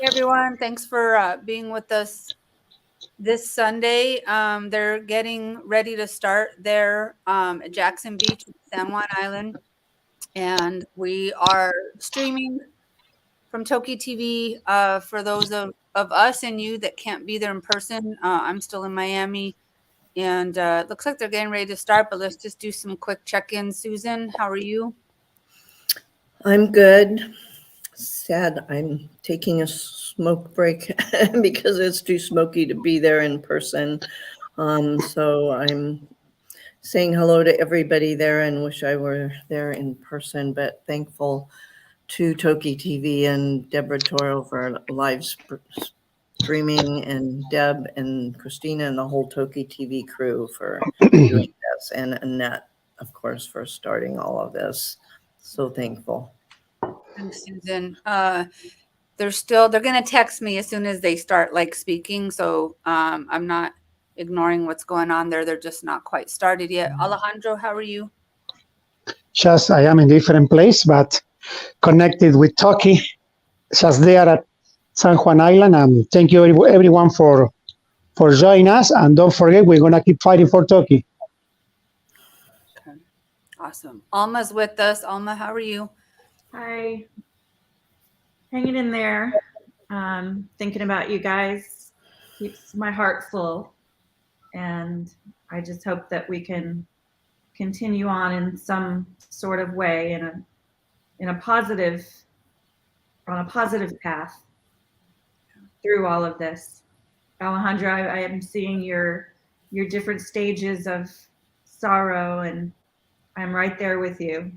Hey everyone, thanks for being with us this Sunday. They're getting ready to start there at Jackson Beach, San Juan Island, and we are streaming from TokiTV. For those of us and you that can't be there in person, I'm still in Miami, and it looks like they're getting ready to start, but let's just do some quick check-ins. Susan, how are you? I'm good. Sad I'm taking a smoke break because it's too smoky to be there in person. So I'm saying hello to everybody there and wish I were there in person, but thankful to TokiTV and Deborah Toro for live streaming, and Deb and Christina and the whole TokiTV crew for doing this, and Annette, of course, for starting all of this. So thankful. Thanks, Susan. They're going to text me as soon as they start speaking. So I'm not ignoring what's going on there. They're just not quite started yet. Alejandro, how are you? Just I am in a different place, but connected with Toki, just there at San Juan Island. And thank you everyone for joining us. And don't forget, we're going to keep fighting for Toki. Okay. Awesome. Alma's with us. Alma, how are you? Hi. Hanging in there. Thinking about you guys keeps my heart full. And I just hope that we can continue on in some sort of way on a positive path through all of this. Alejandro, I am seeing your different stages of sorrow, and I'm right there with you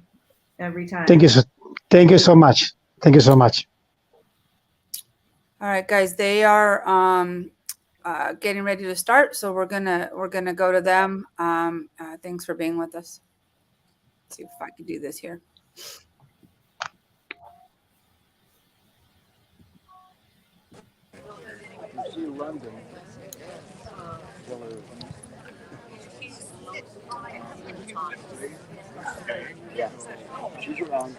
every time. Thank you so much. Thank you so much. All right, guys, they are getting ready to start, so we're gonna go to them. Thanks for being with us. Let's see if I can do this here. London. Yeah, she's around.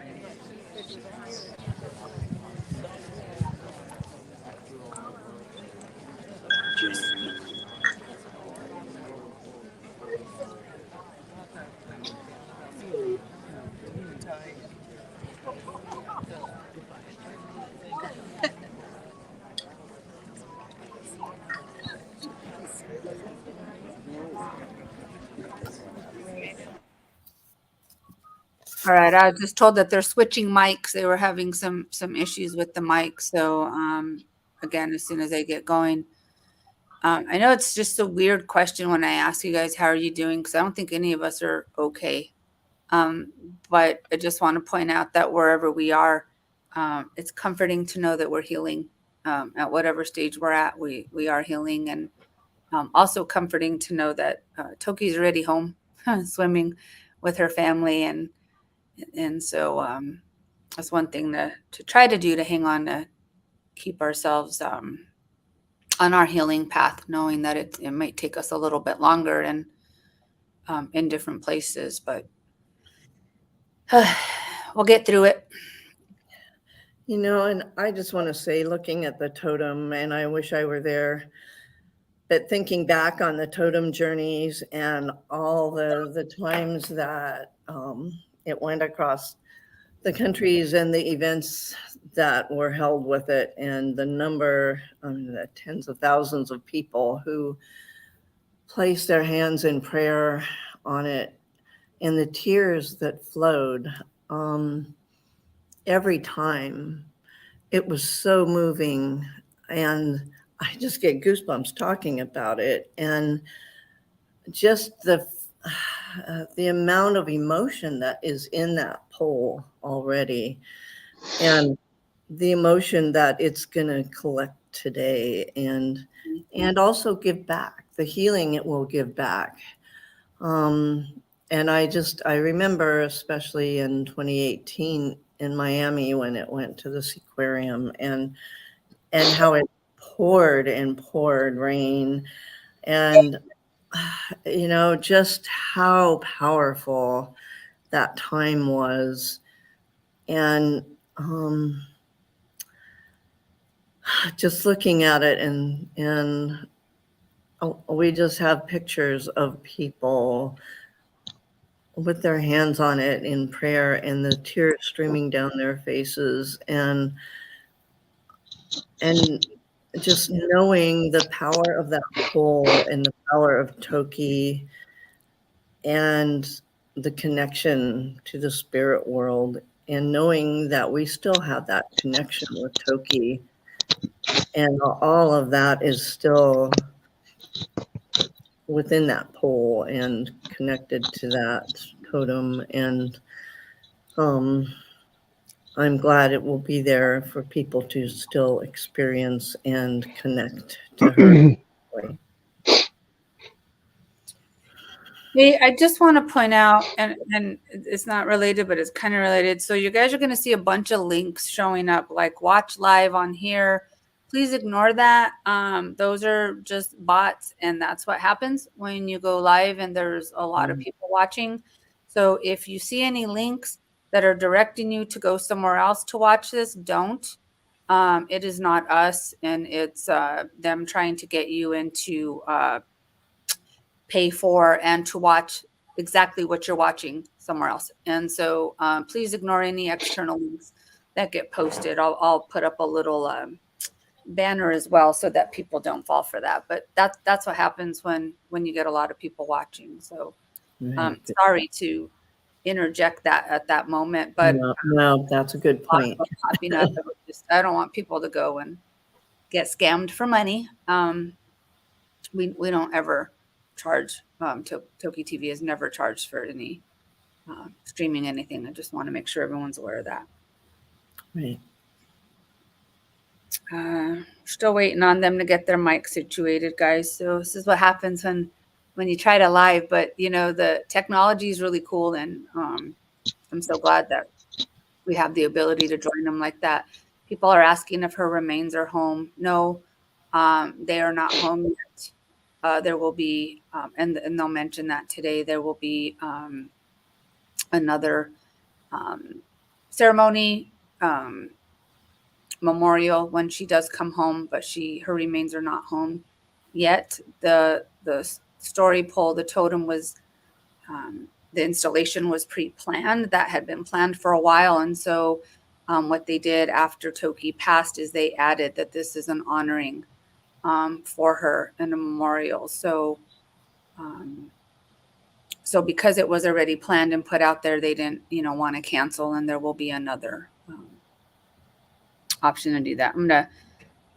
All right, I was just told that they're switching mics. They were having some issues with the mic. So again, as soon as they get going, I know it's just a weird question when I ask you guys, how are you doing? Because I don't think any of us are okay. But I just want to point out that wherever we are, it's comforting to know that we're healing. At whatever stage we're at, we are healing, and also comforting to know that Toki's already home swimming with her family, and so that's one thing to try to do, to hang on, to keep ourselves on our healing path, knowing that it might take us a little bit longer and in different places, but we'll get through it. You know, and I just want to say, looking at the totem, and I wish I were there, but thinking back on the totem journeys and all the times that it went across the countries and the events that were held with it, and the number, the tens of thousands of people who placed their hands in prayer on it, and the tears that flowed every time. It was so moving, and I just get goosebumps talking about it, and just the amount of emotion that is in that pole already, and the emotion that it's going to collect today, and also give back, the healing it will give back. And I remember, especially in 2018 in Miami, when it went to this aquarium, and how it poured and poured rain, and you know, just how powerful that time was. And just looking at it and we just have pictures of people with their hands on it in prayer and the tears streaming down their faces and just knowing the power of that pole and the power of Toki and the connection to the spirit world and knowing that we still have that connection with Toki and all of that is still within that pole and connected to that totem and I'm glad it will be there for people to still experience and connect to her. Hey, I just want to point out, and it's not related, but it's kind of related. So you guys are going to see a bunch of links showing up, like watch live on here. Please ignore that. Those are just bots, and that's what happens when you go live and there's a lot of people watching. So if you see any links that are directing you to go somewhere else to watch this, don't. It is not us, and it's them trying to get you into pay for and to watch exactly what you're watching somewhere else. And so please ignore any external links that get posted. I'll put up a little banner as well so that people don't fall for that. But that's what happens when you get a lot of people watching. So sorry to interject that at that moment, but no, that's a good point. I don't want people to go and get scammed for money. We don't ever charge. TokiTV has never charged for any streaming anything. I just want to make sure everyone's aware of that. Right. Still waiting on them to get their mic situated, guys. So this is what happens when you try to live, but you know, the technology is really cool, and I'm so glad that we have the ability to join them like that. People are asking if her remains are home. No, they are not home yet. There will be, and they'll mention that today, there will be another ceremony, memorial when she does come home, but her remains are not home yet. The story pole, the totem was, the installation was pre-planned. That had been planned for a while. And so what they did after Toki passed is they added that this is an honoring for her and a memorial. So because it was already planned and put out there, they didn't, want to cancel, and there will be another option to do that. I'm going to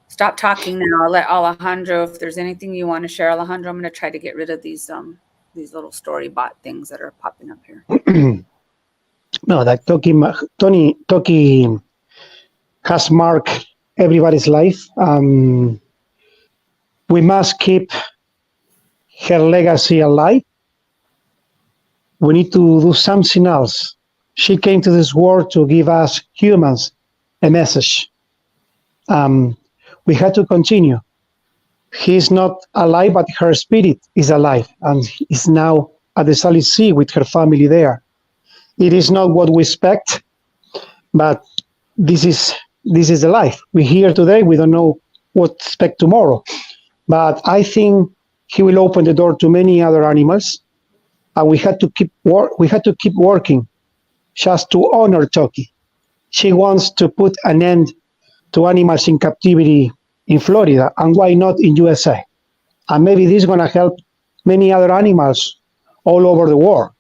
stop talking now. I'll let Alejandro, if there's anything you want to share, Alejandro, I'm going to try to get rid of these little story bot things that are popping up here. No, that Toki has marked everybody's life. We must keep her legacy alive. We need to do something else. She came to this world to give us humans a message. We had to continue. He's not alive, but her spirit is alive and is now at the Sally Sea with her family there. It is not what we expect, but this is the life. We're here today. We don't know what to expect tomorrow, but I think he will open the door to many other animals, and we had to keep working just to honor Toki. She wants to put an end to animals in captivity in Florida, and why not in USA? And maybe this is going to help many other animals all over the world.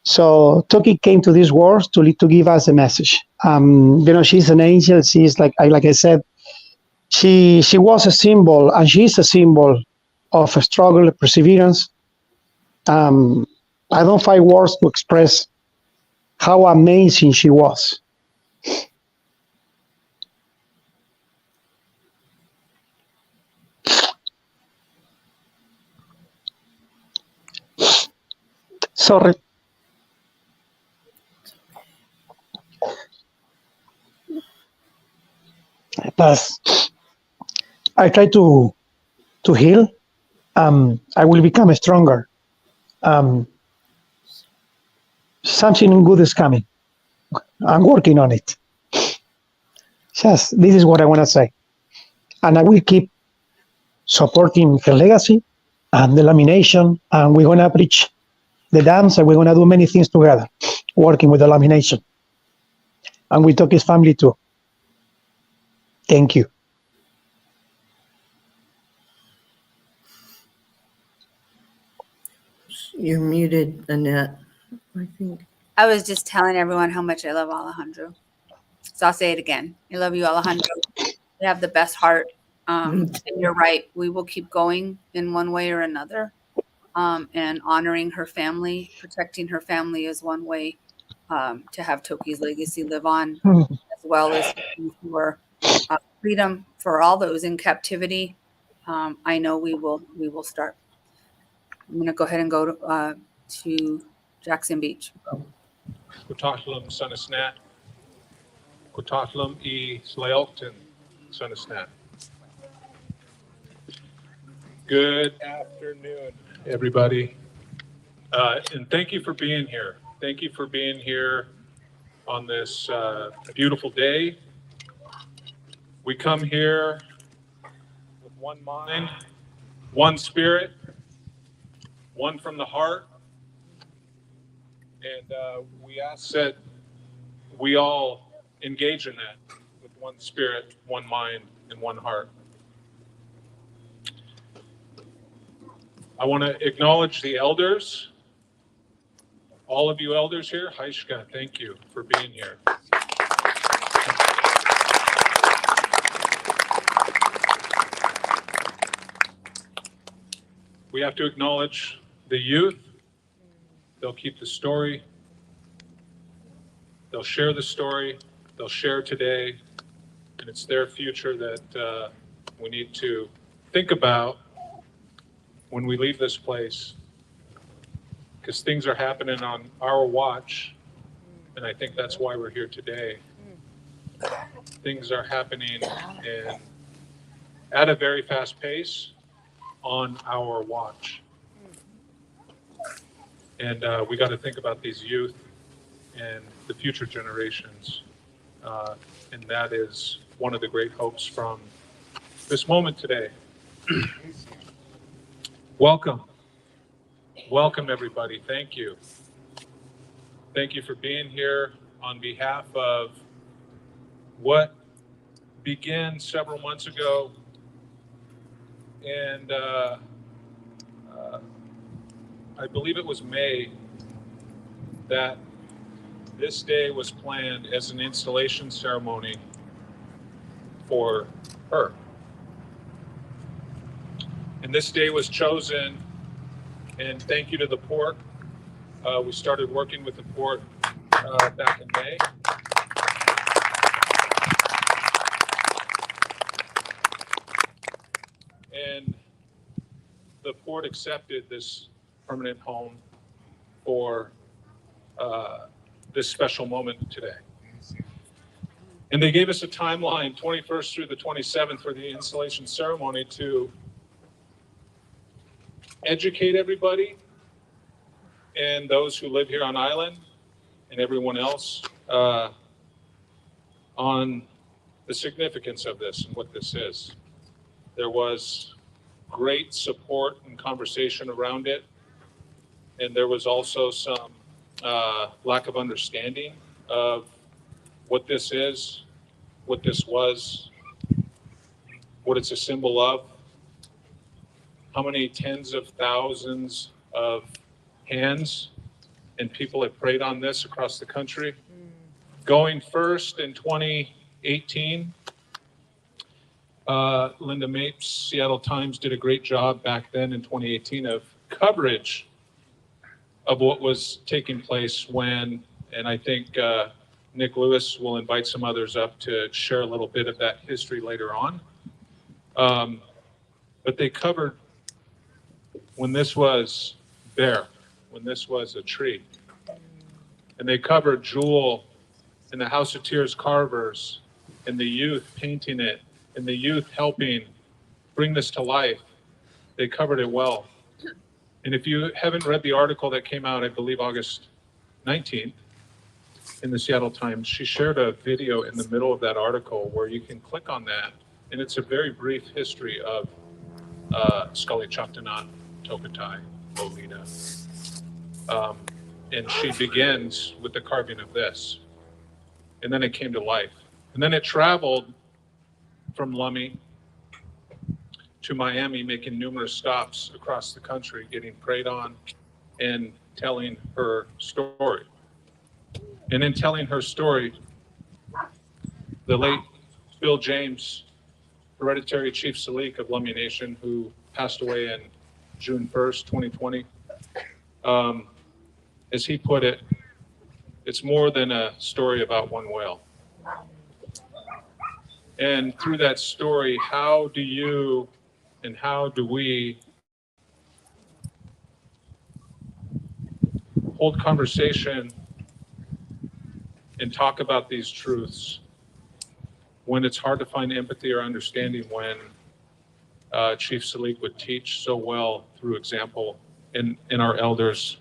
So Toki came to this world to give us a message. She's an angel. She's like I said, she was a symbol, and she's a symbol of a struggle, perseverance. I don't find words to express how amazing she was. Sorry. But I try to heal. I will become stronger. Something good is coming. I'm working on it. Just this is what I want to say. And I will keep supporting her legacy and the lamination. And we're going to preach the dance, and we're going to do many things together, working with the lamination. And with Toki's family too. Thank you. You're muted, Annette, I think. I was just telling everyone how much I love Alejandro. So I'll say it again. I love you, Alejandro. You have the best heart. And you're right. We will keep going in one way or another. And honoring her family, protecting her family is one way to have Toki's legacy live on, as well as for freedom for all those in captivity. I know we will start. I'm going to go ahead and go to Jackson Beach. Sk'aliCh'elh-tenaut. Sk'aliCh'elh-tenaut. Good afternoon, everybody. And thank you for being here. Thank you for being here on this beautiful day. We come here with one mind, one spirit, one from the heart. And we ask that we all engage in that with one spirit, one mind, and one heart. I want to acknowledge the elders, all of you elders here. Hi, Shka, thank you for being here. We have to acknowledge the youth. They'll keep the story. They'll share the story. They'll share today. And it's their future that we need to think about when we leave this place. Because things are happening on our watch. And I think that's why we're here today. Things are happening at a very fast pace on our watch. And we got to think about these youth and the future generations. And that is one of the great hopes from this moment today. Welcome. Welcome, everybody. Thank you. Thank you for being here on behalf of what began several months ago. And I believe it was May that this day was planned as an installation ceremony for her. And this day was chosen, and thank you to the port. We started working with the port back in May. And the port accepted this permanent home for this special moment today. And they gave us a timeline, 21st through the 27th, for the installation ceremony to educate everybody and those who live here on island and everyone else on the significance of this and what this is. There was great support and conversation around it. And there was also some lack of understanding of what this is, what this was, what it's a symbol of, how many tens of thousands of hands and people have prayed on this across the country. Going first in 2018, Linda Mapes, Seattle Times, did a great job back then in 2018 of coverage of what was taking place when, and I think Nick Lewis will invite some others up to share a little bit of that history later on. But they covered when this was bare, when this was a tree. And they covered Jewel and the House of Tears Carvers and the youth painting it and the youth helping bring this to life. They covered it well. And if you haven't read the article that came out, I believe August 19th in the Seattle Times, she shared a video in the middle of that article where you can click on that And it's a very brief history of Sk'aliCh'elh-tenaut, TokiTV, Lolita. And she begins with the carving of this. And then it came to life. And then it traveled from Lummi to Miami, making numerous stops across the country, getting prayed on and telling her story. And in telling her story, the late Bill James, hereditary Chief Sk'aliCh'elh of Lummi Nation, who passed away in June 1st, 2020, as he put it, it's more than a story about one whale. And through that story, how do you and how do we hold conversation and talk about these truths when it's hard to find empathy or understanding, when Chief Sk'aliCh'elh would teach so well through example, and our elders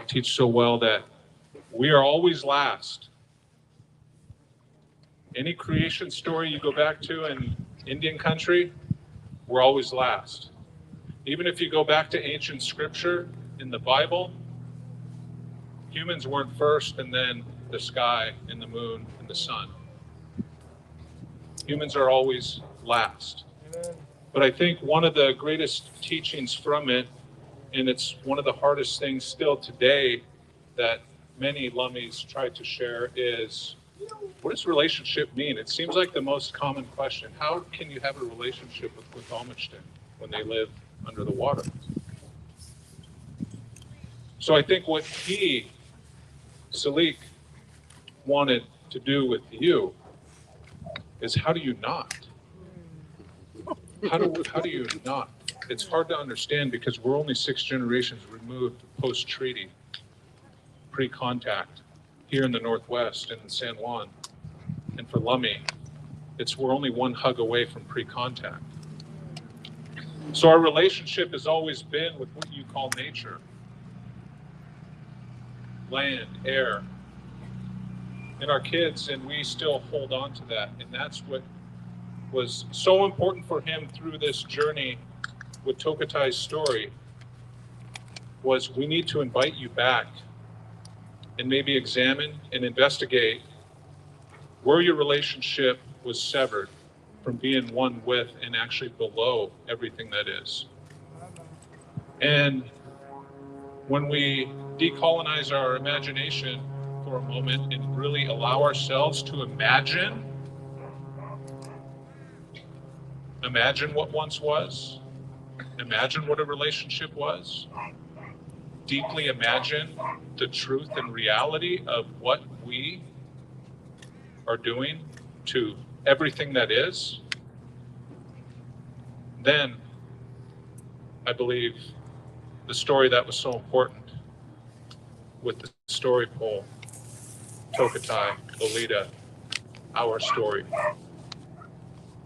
teach so well that we are always last. Any creation story you go back to in Indian country, we're always last. Even if you go back to ancient scripture in the Bible, humans weren't first and then the sky and the moon and the sun. Humans are always last. But I think one of the greatest teachings from it, and it's one of the hardest things still today that many Lummis try to share, is what does relationship mean? It seems like the most common question. How can you have a relationship with Almachtin when they live under the water? So I think what he, Sk'aliCh'elh, wanted to do with you is, how do you not? How do you not? It's hard to understand because we're only 6 generations removed post-treaty, pre-contact, here in the Northwest and in San Juan. And for Lummi, we're only one hug away from pre-contact. So our relationship has always been with what you call nature. Land, air, and our kids, and we still hold on to that. And that's what was so important for him through this journey with TokiTV's story, was we need to invite you back and maybe examine and investigate where your relationship was severed from being one with and actually below everything that is. And when we decolonize our imagination for a moment and really allow ourselves to imagine what once was, imagine what a relationship was, deeply imagine the truth and reality of what we are doing to everything that is, then I believe the story that was so important with the story pole, TokiTV, Lolita, our story,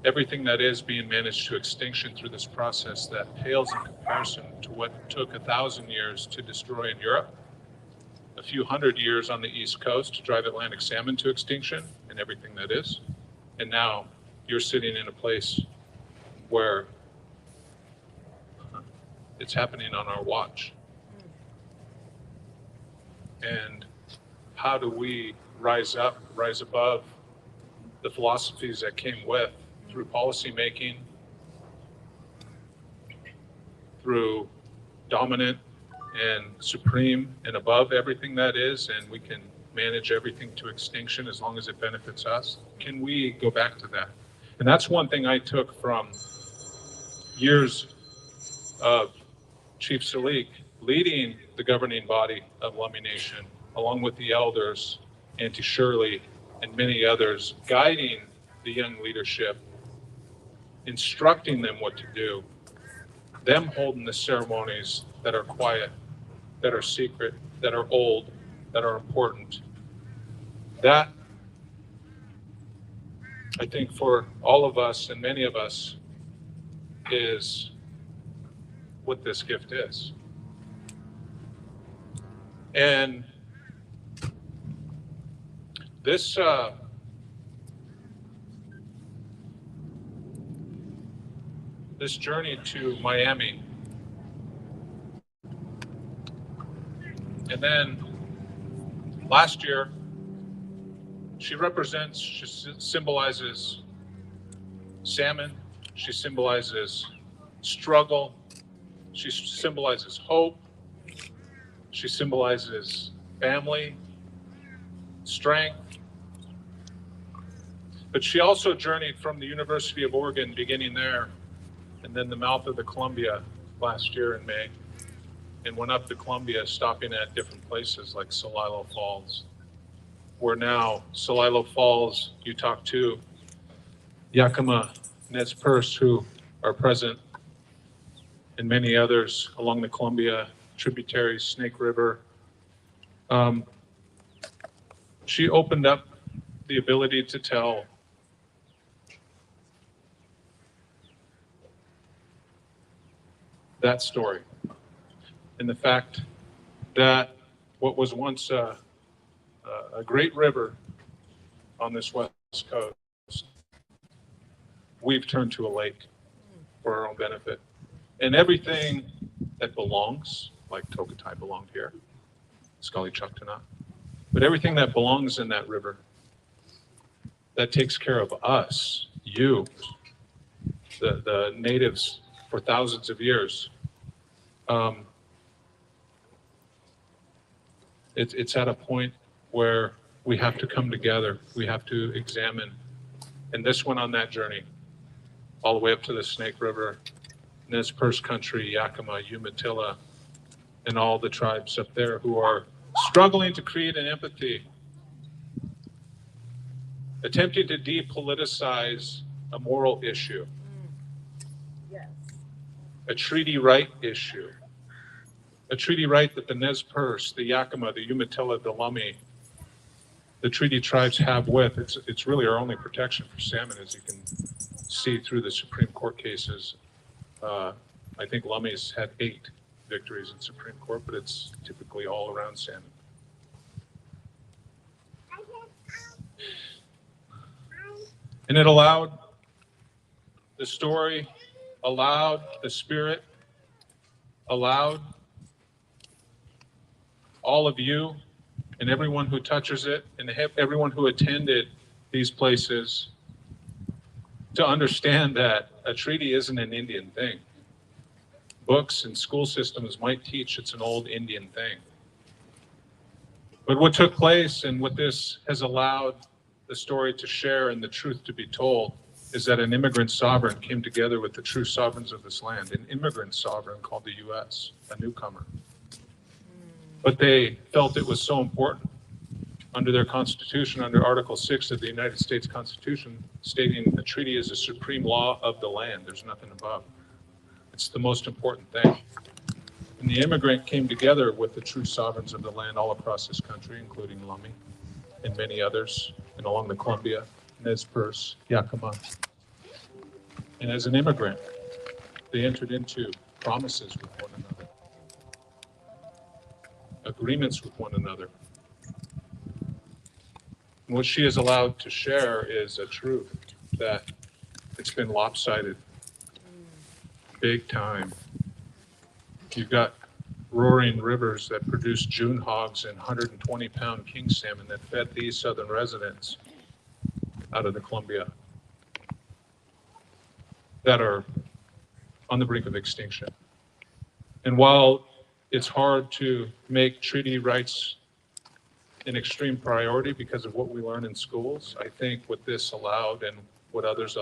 everything that is being managed to extinction through this process that pales in comparison to what took 1,000 years to destroy in Europe, a few hundred years on the East Coast to drive Atlantic salmon to extinction, and everything that is. And now you're sitting in a place where it's happening on our watch. And how do we rise above the philosophies that came with, through policy making, through dominant and supreme and above everything that is, and we can manage everything to extinction as long as it benefits us? Can we go back to that? And that's one thing I took from years of Chief Sk'aliCh'elh leading the governing body of Lummi Nation, along with the elders, Auntie Shirley, and many others, guiding the young leadership, instructing them what to do, them holding the ceremonies that are quiet, that are secret, that are old, that are important. That, I think, for all of us and many of us, is what this gift is. And this this journey to Miami. And then last year, she symbolizes salmon. She symbolizes struggle. She symbolizes hope. She symbolizes family, strength. But she also journeyed from the University of Oregon, beginning there, and then the mouth of the Columbia last year in May, and went up the Columbia, stopping at different places like Sk'aliCh'elh Falls. Where now, Sk'aliCh'elh Falls, you talk to Yakima, Nez Perce, who are present, and many others along the Columbia tributaries, Snake River. She opened up the ability to tell that story, and the fact that what was once a great river on this west coast, we've turned to a lake for our own benefit. And everything that belongs, like TokiTV belonged here, Sk'aliCh'elh-tenaut, but everything that belongs in that river, that takes care of us, you, the natives for thousands of years. It's at a point where we have to come together. We have to examine. And this went on that journey all the way up to the Snake River, Nez Perce country, Yakima, Umatilla, and all the tribes up there who are struggling to create an empathy, attempting to depoliticize a moral issue, a treaty right issue, a treaty right that the Nez Perce, the Yakima, the Umatilla, the Lummi, the treaty tribes have with. It's really our only protection for salmon, as you can see through the Supreme Court cases. I think Lummi's had 8 victories in Supreme Court, but it's typically all around salmon. And it allowed the story, allowed the spirit, allowed all of you and everyone who touches it and everyone who attended these places to understand that a treaty isn't an Indian thing. Books and school systems might teach it's an old Indian thing. But what took place and what this has allowed the story to share and the truth to be told is that an immigrant sovereign came together with the true sovereigns of this land, an immigrant sovereign called the U.S., a newcomer. But they felt it was so important under their Constitution, under Article 6 of the United States Constitution, stating the treaty is a supreme law of the land. There's nothing above. It's the most important thing. And the immigrant came together with the true sovereigns of the land all across this country, including Lummi and many others, and along the Columbia, Nez Perce, Yakima. And as an immigrant, they entered into promises with one another, agreements with one another. And what she is allowed to share is a truth that it's been lopsided, big time. You've got roaring rivers that produce June hogs and 120-pound king salmon that fed these southern residents out of the Columbia that are on the brink of extinction. And while it's hard to make treaty rights an extreme priority because of what we learn in schools, I think what this allowed and what others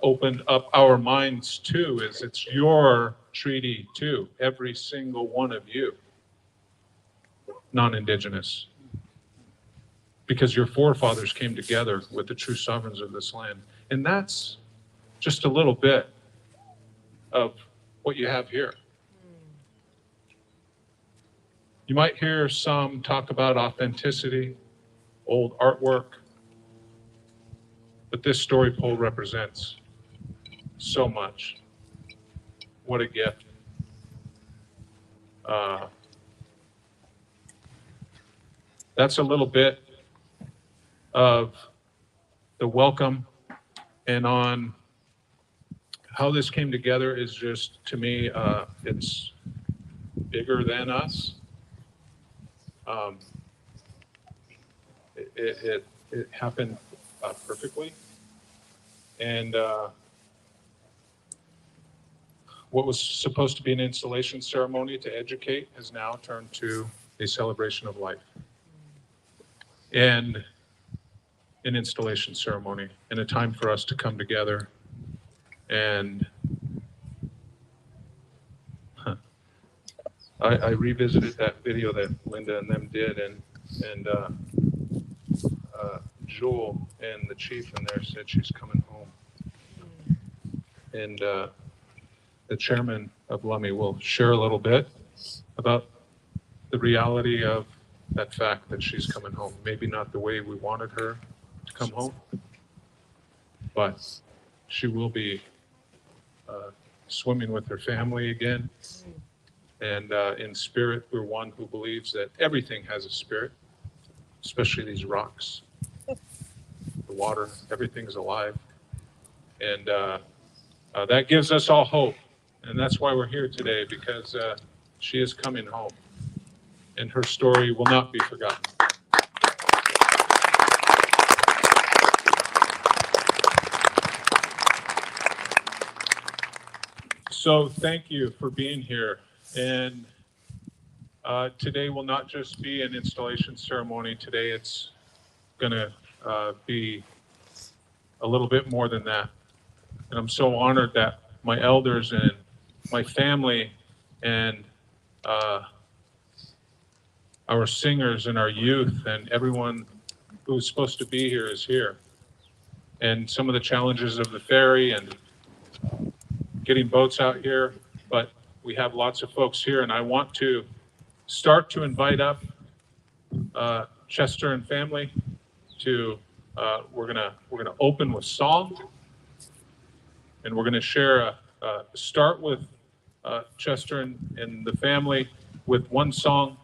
opened up our minds to is it's your treaty too, every single one of you, non-Indigenous, because your forefathers came together with the true sovereigns of this land. And that's just a little bit of what you have here. You might hear some talk about authenticity, old artwork, but this story pole represents so much. What a gift. That's a little bit of the welcome. And on how this came together is just, to me, it's bigger than us. It happened perfectly. And what was supposed to be an installation ceremony to educate has now turned to a celebration of life. And an installation ceremony, and a time for us to come together. And I revisited that video that Linda and them did, and Jewel and the chief in there said she's coming home. And the chairman of Lummi will share a little bit about the reality of that fact that she's coming home. Maybe not the way we wanted her to come home, but she will be swimming with her family again. And in spirit, we're one who believes that everything has a spirit, especially these rocks, the water, everything's alive. And that gives us all hope. And that's why we're here today, because she is coming home and her story will not be forgotten. So thank you for being here. And today will not just be an installation ceremony. Today it's going to be a little bit more than that. And I'm so honored that my elders and my family and our singers and our youth and everyone who's supposed to be here is here. And some of the challenges of the ferry and getting boats out here, but we have lots of folks here, and I want to start to invite up Chester and family to we're gonna open with song, and we're gonna share start with Chester and the family with one song.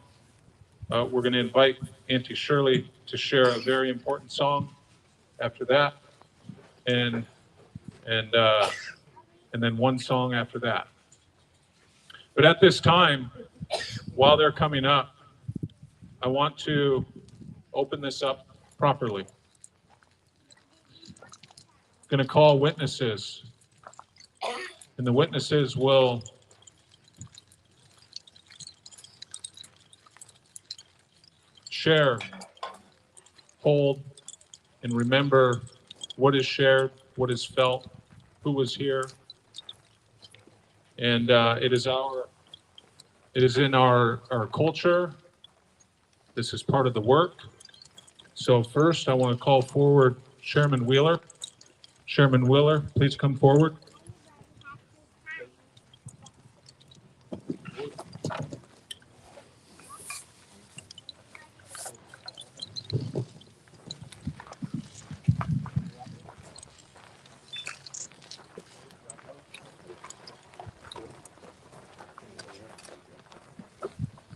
We're gonna invite Auntie Shirley to share a very important song after that, and then one song after that. But at this time, while they're coming up, I want to open this up properly. I'm going to call witnesses, and the witnesses will share, hold, and remember what is shared, what is felt, who was here. And it is in our culture. This is part of the work. So first, I want to call forward Chairman Wheeler. Chairman Wheeler, please come forward.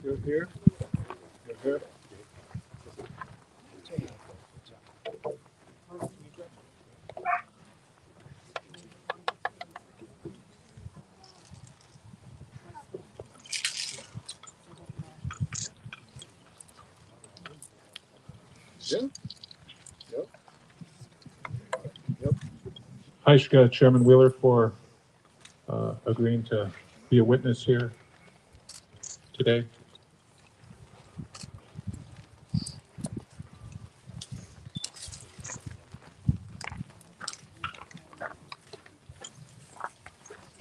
You're here. You're here. Yeah. Yep. Yep. Hi, Chairman Wheeler, for agreeing to be a witness here today.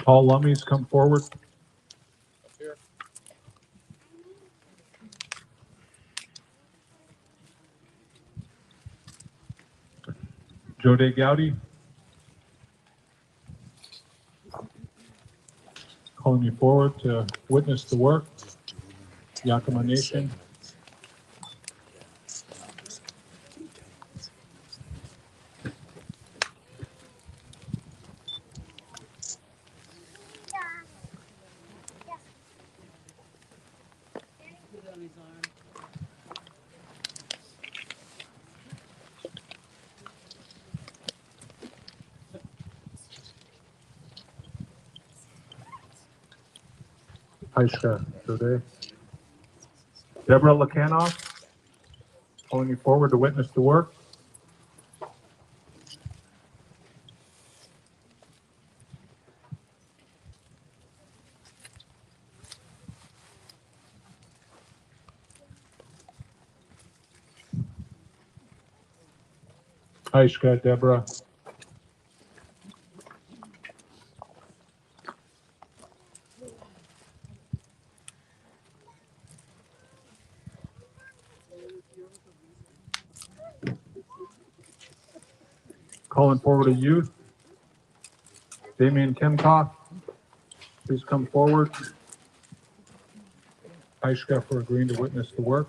All Lummies, come forward. Up here. Jode Gowdy. Calling you forward to witness the work. Yakima Nation. Aishka today. Deborah Lakanoff, calling you forward to witness the work. Aishka, Deborah. Calling forward a youth. Damien Kemkoff, please come forward. Aishka for agreeing to witness the work.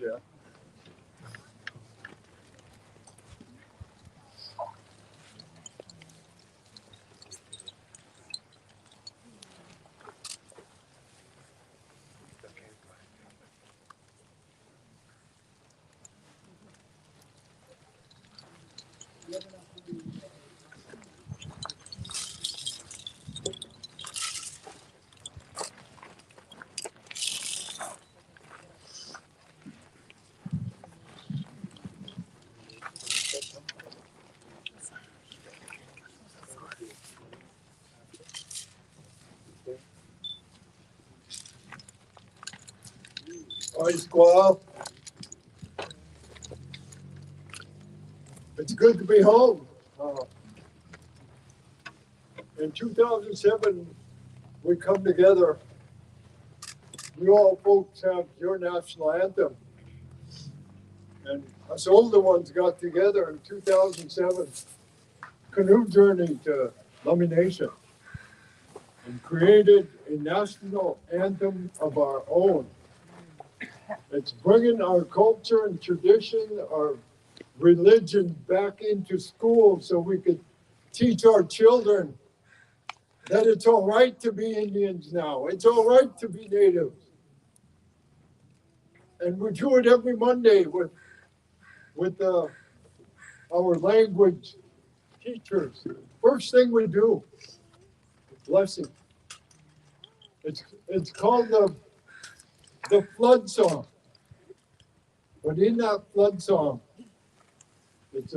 Yeah. Hi, Sk'aliCh'elh. It's good to be home. In 2007, we come together. You all folks have your national anthem. And us older ones got together in 2007, canoe journey to Lummi Nation, and created a national anthem of our own. It's bringing our culture and tradition, our religion back into school so we could teach our children that it's all right to be Indians now. It's all right to be Natives. And we do it every Monday with our language teachers. First thing we do, blessing. It's called the flood song. But in that flood song, it's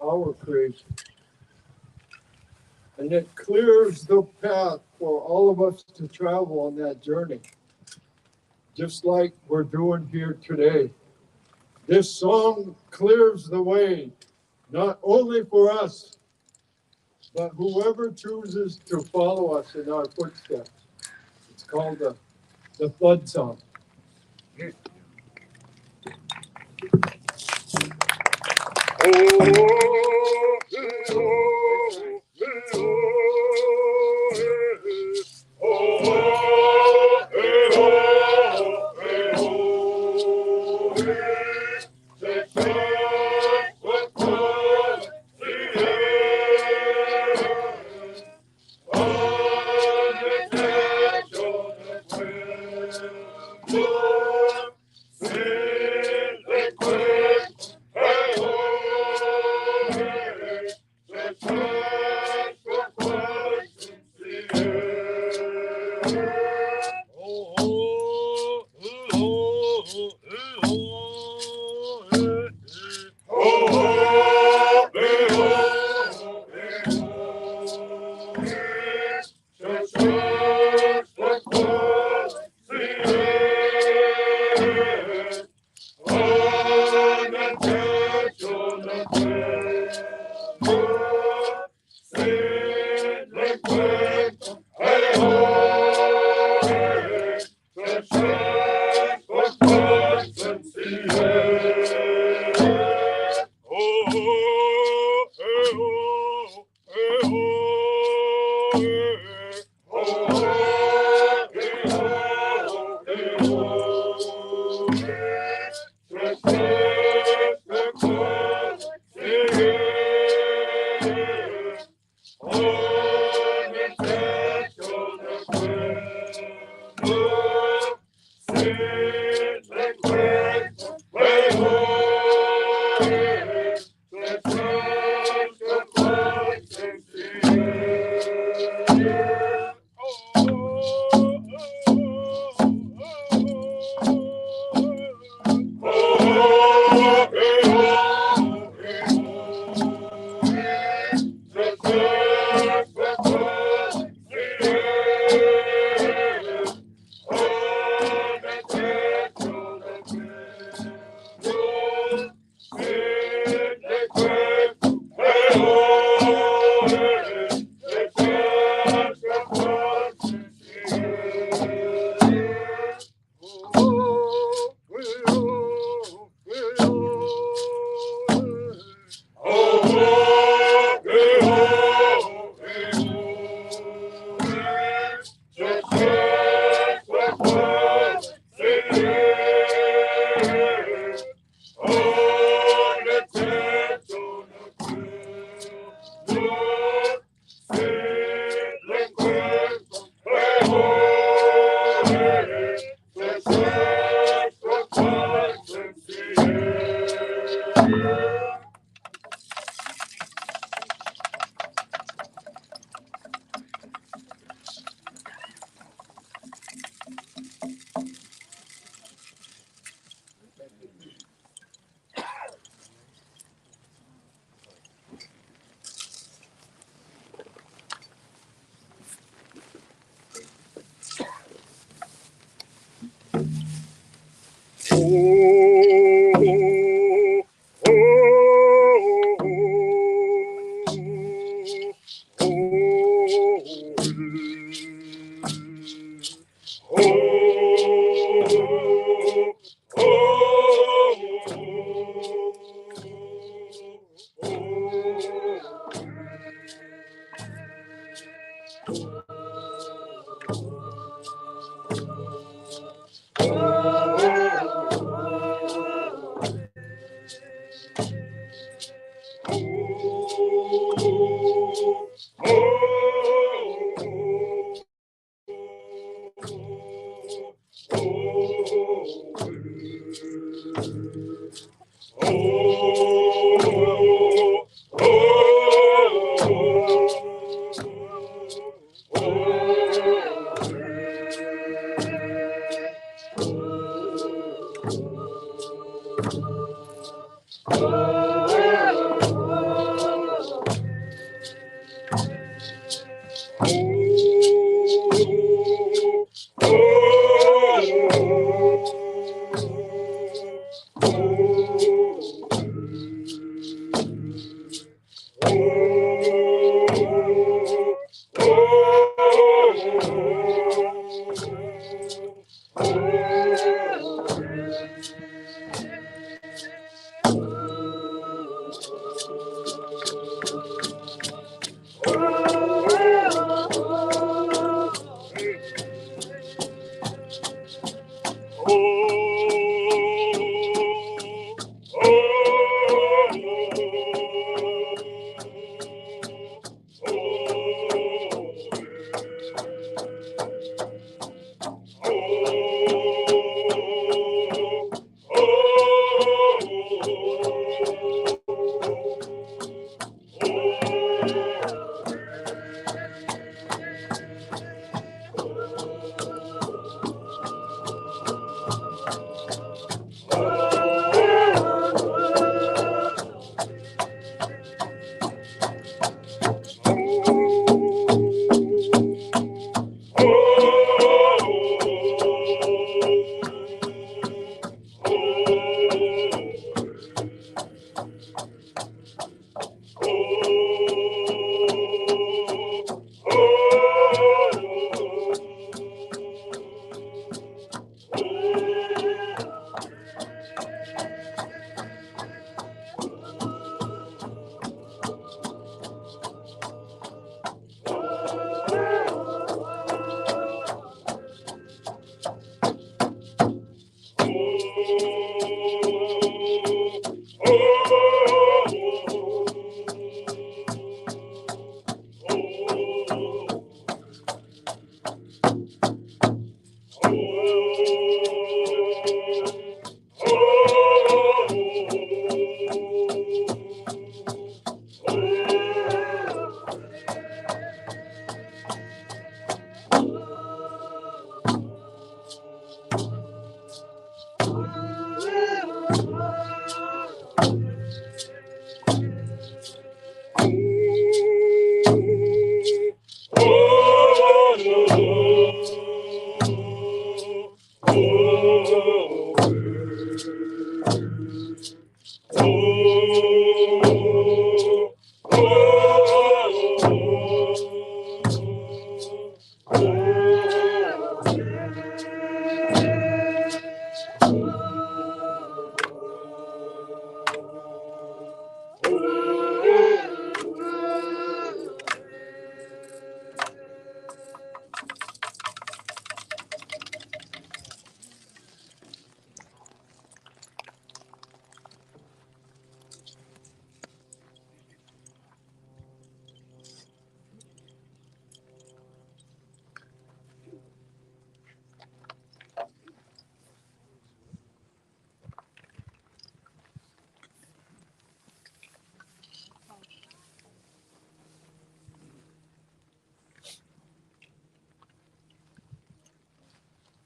our creation. And it clears the path for all of us to travel on that journey. Just like we're doing here today. This song clears the way, not only for us, but whoever chooses to follow us in our footsteps. It's called the flood song.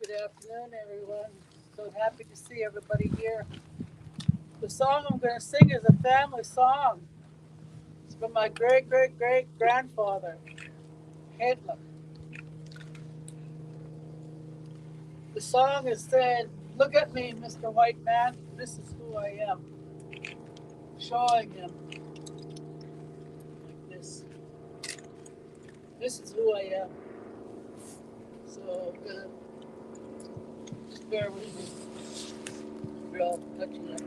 Good afternoon, everyone. So happy to see everybody here. The song I'm going to sing is a family song. It's from my great-great-great-grandfather, Hitler. The song is saying, "Look at me, Mr. White Man. This is who I am." Showing him like this. This is who I am. So I'm gonna just bear with me. Real touching it.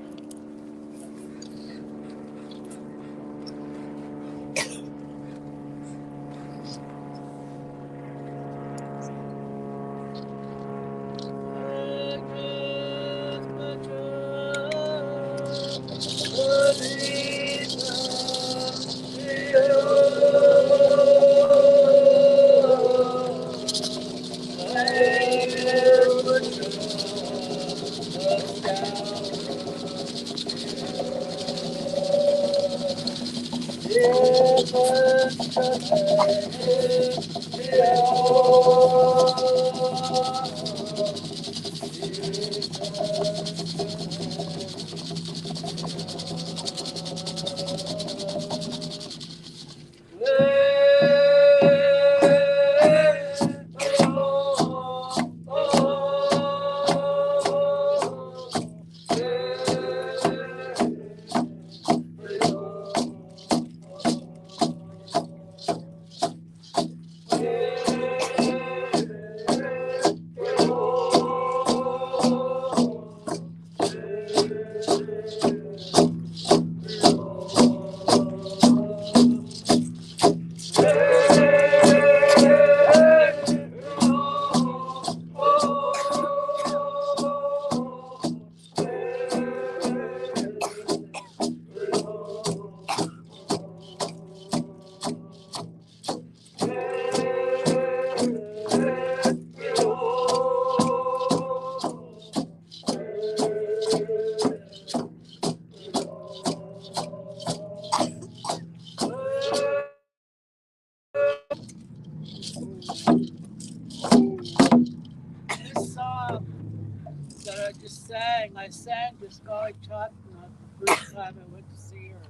I sang to Sk'aliCh'elh-tenaut the first time I went to see her.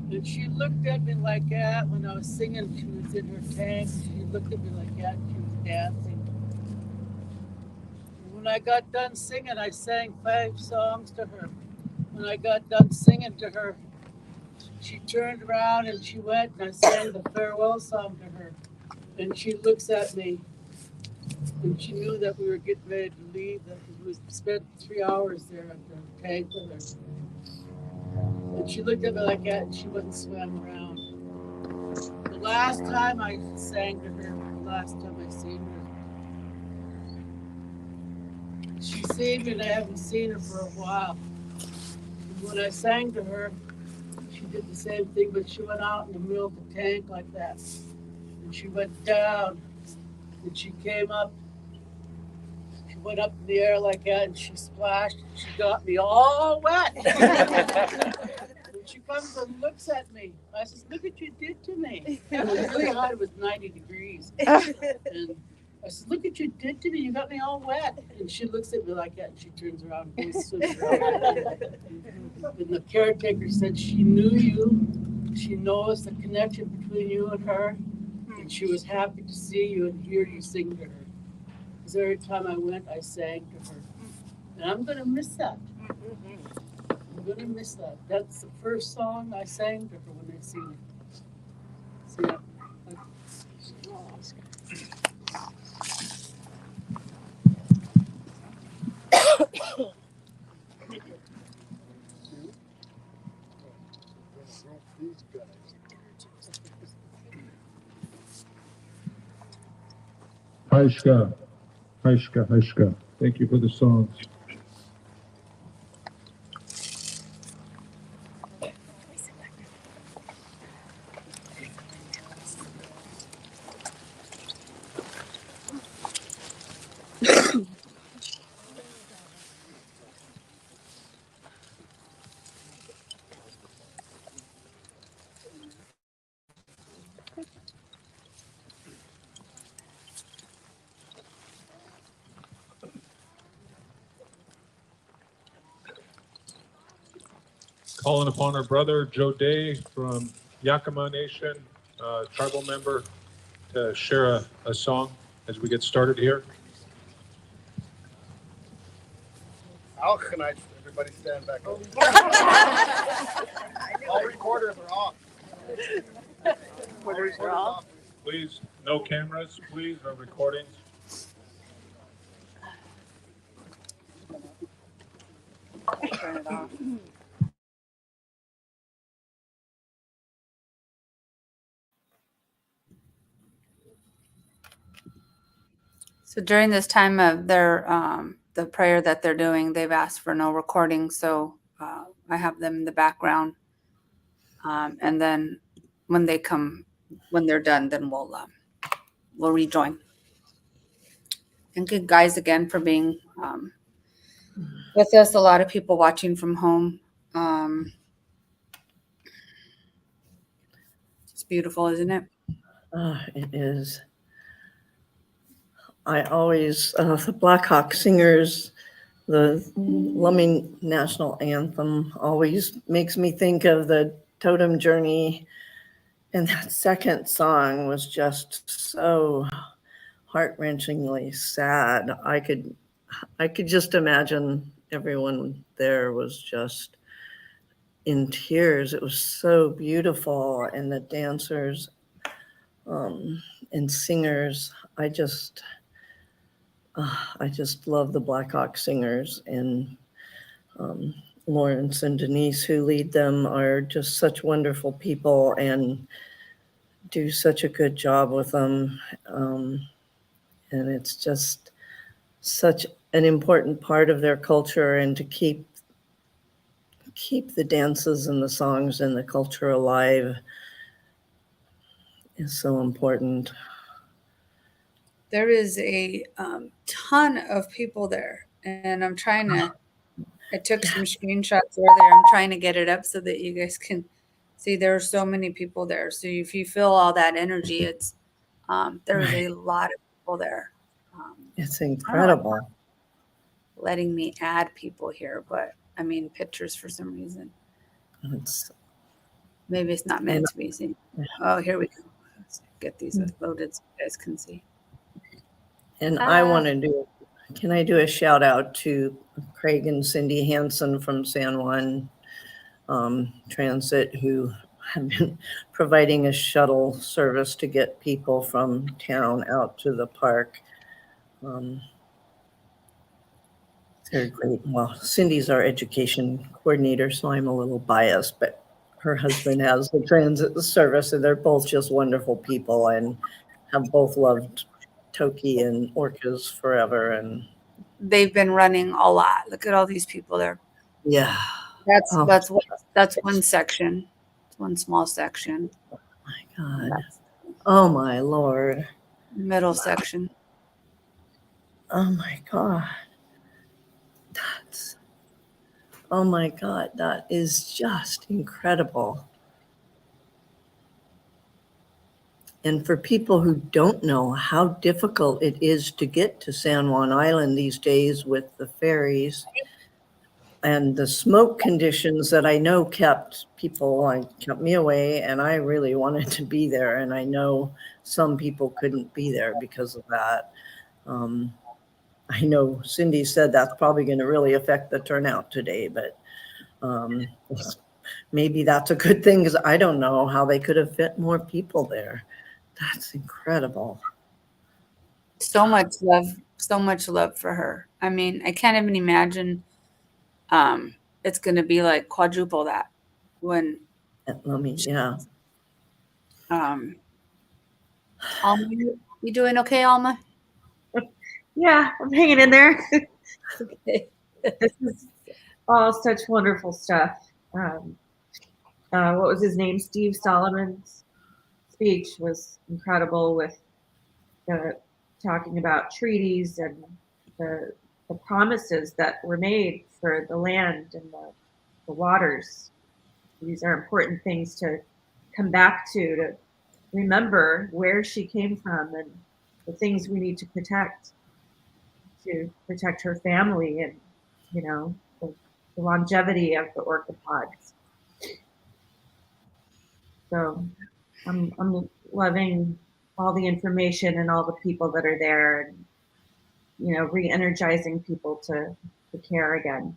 And she looked at me like that when I was singing. She was in her tank. She looked at me like that. She was dancing. And when I got done singing, I sang 5 songs to her. When I got done singing to her, she turned around and she went and I sang the farewell song to her. And she looks at me. And she knew that we were getting ready to leave, that we spent 3 hours there at the tank with her. And she looked at me like that and she wouldn't swim around. The last time I sang to her, the last time I seen her, she seen me and I haven't seen her for a while. And when I sang to her, she did the same thing, but she went out in the middle of the tank like that. And she went down and she came up. She went up in the air like that and she splashed. And she got me all wet. And she comes and looks at me. I says, "Look what you did to me." It was really hot. It was 90 degrees. And I said, "Look what you did to me. You got me all wet." And she looks at me like that and she turns around and goes swimming around. And the caretaker said she knew you. She knows the connection between you and her. And she was happy to see you and hear you sing to her. Because every time I went, I sang to her. And I'm gonna miss that. I'm gonna miss that. That's the first song I sang to her when I seen it. See, These guys. Haishka, Haishka, Haishka. Thank you for the songs. Calling upon our brother Joe Day from Yakima Nation, tribal member, to share a song as we get started here. Sk'aliCh'elh-tenaut, everybody stand back up. All recorders are off. Recorders are off. Please, no cameras, please, no recordings. Turn it off. So during this time of their the prayer that they're doing, they've asked for no recording. So I have them in the background, and then when they're done, then we'll rejoin. Thank you guys again for being with us. A lot of people watching from home. It's beautiful, isn't it? It is. I always, the Blackhawk Singers, the Lumbing National Anthem always makes me think of the Totem Journey. And that second song was just so heart-wrenchingly sad. I could just imagine everyone there was just in tears. It was so beautiful. And the dancers and singers, I just love the Blackhawk Singers, and Lawrence and Denise, who lead them, are just such wonderful people and do such a good job with them. And it's just such an important part of their culture, and to keep the dances and the songs and the culture alive is so important. There is a ton of people there, and I'm trying to. I took some screenshots earlier. I'm trying to get it up so that you guys can see. There are so many people there. So if you feel all that energy, it's there's a lot of people there. It's incredible. Letting me add people here, but I mean pictures for some reason. Maybe it's not meant to be seen. Oh, here we go. Let's get these loaded so you guys can see. And I want to do, can I do a shout out to Craig and Cindy Hansen from San Juan Transit, who have been providing a shuttle service to get people from town out to the park. They're great. Well, Cindy's our education coordinator, so I'm a little biased, but her husband has the transit service, and they're both just wonderful people and have both loved Toki and orcas forever. And They've been running a lot. Look at all these people there. yeah, That's one section. It's one small section. oh my God. Oh my Lord. Middle section. Oh my God. Oh my God, that is just incredible. And for people who don't know how difficult it is to get to San Juan Island these days with the ferries and the smoke conditions that I know kept me away, and I really wanted to be there. And I know some people couldn't be there because of that. I know Cindy said that's probably going to really affect the turnout today, but maybe that's a good thing because I don't know how they could have fit more people there. That's incredible. So much love for her. I mean, I can't even imagine it's going to be like quadruple that when Let me, yeah. Alma, you doing okay, Alma? Yeah, I'm hanging in there. Okay. This is all such wonderful stuff. What was his name? Steve Solomon's speech was incredible with talking about treaties and the promises that were made for the land and the waters. These are important things to come back to remember where she came from and the things we need to protect her family and, you know, the longevity of the orthopods. So I'm loving all the information and all the people that are there and, you know, re-energizing people to care again.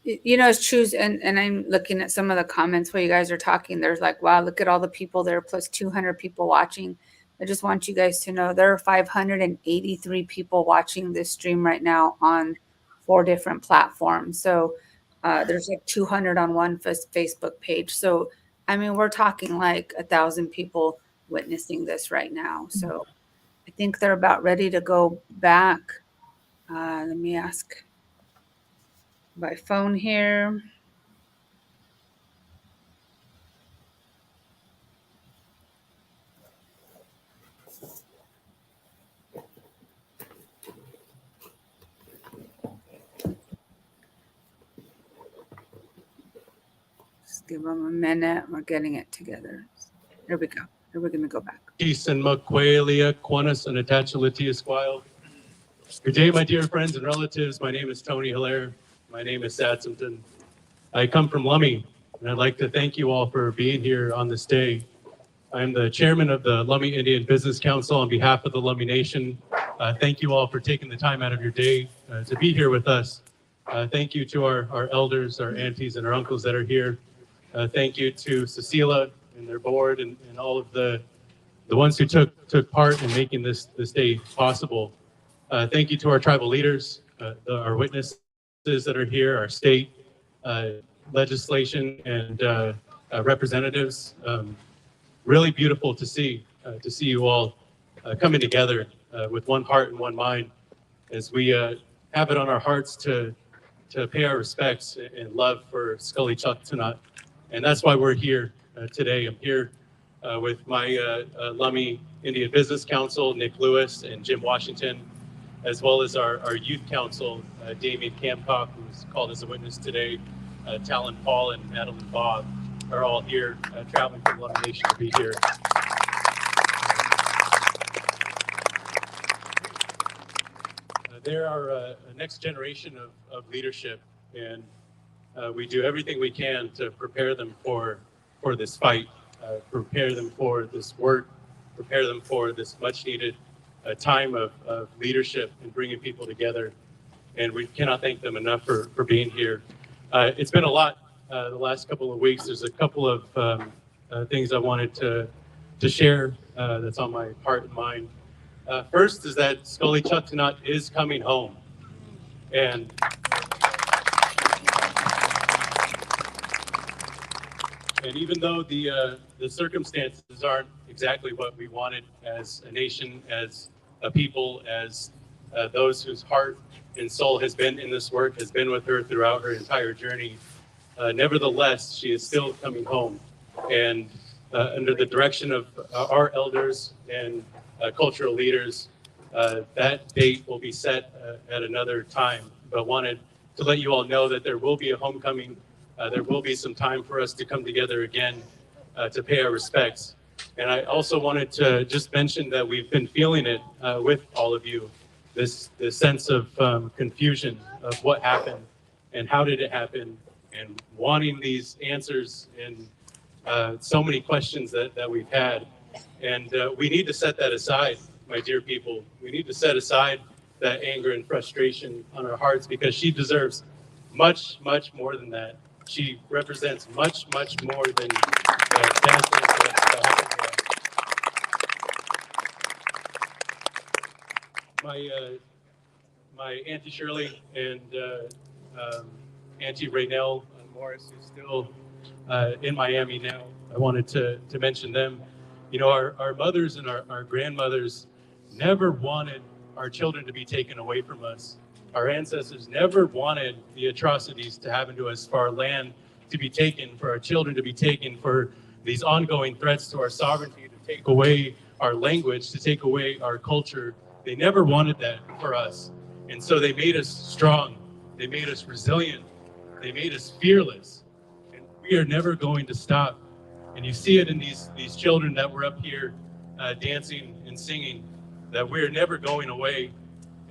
You know, it's true. And I'm looking at some of the comments where you guys are talking. There's like, wow, look at all the people there, plus 200 people watching. I just want you guys to know there are 583 people watching this stream right now on 4 different platforms. So there's like 200 on one Facebook page. So, I mean, we're talking like 1,000 people witnessing this right now. So I think they're about ready to go back. Let me ask by phone here. Just give them a minute. We're getting it together. There we go. Here we're going to go back. Sk'aliCh'elh-tenaut. Good day, my dear friends and relatives. My name is Tony Hilaire. My name is Satsumton. I come from Lummi, and I'd like to thank you all for being here on this day. I'm the chairman of the Lummi Indian Business Council on behalf of the Lummi Nation. Thank you all for taking the time out of your day to be here with us. Thank you to our elders, our aunties, and our uncles that are here. Thank you to Cecilia and their board and all of the ones who took part in making this day possible. Thank you to our tribal leaders, our witnesses that are here, our state legislation and representatives. Really beautiful to see you all coming together with one heart and one mind as we have it on our hearts to pay our respects and love for Sk'aliCh'elh-tenaut. And that's why we're here today. I'm here with my Lummi Indian Business Council, Nick Lewis and Jim Washington, as well as our youth council, Damien Kamkoff, who's called as a witness today, Talon Paul and Madeline Bob are all here traveling from Lummi Nation to be here. They're our next generation of leadership, and we do everything we can to prepare them for this fight, prepare them for this work, prepare them for this much needed time of leadership and bringing people together. And we cannot thank them enough for being here. It's been a lot the last couple of weeks. There's a couple of things I wanted to share that's on my heart and mind. First is that Sk'aliCh'elh-tenaut is coming home. And even though the circumstances aren't exactly what we wanted as a nation, as a people, as those whose heart and soul has been in this work, has been with her throughout her entire journey, nevertheless, she is still coming home. And under the direction of our elders and cultural leaders, that date will be set at another time. But wanted to let you all know that there will be a homecoming. There will be some time for us to come together again to pay our respects. And I also wanted to just mention that we've been feeling it with all of you, this sense of confusion of what happened and how did it happen, and wanting these answers and so many questions that we've had. And we need to set that aside my dear people. We need to set aside that anger and frustration on our hearts, because she deserves much, much more than that. She represents much, much more than dancing. My Auntie Shirley and Auntie Raynell Morris, who's still in Miami now, I wanted to mention them. You know, our mothers and our grandmothers never wanted our children to be taken away from us. Our ancestors never wanted the atrocities to happen to us, for our land to be taken, for our children to be taken, for these ongoing threats to our sovereignty, to take away our language, to take away our culture. They never wanted that for us. And so they made us strong. They made us resilient. They made us fearless. And we are never going to stop. And you see it in these children that were up here dancing and singing, that we're never going away.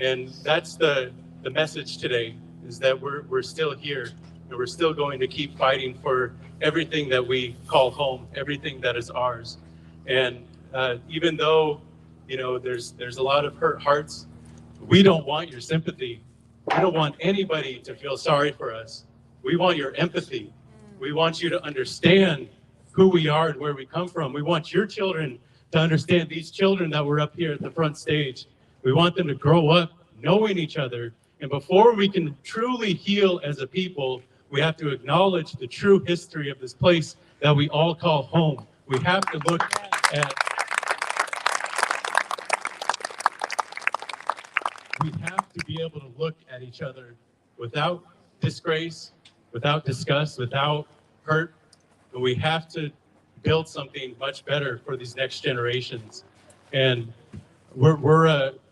And that's the message today, is that we're still here, and we're still going to keep fighting for everything that we call home, everything that is ours. And even though, you know, there's a lot of hurt hearts, we don't want your sympathy. We don't want anybody to feel sorry for us. We want your empathy. We want you to understand who we are and where we come from. We want your children to understand these children that were up here at the front stage. We want them to grow up knowing each other. And before we can truly heal as a people, we have to acknowledge the true history of this place that we all call home. We have to look at, we have to be able to look at each other without disgrace, without disgust, without hurt. But we have to build something much better for these next generations. And we're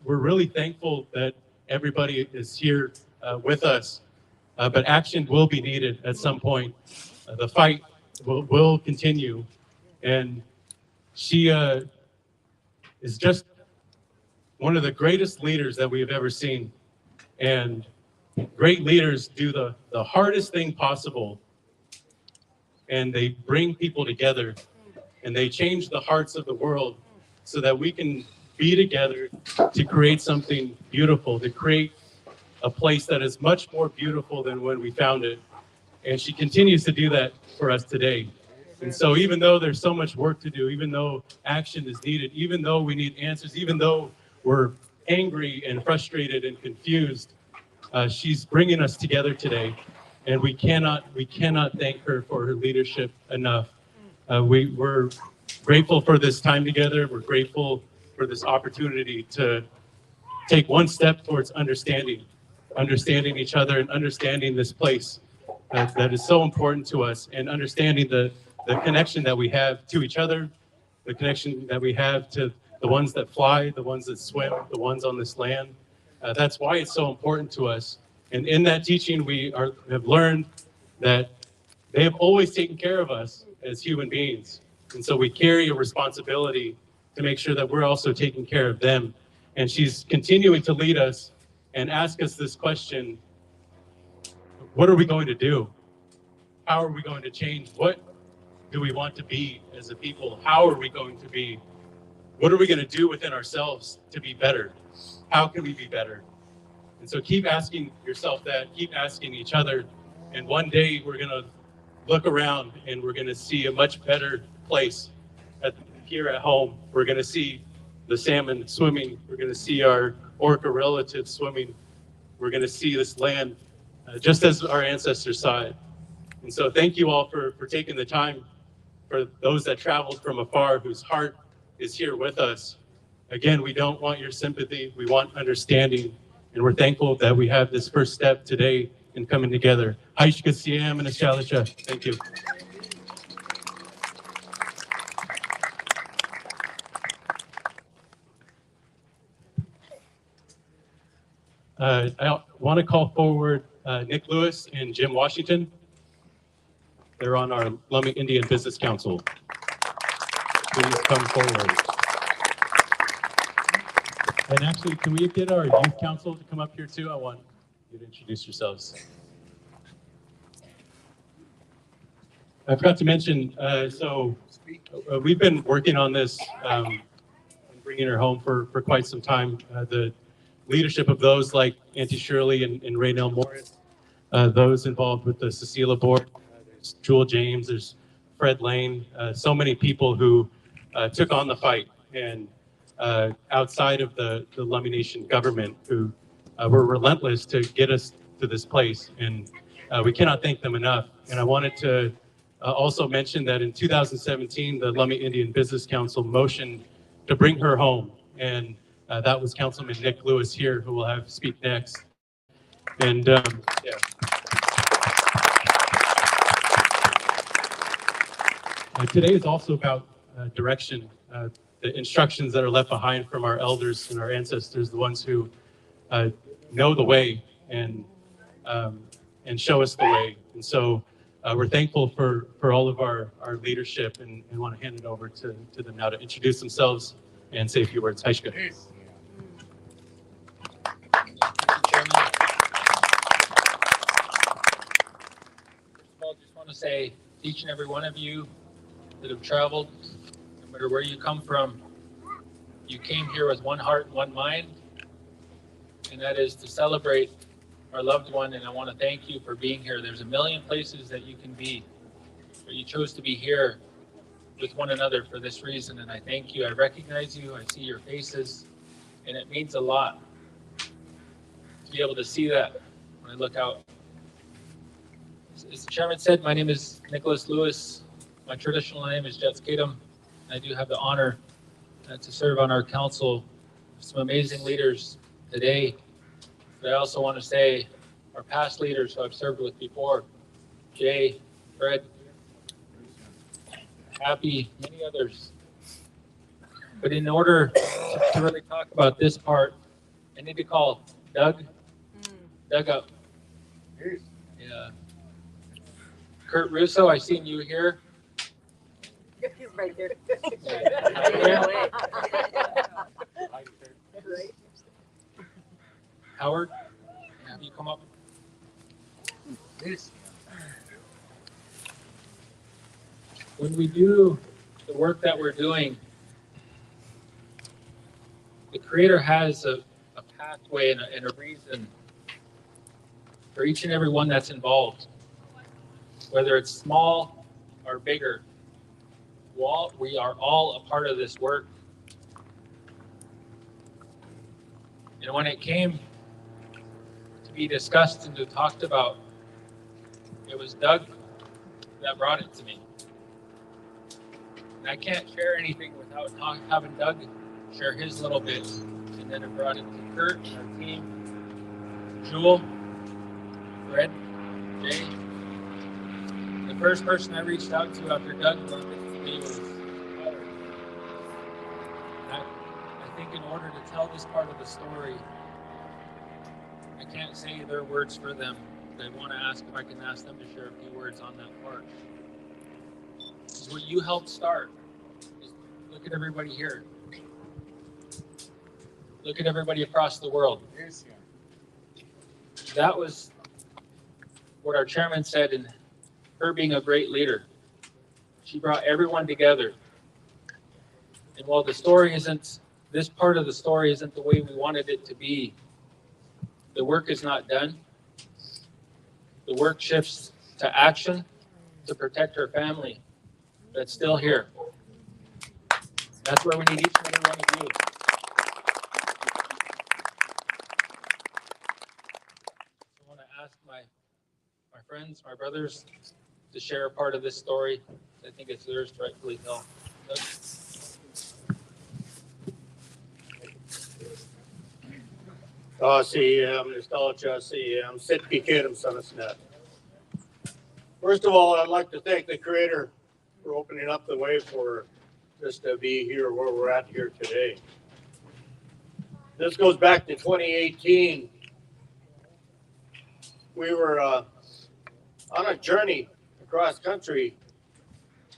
really thankful that everybody is here with us, but action will be needed at some point. The fight will continue, and she is just one of the greatest leaders that we have ever seen. And great leaders do the hardest thing possible, and they bring people together, and they change the hearts of the world so that we can be together to create something beautiful, to create a place that is much more beautiful than when we found it. And she continues to do that for us today. And so even though there's so much work to do, even though action is needed, even though we need answers, even though we're angry and frustrated and confused, she's bringing us together today. And we cannot thank her for her leadership enough. We're grateful for this time together. We're grateful for this opportunity to take one step towards understanding each other and understanding this place that is so important to us, and understanding the connection that we have to each other, the connection that we have to the ones that fly, the ones that swim, the ones on this land. That's why it's so important to us. And in that teaching, we have learned that they have always taken care of us as human beings. And so we carry a responsibility to make sure that we're also taking care of them. And she's continuing to lead us and ask us this question: what are we going to do? How are we going to change? What do we want to be as a people? How are we going to be? What are we going to do within ourselves to be better? How can we be better? And so keep asking yourself that, keep asking each other. And one day we're going to look around and we're going to see a much better place here at home. We're going to see the salmon swimming. We're going to see our orca relatives swimming. We're going to see this land just as our ancestors saw it. And so thank you all for taking the time, for those that traveled from afar, whose heart is here with us. Again, we don't want your sympathy. We want understanding. And we're thankful that we have this first step today in coming together. Sk'aliCh'elh-tenaut. Thank you. I want to call forward Nick Lewis and Jim Washington. They're on our Lummi Indian Business Council. Please come forward. And actually, can we get our youth council to come up here too? I want you to introduce yourselves. I forgot to mention, we've been working on this, bringing her home for quite some time. The leadership of those like Auntie Shirley and Raynell Morris, those involved with the Cecilia board, there's Jewel James, there's Fred Lane, so many people who took on the fight, and outside of the Lummi Nation government, who were relentless to get us to this place, and we cannot thank them enough. And I wanted to also mention that in 2017, the Lummi Indian Business Council motioned to bring her home, and that was Councilman Nick Lewis here, who will have speak next. And yeah. Today is also about direction, the instructions that are left behind from our elders and our ancestors, the ones who know the way and show us the way. And so we're thankful for all of our leadership, and want to hand it over to them now to introduce themselves and say a few words. Haishka. I just want to say to each and every one of you that have traveled, no matter where you come from, you came here with one heart and one mind, and that is to celebrate our loved one. And I want to thank you for being here. There's a million places that you can be, but you chose to be here with one another for this reason, and I thank you. I recognize you, I see your faces, and it means a lot to be able to see that when I look out. As the chairman said, my name is Nicholas Lewis. My traditional name is Sk'aliCh'elh-tenaut. I do have the honor to serve on our council with some amazing leaders today. But I also want to say our past leaders who I've served with before, Jay, Fred, Happy, many others. But in order to really talk about this part, I need to call Doug up. Yeah. Kurt Russo, I seen you here. He's right there. Howard, have you come up? When we do the work that we're doing, the Creator has a pathway and a reason for each and every one that's involved, whether it's small or bigger. We are all a part of this work. And when it came to be discussed and to talked about, it was Doug that brought it to me. And I can't share anything without having Doug share his little bit. And then it brought it to Kurt and our team, Jewel, Fred, Jay. The first person I reached out to after Doug brought it to me was Howard. And I think in order to tell this part of the story, I can't say their words for them. But I want to ask if I can ask them to share a few words on that part. This is what you helped start. Just look at everybody here. Look at everybody across the world. That was what our chairman said, and her being a great leader. She brought everyone together. And while the story isn't, this part of the story isn't the way we wanted it to be, the work is not done. The work shifts to action to protect her family that's still here. That's where we need each and every one of you. I want to ask my friends, my brothers, to share a part of this story. I think it's theirs to rightfully tell. First of all, I'd like to thank the Creator for opening up the way for us to be here where we're at here today. This goes back to 2018. We were on a journey across country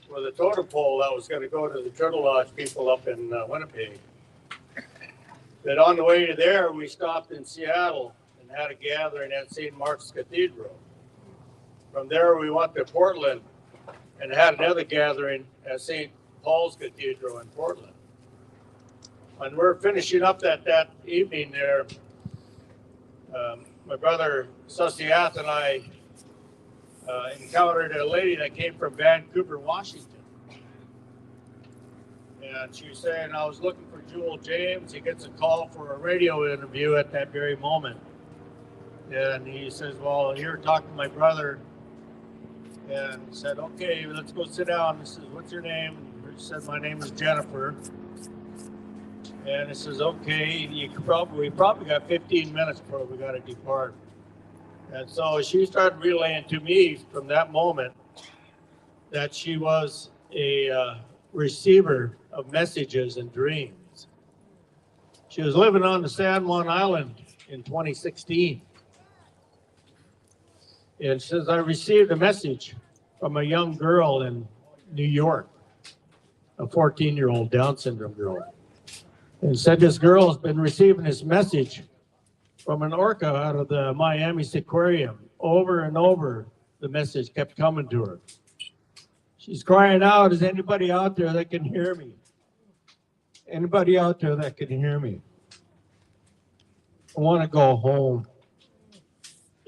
with a totem pole that was going to go to the Turtle Lodge people up in Winnipeg. That on the way to there, we stopped in Seattle and had a gathering at St. Mark's Cathedral. From there, we went to Portland and had another gathering at St. Paul's Cathedral in Portland. when we're finishing up that evening there, my brother Susiath and I encountered a lady that came from Vancouver, Washington. And she was saying, I was looking for Jewel James. He gets a call for a radio interview at that very moment. And he says, well, here, talk to my brother. And he said, okay, let's go sit down. He says, what's your name? And she said, my name is Jennifer. And he says, okay, we probably got 15 minutes before we got to depart. And so she started relaying to me from that moment that she was a receiver of messages and dreams. She was living on the San Juan Island in 2016. And says, I received a message from a young girl in New York, a 14-year-old Down syndrome girl. And said this girl has been receiving this message from an orca out of the Miami aquarium. Over and over, the message kept coming to her. She's crying out, is anybody out there that can hear me? Anybody out there that can hear me? I want to go home.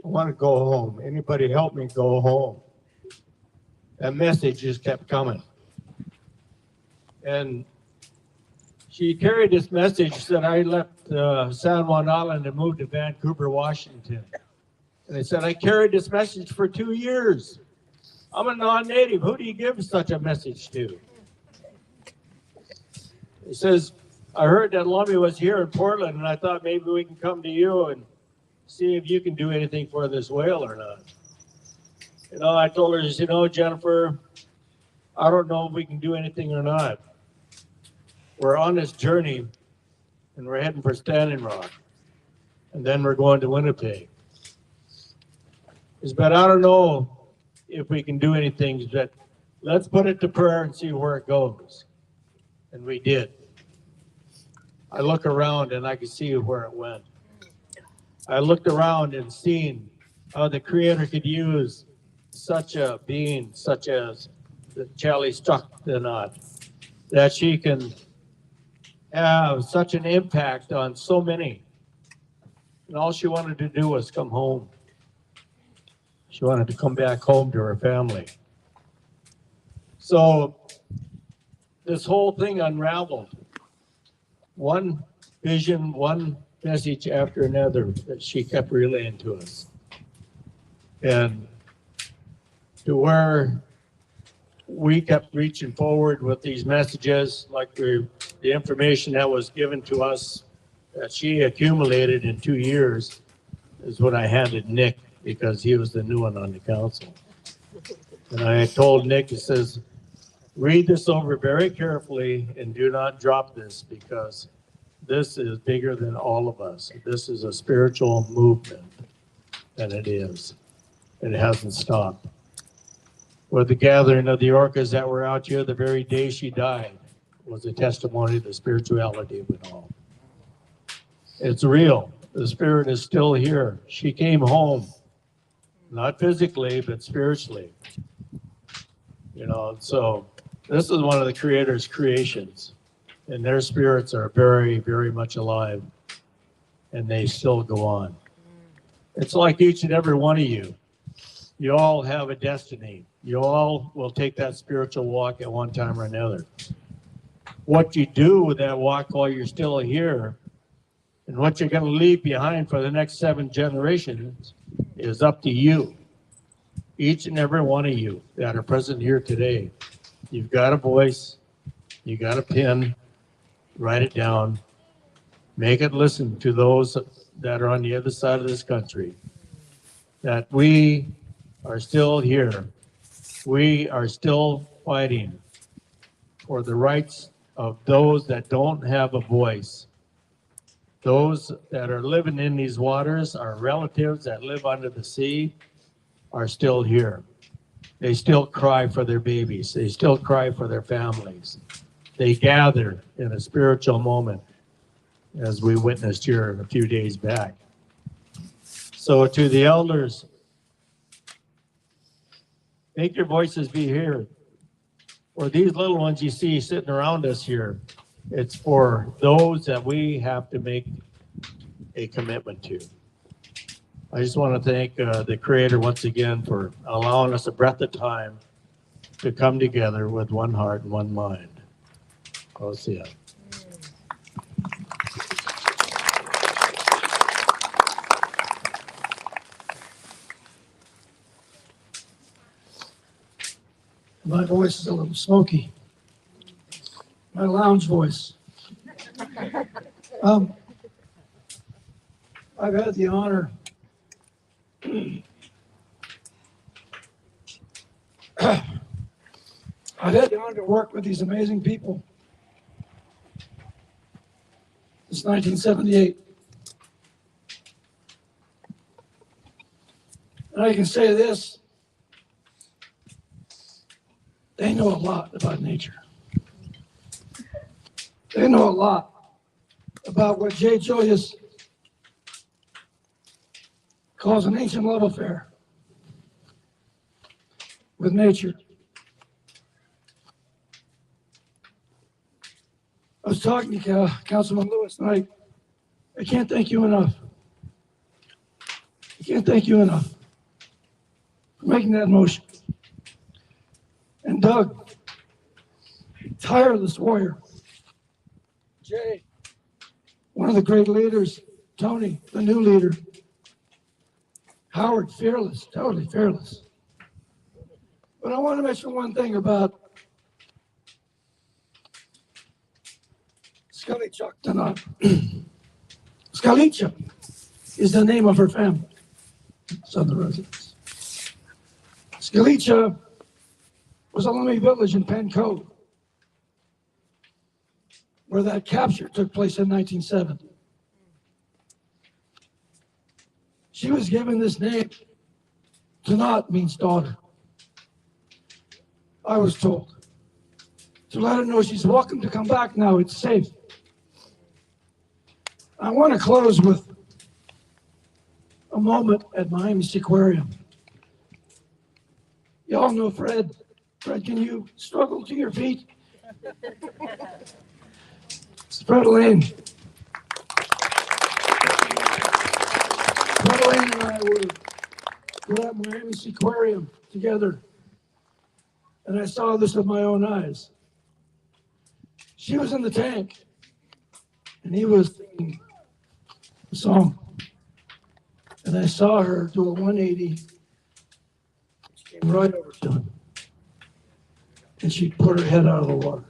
I want to go home. Anybody help me go home? That message just kept coming. And she carried this message that I left San Juan Island and moved to Vancouver, Washington. And they said, I carried this message for 2 years. I'm a non-native. Who do you give such a message to? He says, I heard that Lummi was here in Portland, and I thought maybe we can come to you and see if you can do anything for this whale or not. You know, I told her, you know, Jennifer, I don't know if we can do anything or not. We're on this journey, and we're heading for Standing Rock, and then we're going to Winnipeg. But I don't know if we can do anything, but let's put it to prayer and see where it goes. And we did. I look around and I could see where it went. I looked around and seen how the Creator could use such a being, such as the Sk'aliCh'elh-tenaut, that she can have such an impact on so many. And all she wanted to do was come home. She wanted to come back home to her family. So this whole thing unraveled. One vision, one message after another that she kept relaying to us. And to where we kept reaching forward with these messages, like the information that was given to us that she accumulated in 2 years is what I handed Nick, because he was the new one on the council. And I told Nick, he says, read this over very carefully and do not drop this, because this is bigger than all of us. This is a spiritual movement, and it is. And it hasn't stopped. With the gathering of the orcas that were out here the very day she died was a testimony of the spirituality of it all. It's real. The spirit is still here. She came home, not physically, but spiritually. You know, so this is one of the Creator's creations, and their spirits are very, very much alive, and they still go on. It's like each and every one of you. You all have a destiny. You all will take that spiritual walk at one time or another. What you do with that walk while you're still here, and what you're going to leave behind for the next 7 generations is up to you. Each and every one of you that are present here today, you've got a voice, you got a pen, write it down, make it listen to those that are on the other side of this country, that we are still here. We are still fighting for the rights of those that don't have a voice. Those that are living in these waters, our relatives that live under the sea, are still here. They still cry for their babies. They still cry for their families. They gather in a spiritual moment, as we witnessed here a few days back. So to the elders, make your voices be heard. Or these little ones you see sitting around us here, It's for those that we have to make a commitment to. I just want to thank the Creator once again for allowing us a breath of time to come together with one heart and one mind. I'll see ya. My voice is a little smoky. My lounge voice. I've had the honor to work with these amazing people since 1978. And I can say this, they know a lot about nature. They know a lot about what Jay Julius calls an ancient love affair with nature. I was talking to Councilman Lewis tonight. I can't thank you enough. I can't thank you enough for making that motion. And Doug, tireless warrior. Jay, one of the great leaders. Tony, the new leader. Howard, fearless, totally fearless. But I want to mention one thing about Sk'aliCh'elh-tenaut. Sk'aliCh'elh is the name of her family, southern residents. Sk'aliCh'elh was a Lummi village in Penn Cove, where that capture took place in 1970. She was given this name. Tenaut means daughter. I was told to let her know she's welcome to come back now. It's safe. I want to close with a moment at Miami's Aquarium. You all know Fred. Fred, can you struggle to your feet? It's Fred Lane. Fred Lane and I were at Miami's Aquarium together, and I saw this with my own eyes. She was in the tank, and he was singing a song. And I saw her do a 180. She came right over to him. And she put her head out of the water.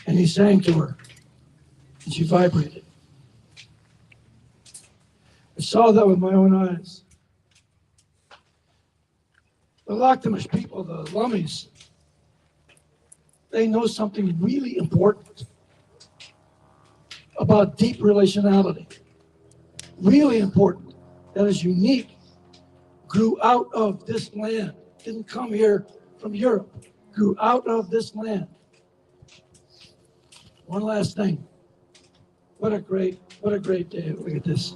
And he sang to her. And she vibrated. I saw that with my own eyes. The Lakhtamish people, the Lummies, they know something really important about deep relationality. Really important. That is unique. Grew out of this land. Didn't come here from Europe. Grew out of this land. One last thing. What a great day. Look at this.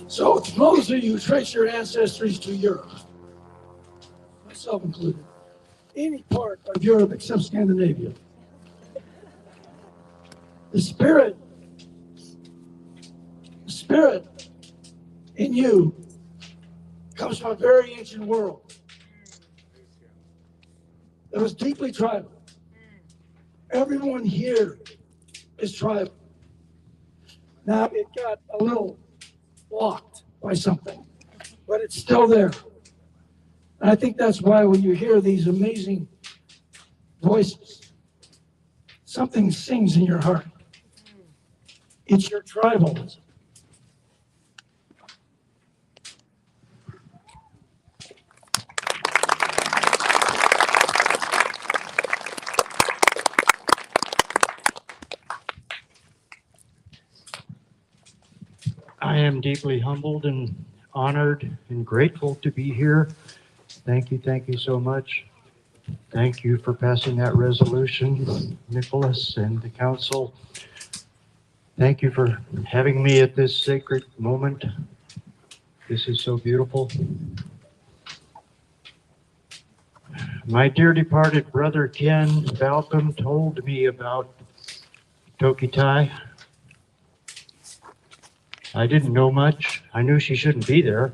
So to those of you who trace your ancestries to Europe, myself included, any part of Europe except Scandinavia, the spirit in you comes from a very ancient world that was deeply tribal. Everyone here is tribal. Now it got a little blocked by something, but it's still there. And I think that's why when you hear these amazing voices, something sings in your heart. It's your tribalism. I am deeply humbled and honored and grateful to be here. Thank you so much. Thank you for passing that resolution, Nicholas and the council. Thank you for having me at this sacred moment. This is so beautiful. My dear departed brother Ken Balcom told me about TokiTV. I didn't know much. I knew she shouldn't be there.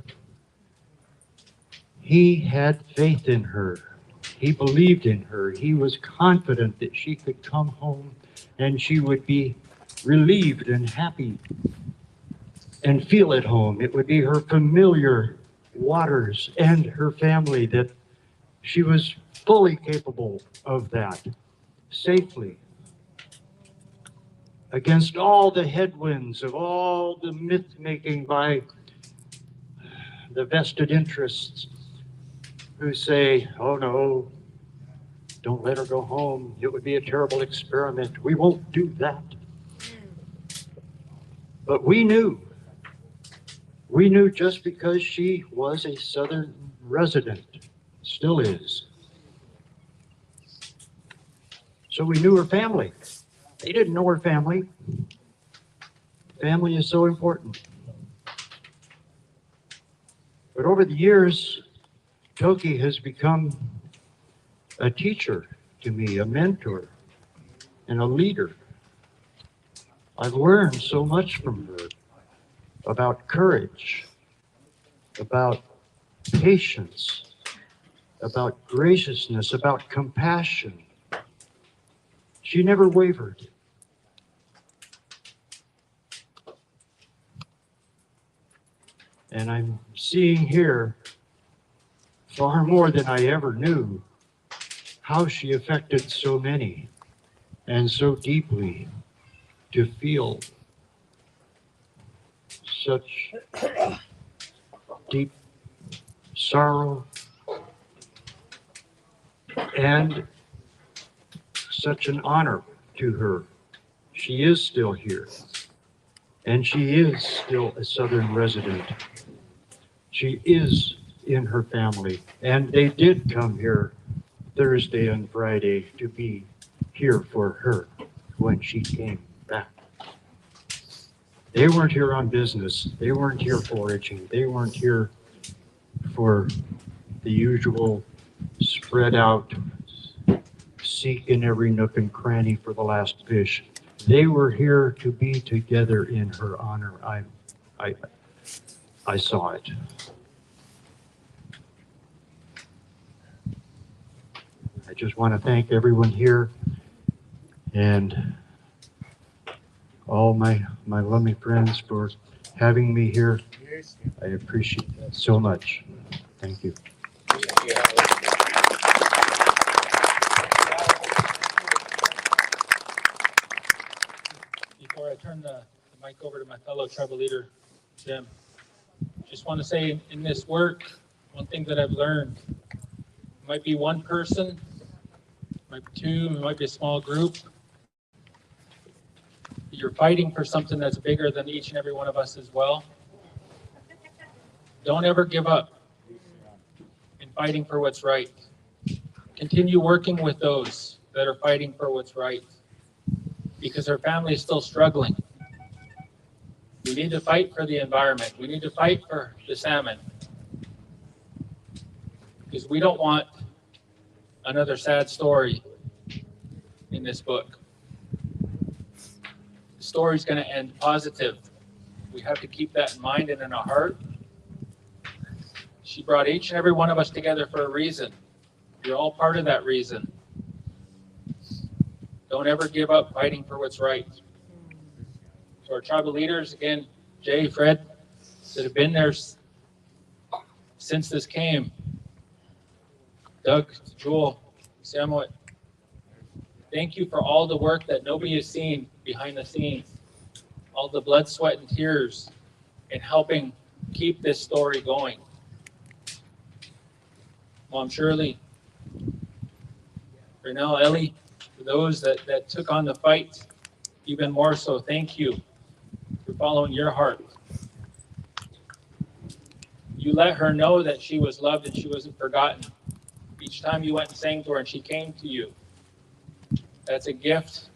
He had faith in her. He believed in her. He was confident that she could come home and she would be relieved and happy and feel at home. It would be her familiar waters and her family, that she was fully capable of that safely. Against all the headwinds of all the myth-making by the vested interests who say, oh no, don't let her go home. It would be a terrible experiment. We won't do that. But we knew just because she was a Southern resident, still is. So we knew her family. They didn't know her family. Family is so important. But over the years, Toki has become a teacher to me, a mentor, and a leader. I've learned so much from her about courage, about patience, about graciousness, about compassion. She never wavered. And I'm seeing here far more than I ever knew how she affected so many and so deeply to feel such deep sorrow and such an honor to her. She is still here, and she is still a Southern resident. She is in her family, and they did come here Thursday and Friday to be here for her when she came back. They weren't here on business. They weren't here foraging. They weren't here for the usual spread out, seek in every nook and cranny for the last fish. They were here to be together in her honor. I saw it. I just want to thank everyone here and all my lovely friends for having me here. I appreciate that so much. Thank you. Before I turn the mic over to my fellow tribal leader, Jim, just want to say in this work, one thing that I've learned, it might be one person, it might be two, it might be a small group. You're fighting for something that's bigger than each and every one of us as well. Don't ever give up in fighting for what's right. Continue working with those that are fighting for what's right, because our family is still struggling. We need to fight for the environment. We need to fight for the salmon, because we don't want another sad story in this book. The story's going to end positive. We have to keep that in mind and in our heart. She brought each and every one of us together for a reason. You're all part of that reason. Don't ever give up fighting for what's right. So our tribal leaders, again, Jay, Fred, that have been there since this came. Doug, Joel, Samuel, thank you for all the work that nobody has seen behind the scenes. All the blood, sweat, and tears in helping keep this story going. Mom Shirley, Renell, Ellie, for those that took on the fight, even more so, thank you for following your heart. You let her know that she was loved and she wasn't forgotten. Each time you went and sang to her and she came to you, that's a gift.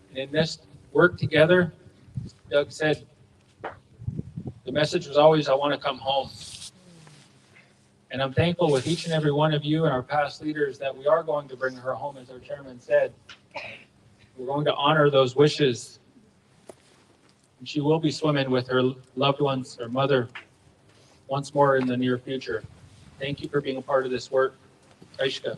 And in this work together, Doug said, the message was always, I want to come home. And I'm thankful with each and every one of you and our past leaders that we are going to bring her home, as our chairman said. We're going to honor those wishes. And she will be swimming with her loved ones, her mother, once more in the near future. Thank you for being a part of this work. Aishka.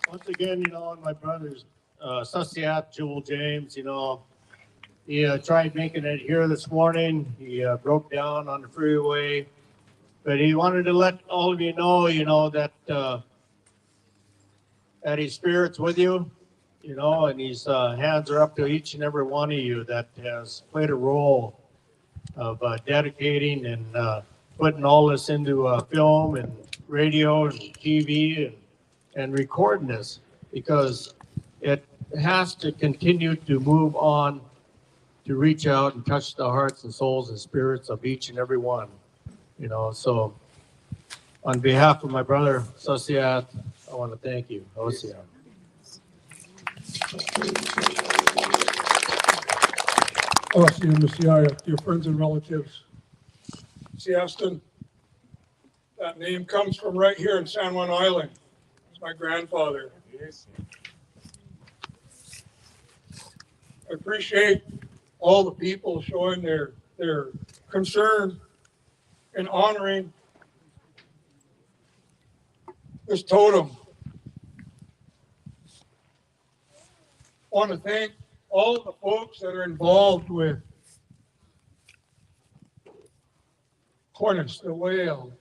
Once again, my brothers, Susiat, Jewel James, he tried making it here this morning. He broke down on the freeway, but he wanted to let all of you know, that his spirit's with you, and his hands are up to each and every one of you that has played a role of dedicating and putting all this into film and radio and TV and recording this, because it has to continue to move on to reach out and touch the hearts and souls and spirits of each and every one. So on behalf of my brother Susiat, I want to thank you. Osiat. Osiat, Messiah, dear friends and relatives. See, Aston, that name comes from right here in San Juan Island. It's my grandfather. I appreciate all the people showing their concern and honoring this totem. I want to thank all of the folks that are involved with Cornish, the whale,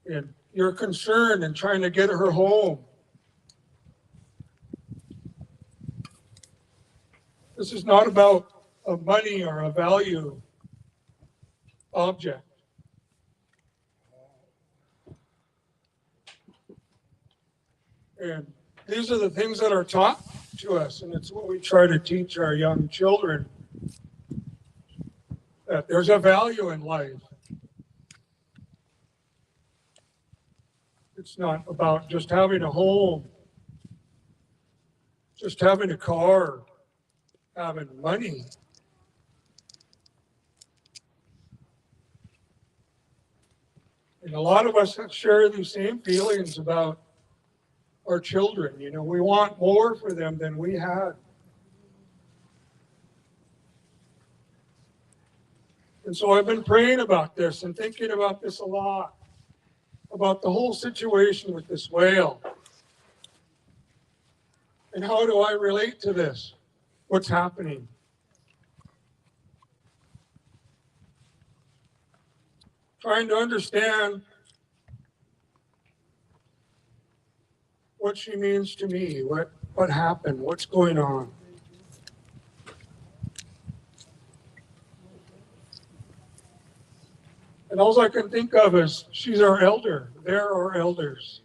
and your concern in trying to get her home. This is not about a money or a value object. And these are the things that are taught to us, and it's what we try to teach our young children, that there's a value in life. It's not about just having a home, just having a car, having money. And a lot of us share these same feelings about our children. We want more for them than we had. And so I've been praying about this and thinking about this a lot, about the whole situation with this whale. And how do I relate to this? What's happening? Trying to understand what she means to me, what happened, what's going on. And all I can think of is she's our elder. They're our elders.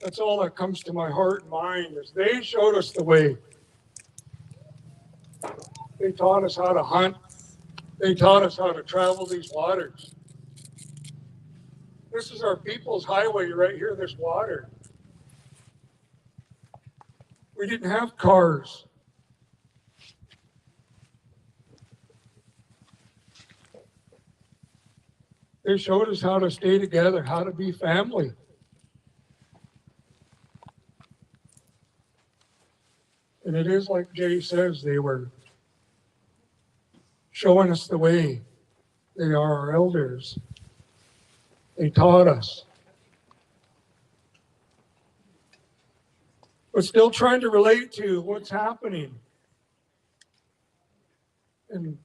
That's all that comes to my heart and mind, is they showed us the way. They taught us how to hunt. They taught us how to travel these waters. This is our people's highway right here, this water. We didn't have cars. They showed us how to stay together, how to be family. And it is like Jay says, they were showing us the way. They are our elders. They taught us. But still trying to relate to what's happening and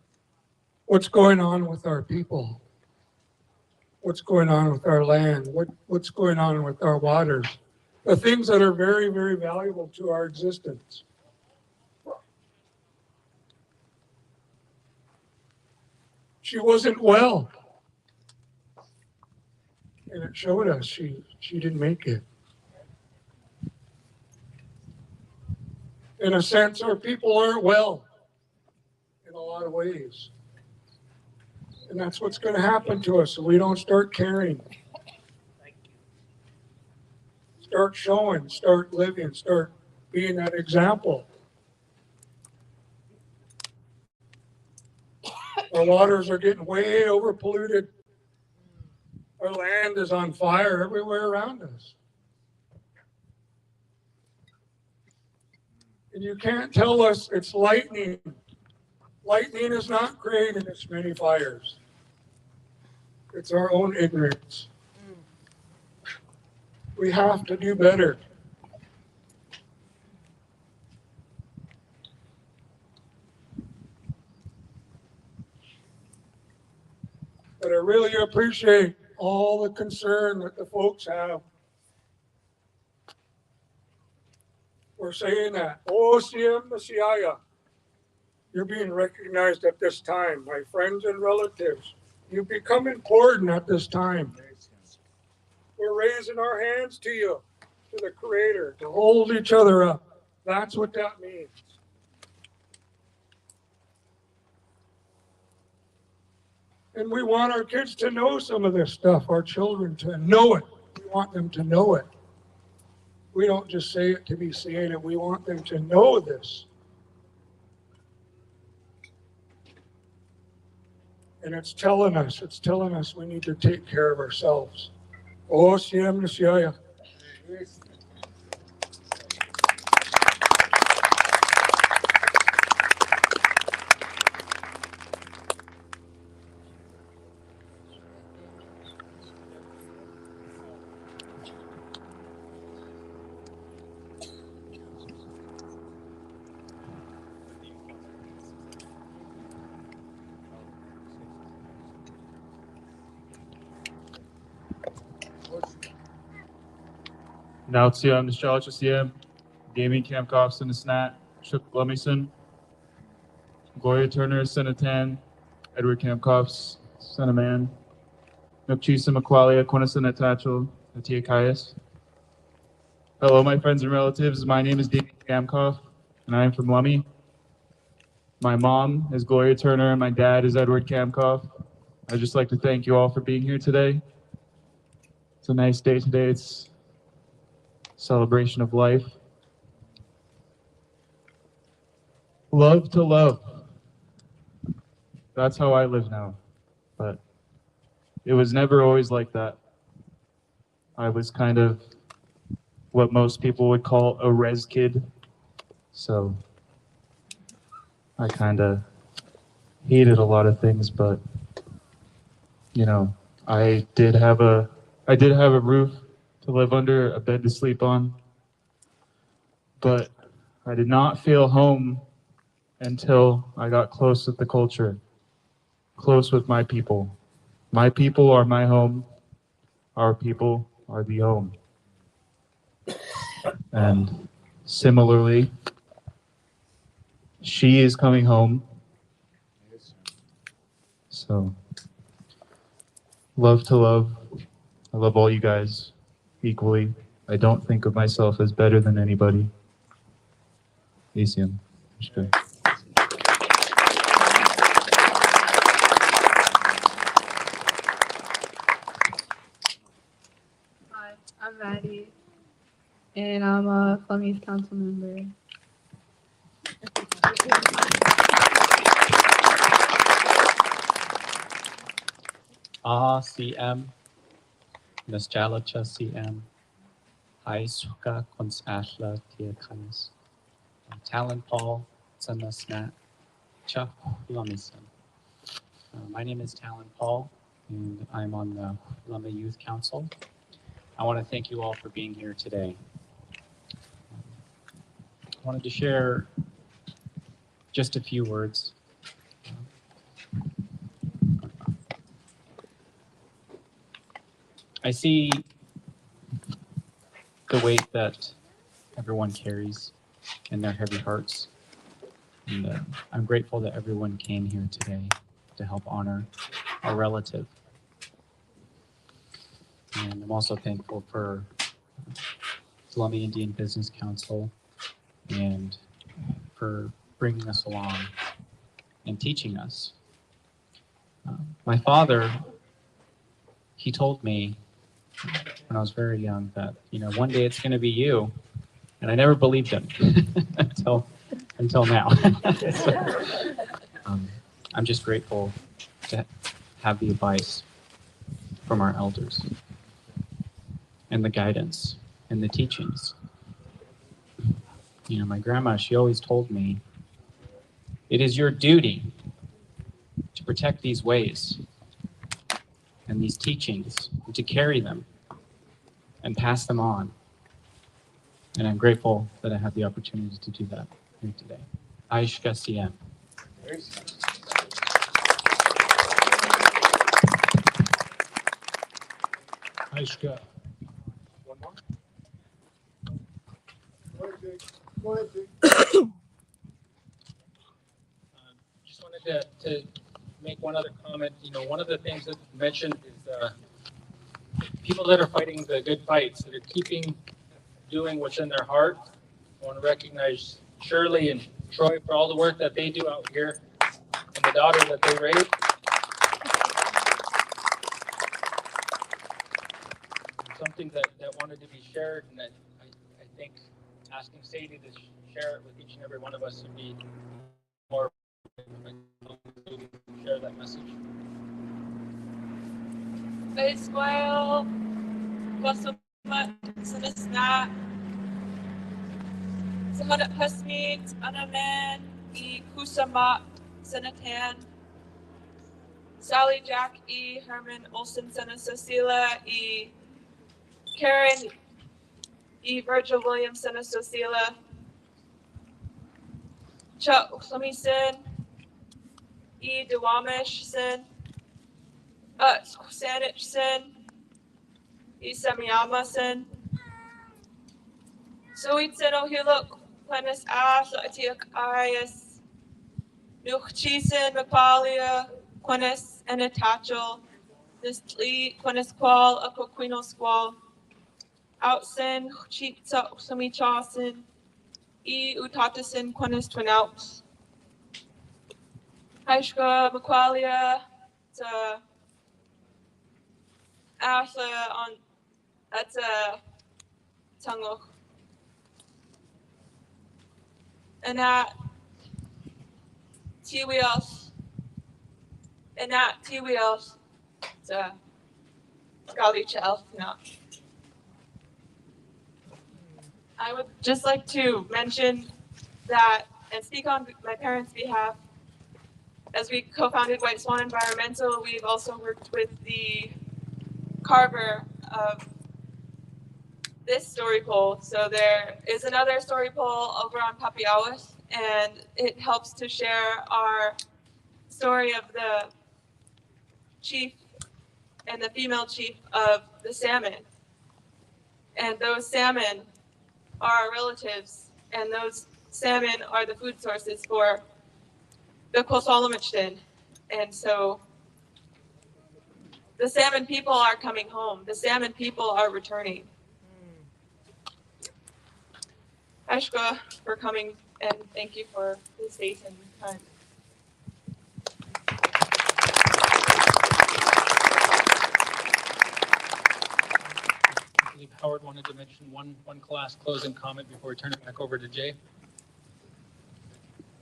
what's going on with our people. What's going on with our land? What's going on with our waters? The things that are very, very valuable to our existence. She wasn't well. And it showed us she didn't make it. In a sense, our people aren't well in a lot of ways. And that's what's going to happen to us if we don't start caring. Start showing, start living, start being that example Our waters are getting way over polluted. Our land is on fire everywhere around us. And you can't tell us it's lightning. Lightning is not creating this many fires. It's our own ignorance. We have to do better. But I really appreciate all the concern that the folks have. We're saying that. OCM Messiah, you're being recognized at this time. My friends and relatives, you become important at this time. We're raising our hands to you, to the Creator, to hold each other up. That's what that means. And we want our kids to know some of this stuff, our children to know it. We want them to know it. We don't just say it to be saying it. We want them to know this. And it's telling us we need to take care of ourselves. OCM Messiah. Now TM Sk'aliCh'elh-tenaut, Gaming Camp Coffson Snat, Shook Lumison, Gloria Turner, Senatan, Edward Camp Coffs, Senaman, Nukchisa Makwalia, Quinison Atachel, Atia Kaias. Hello, my friends and relatives. My name is David Kamkoff, and I am from Lummi. My mom is Gloria Turner, and my dad is Edward Kamkoff. I'd just like to thank you all for being here today. It's a nice day today. It's celebration of life. Love to love. That's how I live now. But it was never always like that. I was kind of what most people would call a res kid. So I kind of hated a lot of things, but you know, I did have a roof to live under, a bed to sleep on, but I did not feel home until I got close with the culture, close with my people. My people are my home. Our people are the home. And similarly, she is coming home. So, love to love. I love all you guys equally. I don't think of myself as better than anybody. ACM. Hi, I'm Maddie, and I'm a Flummies council member. CM, Sk'aliCh'elh-CM, Suka Sk'aliCh'elh-tenaut, Talent Paul, Snat, Chuck Lumison. My name is Talent Paul, and I'm on the Lummi Youth Council. I want to thank you all for being here today. I wanted to share just a few words. I see the weight that everyone carries in their heavy hearts. And I'm grateful that everyone came here today to help honor our relative. And I'm also thankful for Lummi Indian Business Council and for bringing us along and teaching us. My father, he told me when I was very young that, you know, one day it's going to be you. And I never believed him until now. So, I'm just grateful to have the advice from our elders and the guidance and the teachings. You know, my grandma, she always told me, it is your duty to protect these ways and these teachings, and to carry them and pass them on. And I'm grateful that I have the opportunity to do that here today. Sk'aliCh'elh-tenaut. Ishka. One more. Go ahead, Jake. Just wanted to make one other comment. You know, one of the things that you mentioned is people that are fighting the good fights, that are doing what's in their heart. I want to recognize Shirley and Troy for all the work that they do out here and the daughter that they raised. Something that wanted to be shared, and that I think asking Sadie to share it with each and every one of us would be more to share that message. Sk'aliCh'elh-tenaut, Sk'aliCh'elh-tenaut, Sahadat Hasmit, Anaman, Kusamat, Sanatan, Sally Jack Herman Olson Sana Cecilia Karen Virgil Williams Sana Cecilia Chuck Slamison Duwamish Sin Sanich Sin Samiyama Sin Soit Sin Ohiluk Planis Ash Atiak Ayas Nuchchisin Mapalia Quenis and Atachel Nistli Quenis Qual Aquino Squall Outsin Chitsa Sumi Chawson Utatasin Quenis Twinouts Haishka Maqualia to Asha on that's a Tunguch and that T-wheels and that T-wheels to Sk'aliCh'elh-tenaut. I would just like to mention that and speak on my parents' behalf. As we co-founded White Swan Environmental, we've also worked with the Carver of this story pole. So there is another story pole over on Papiawas, and it helps to share our story of the chief and the female chief of the salmon. And those salmon are our relatives, and those salmon are the food sources for the Sk'aliCh'elh-tenaut. And so the salmon people are coming home. The salmon people are returning. Ashka for coming, and thank you for the space and time. I believe Howard wanted to mention one class closing comment before we turn it back over to Jay.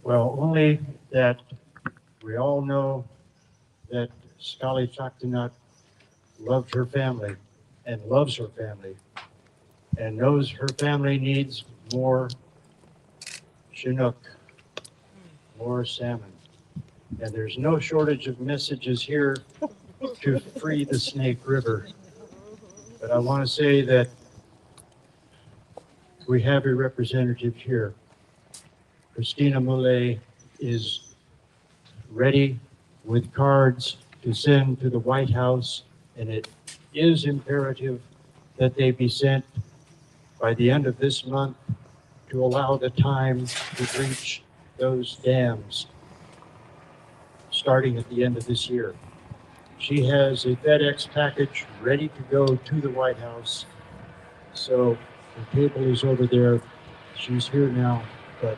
Well, only that we all know that Sk'aliCh'elh-tenaut loved her family and loves her family and knows her family needs more Chinook, more salmon. And there's no shortage of messages here to free the Snake River. But I want to say that we have a representative here. Christina Moulet is ready with cards to send to the White House, and it is imperative that they be sent by the end of this month to allow the time to breach those dams starting at the end of this year. She has a FedEx package ready to go to the White House. So the table is over there. She's here now, but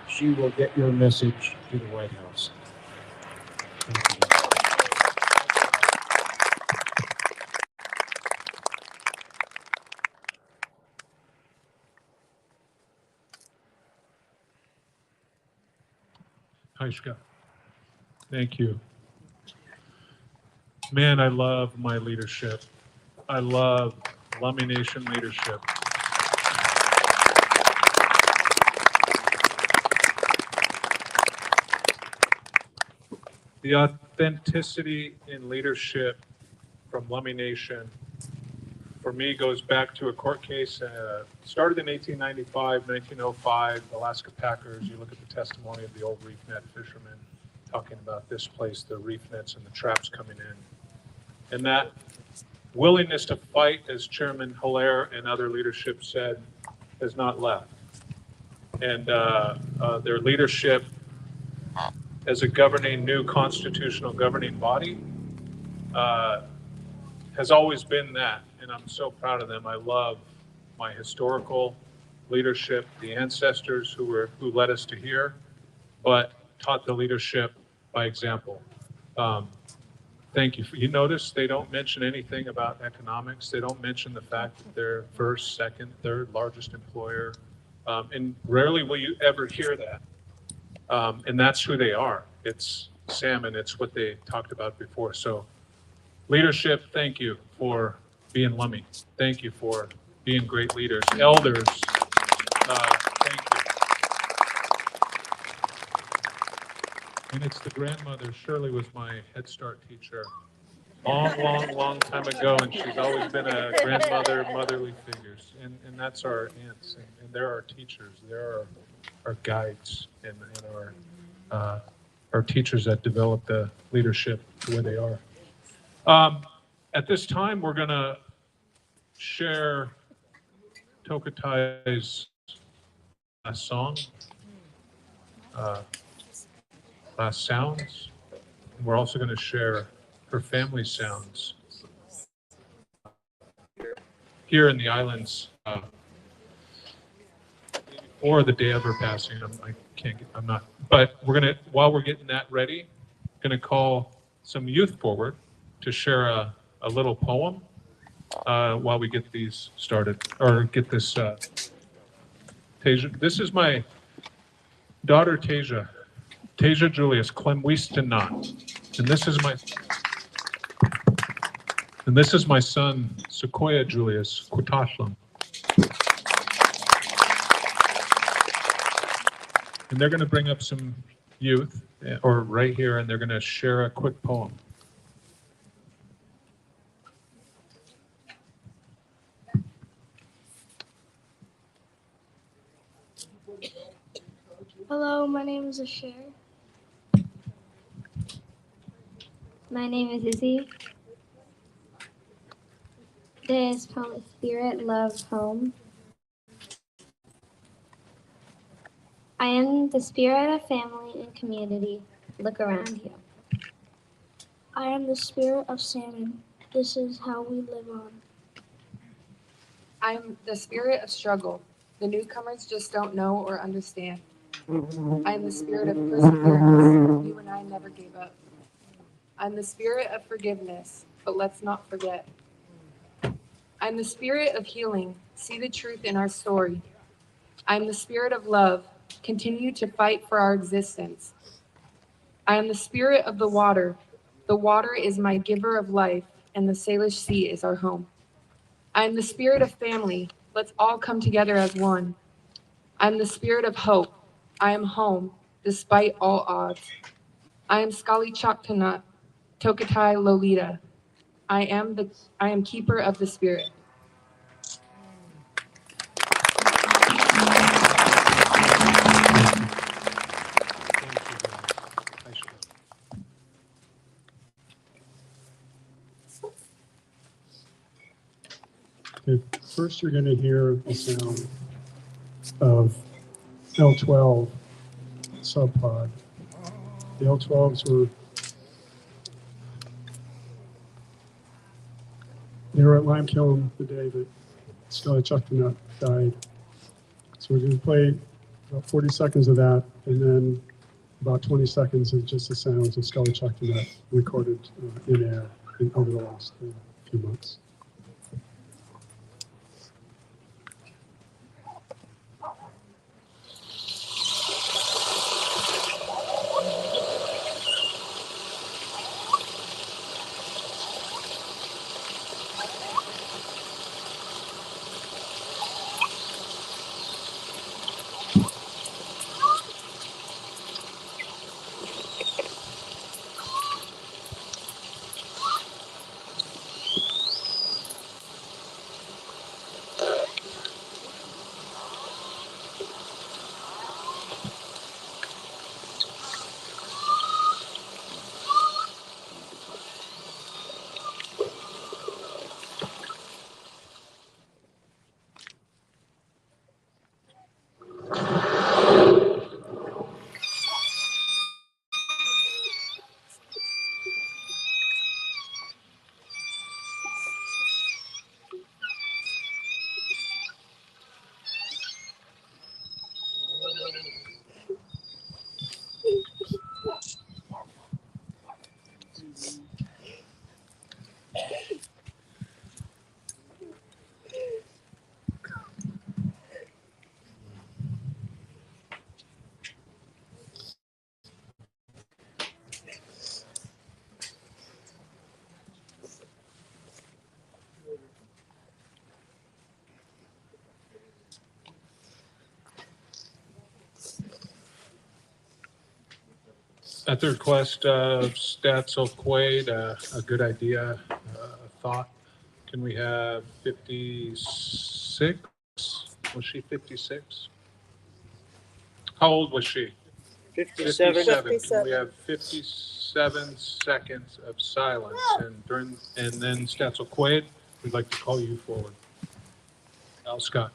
she will get your message to the White House. Thank you. Haishka. Thank you. Man, I love my leadership. I love Lummi Nation leadership. The authenticity in leadership from Lummi Nation, for me, goes back to a court case started in 1895, 1905, Alaska Packers. You look at the testimony of the old reef net fishermen talking about this place, the reef nets and the traps coming in. And that willingness to fight, as Chairman Hilaire and other leadership said, has not left. And their leadership as a governing, new constitutional governing body has always been that. And I'm so proud of them. I love my historical leadership, the ancestors who led us to here, but taught the leadership by example. Thank you. You notice they don't mention anything about economics. They don't mention the fact that they're first, second, third largest employer. And rarely will you ever hear that. And that's who they are. It's salmon. It's what they talked about before. So leadership, thank you for being Lummi. Thank you for being great leaders. Elders, thank you. And it's the grandmother. Shirley was my Head Start teacher long time ago, and she's always been a grandmother, motherly figures. And that's our aunts, and they're our teachers. They're our guides, and our teachers that develop the leadership to where they are. At this time, we're going to share TokiTV's last song, last sounds. And we're also going to share her family's sounds here in the islands, or the day of her passing. I'm not, but we're going to, while we're getting that ready, going to call some youth forward to share a little poem while we get these started, or get this. Tasia, this is my daughter, Tasia Julius Sk'aliCh'elh-tenaut, and this is my son, Sequoia Julius Quitashlam. And they're going to bring up some youth, or right here, and they're going to share a quick poem. Hello, my name is Asher. My name is Izzy. This poem is Spirit, Love, Home. I am the spirit of family and community. Look around you. I am the spirit of salmon. This is how we live on. I am the spirit of struggle. The newcomers just don't know or understand. I am the spirit of perseverance. You and I never gave up. I'm the spirit of forgiveness, but let's not forget. I'm the spirit of healing. See the truth in our story. I'm the spirit of love. Continue to fight for our existence. I am the spirit of the water. The water is my giver of life, and the Salish Sea is our home. I am the spirit of family. Let's all come together as one. I am the spirit of hope. I am home, despite all odds. I am Sk'aliCh'elh-tenaut, TokiTV Lolita. I am keeper of the spirit. Okay, first you're going to hear the sound of L12 subpod. The L12s they were at Lime Kiln the day that Sk'aliCh'elh-tenaut died. So we're going to play about 40 seconds of that, and then about 20 seconds of just the sounds of Sk'aliCh'elh-tenaut recorded in air over the last few months. At the request of Sk'aliCh'elh-tenaut, a good idea, a thought. Can we have 56? Was she 56? How old was she? 57. 57. Can we have 57 seconds of silence? And then Sk'aliCh'elh-tenaut, we'd like to call you forward. Al Scott.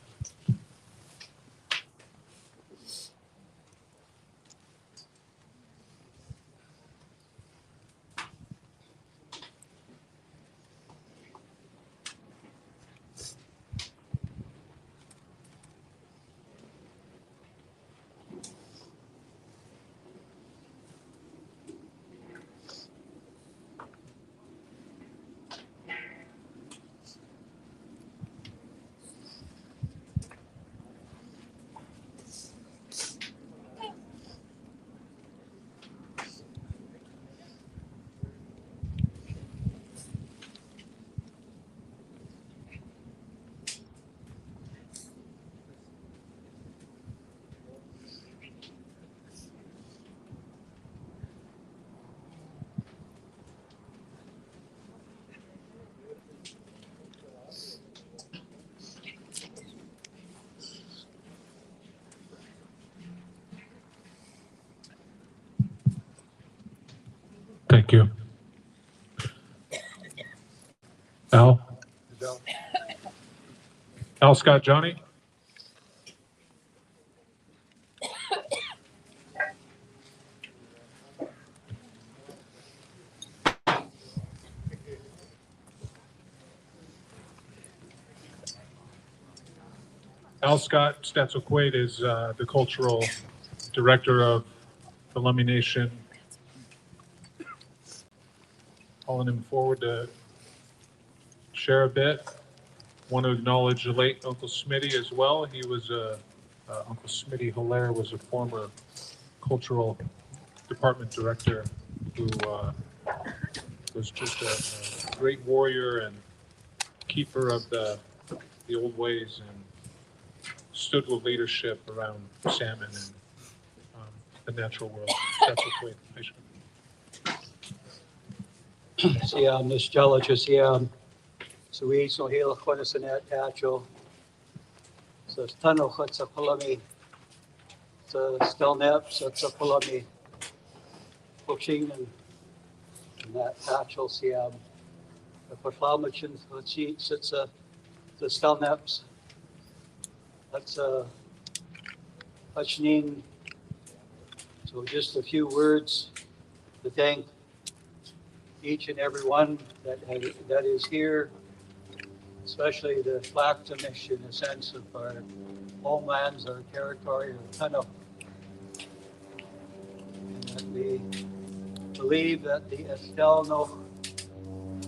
Thank you. Al? Al Scott Johnny? Al Scott Sk'aliCh'elh-tenaut is the cultural director of the Lummi Nation. Calling him forward to share a bit. Want to acknowledge the late Uncle Smitty as well. He was Uncle Smitty Hilaire was a former cultural department director who was just a great warrior and keeper of the old ways and stood with leadership around salmon and the natural world. That's a great nation. Siam Sk'aliCh'elh-tenaut, Sk'aliCh'elh-tenaut, so tunnel hutsa palami, so still naps, it's a palami, pushing and that actual Siam, the performation sheets, it's the still naps, that's a Hutchnin. So just a few words to thank each and every one that is here, especially the Sk'aliCh'elh in the sense of our homelands, our territory, our tunnel. And that we believe that the Sk'aliCh'elh-tenaut,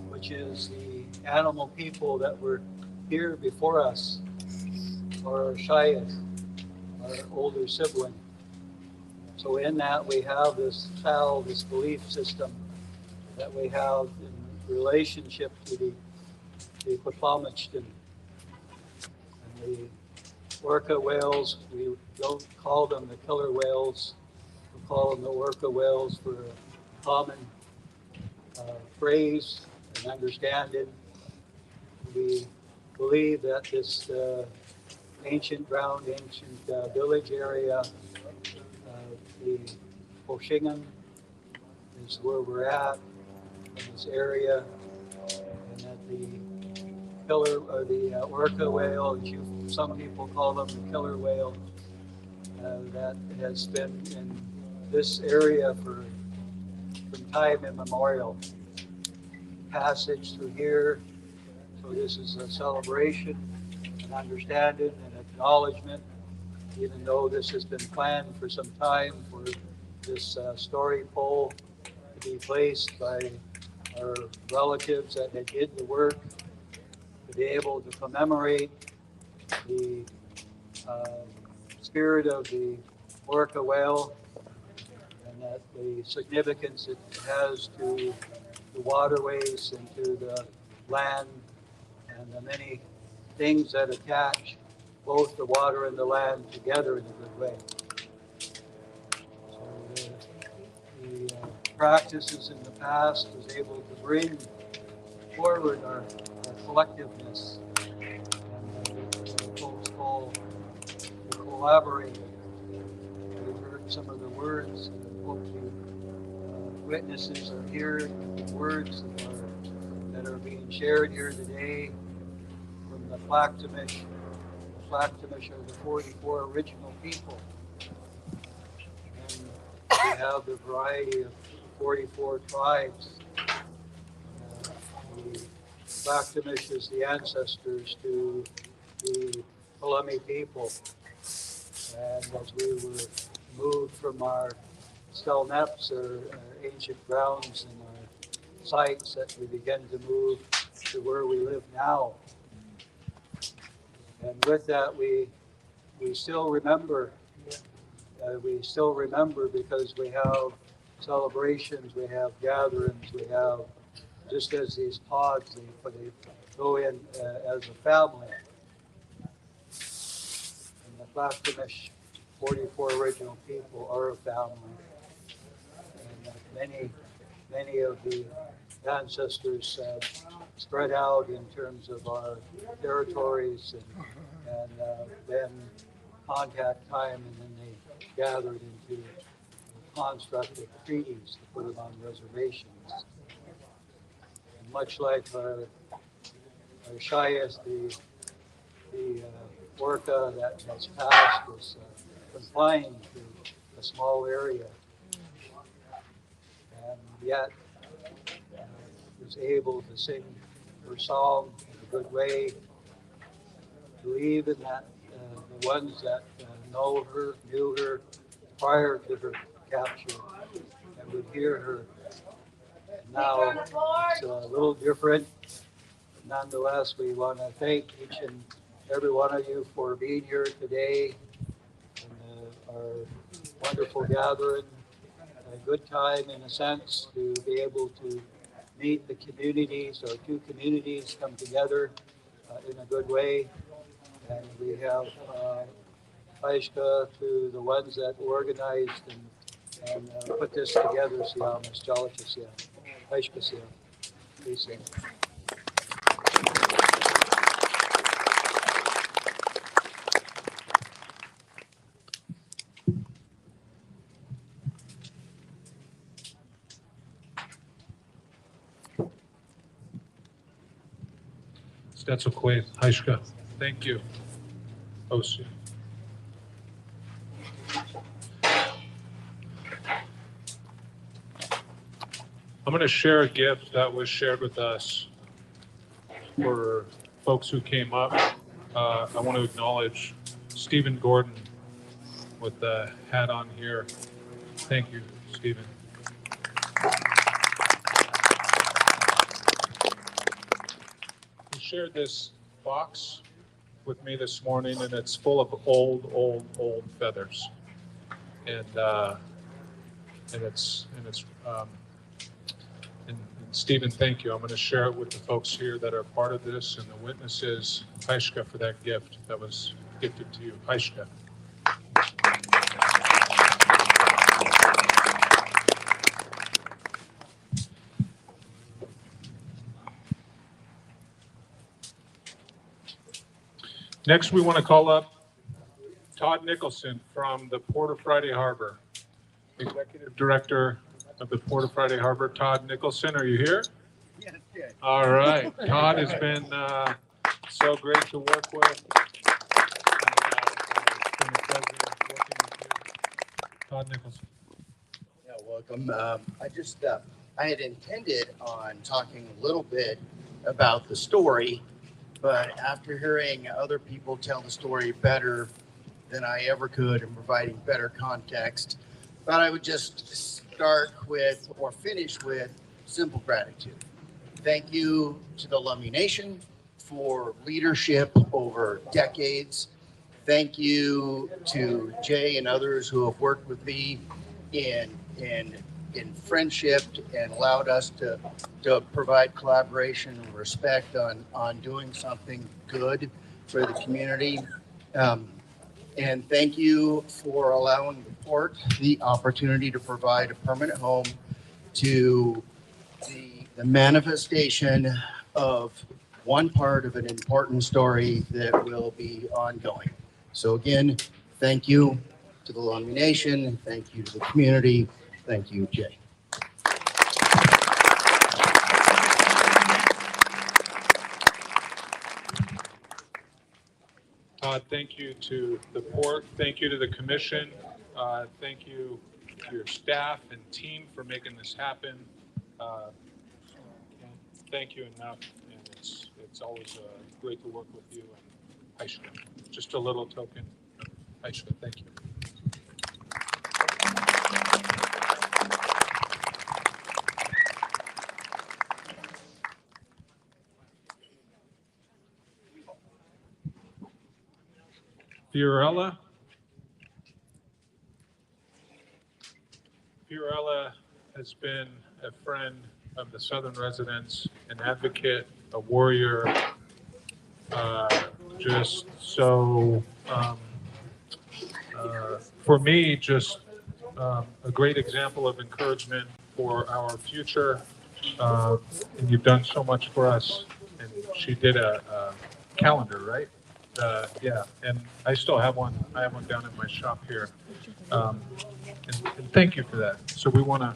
which is the animal people that were here before us, or our Shayas, our older sibling. So in that we have this belief system that we have in relationship to the Quatlamachtun. And the orca whales, we don't call them the killer whales, we call them the orca whales for a common phrase and understanding. We believe that this ancient village area, the Poshingan, is where we're at in this area, and that the killer or the orca whale, as some people call them the killer whale, that has been in this area from time immemorial. Passage through here, so this is a celebration, an understanding, an acknowledgement, even though this has been planned for some time for this story pole to be placed by our relatives that they did the work, to be able to commemorate the spirit of the orca whale and that the significance it has to the waterways and to the land and the many things that attach both the water and the land together in a good way. So the practices in the past was able to bring forward our collectiveness, and folks call to collaborate. We heard some of the words, and hopefully witnesses are hearing the words that are being shared here today from the Sk'aliCh'elh-tenaut. The Sk'aliCh'elh-tenaut are the 44 original people. And we have the variety of 44 tribes. The Sk'aliCh'elh-tenaut is the ancestors to the Palami people. And as we were moved from our Sk'aliCh'elh-tenauts, our ancient grounds and our sites, that we began to move to where we live now. And with that, we still remember. We still remember because we have celebrations, we have gatherings, we have, just as these pods, they go in as a family. And the Sk'aliCh'elh-tenaut, 44 original people, are a family. And many of the ancestors spread out in terms of our territories, and then contact time, and then they gathered into constructive treaties to put them on reservations. And much like our Shayas, the orca that has passed was confined to a small area, and yet was able to sing her song in a good way, believe in that the ones that knew her prior to her capture, and would hear her. Now it's a little different. Nonetheless, we want to thank each and every one of you for being here today in our wonderful gathering. A good time, in a sense, to be able to meet the communities. Our two communities come together in a good way. And we have Sk'aliCh'elh to the ones that organized and put this together. Sk'aliCh'elh-tenaut. Please sing. Sk'aliCh'elh-tenaut. Thank you. Osi. I'm going to share a gift that was shared with us for folks who came up. I want to acknowledge Stephen Gordon with the hat on here. Thank you, Stephen. He shared this box with me this morning, and it's full of old feathers, and Stephen, thank you. I'm going to share it with the folks here that are part of this, and the witnesses. Sk'aliCh'elh for that gift that was gifted to you. Sk'aliCh'elh. Next, we want to call up Todd Nicholson from the Port of Friday Harbor, Executive Director of the Port of Friday Harbor. Todd Nicholson, are you here? Yes, yes. All right. Todd has been so great to work with. It's been a pleasure working with you. Todd Nicholson. Yeah, welcome. I had intended on talking a little bit about the story, but after hearing other people tell the story better than I ever could and providing better context, thought I would just start with or finish with simple gratitude. Thank you to the Lummi Nation for leadership over decades. Thank you to Jay and others who have worked with me in friendship and allowed us to provide collaboration and respect on doing something good for the community. And thank you for allowing the port the opportunity to provide a permanent home to the manifestation of one part of an important story that will be ongoing. So again, thank you to the Lummi Nation. Thank you to the community. Thank you, Jay. Thank you to the port. Thank you to the commission. Thank you to your staff and team for making this happen. Thank you enough, and it's always great to work with you. And Aishka, just a little token. Aishka, thank you. Fiorella. Fiorella has been a friend of the Southern residents, an advocate, a warrior, just so, for me, just a great example of encouragement for our future. And you've done so much for us. And she did a calendar, right? Yeah, and I still have one. I have one down in my shop here. And thank you for that. So we want to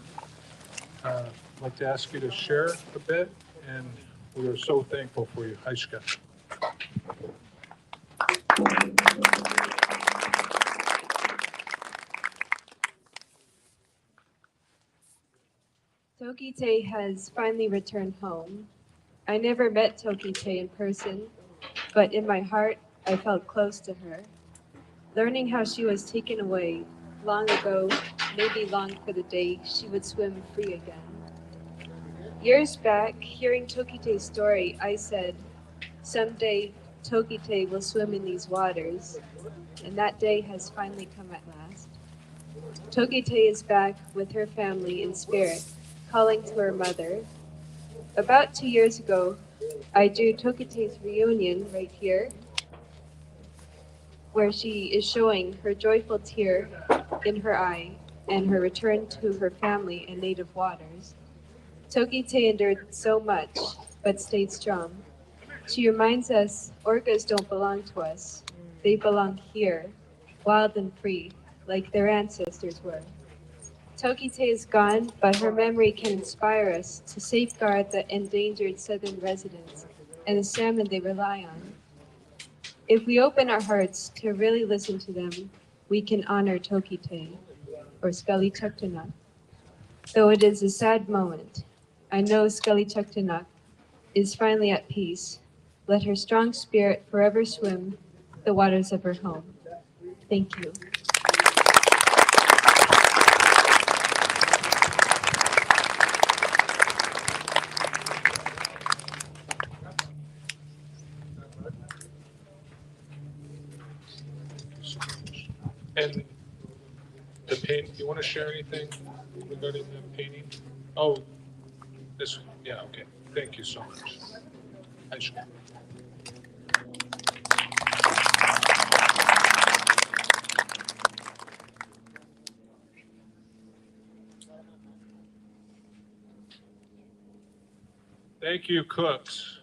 like to ask you to share a bit, and we are so thankful for you. Aishka. TokiTV has finally returned home. I never met TokiTV in person, but in my heart, I felt close to her. Learning how she was taken away long ago made me long for the day she would swim free again. Years back, hearing TokiTV's story, I said, someday TokiTV will swim in these waters, and that day has finally come at last. TokiTV is back with her family in spirit, calling to her mother. About 2 years ago, I drew TokiTV's reunion right here, where she is showing her joyful tear in her eye and her return to her family and native waters. TokiTV endured so much, but stayed strong. She reminds us orcas don't belong to us. They belong here, wild and free, like their ancestors were. TokiTV is gone, but her memory can inspire us to safeguard the endangered southern residents and the salmon they rely on. If we open our hearts to really listen to them, we can honor TokiTV, or Sk'aliCh'elh-tenaut. Though it is a sad moment, I know Sk'aliCh'elh-tenaut is finally at peace. Let her strong spirit forever swim the waters of her home. Thank you. And the paint, you want to share anything regarding the painting? Oh, this one. Yeah, okay. Thank you so much. Aishka. Thank you, cooks.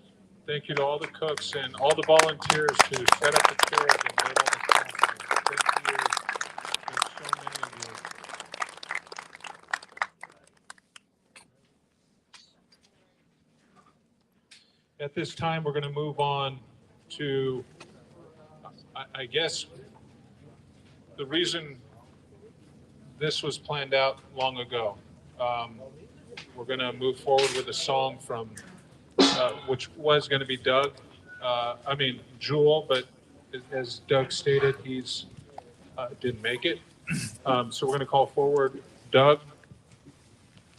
Thank you to all the cooks and all the volunteers who set up the chairs and made all this possible. Thank you. There's so many of you. At this time, we're going to move on to, I guess, the reason this was planned out long ago. We're going to move forward with a song from, which was going to be Jewel, but as Doug stated, he's didn't make it. So we're going to call forward Doug,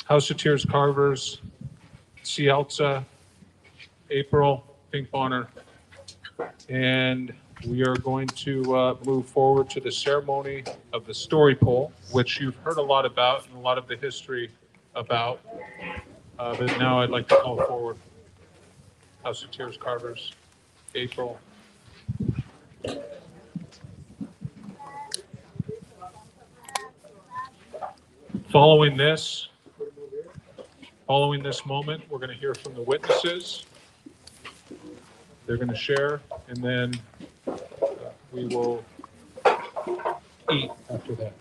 House of Tears Carvers, Sk'aliCh'elh, April, Pink Bonner, and we are going to move forward to the ceremony of the story pole, which you've heard a lot about and a lot of the history about. But now I'd like to call forward House of Tears Carvers, April. Following this, Following this moment, we're going to hear from the witnesses. They're going to share, and then we will eat after that.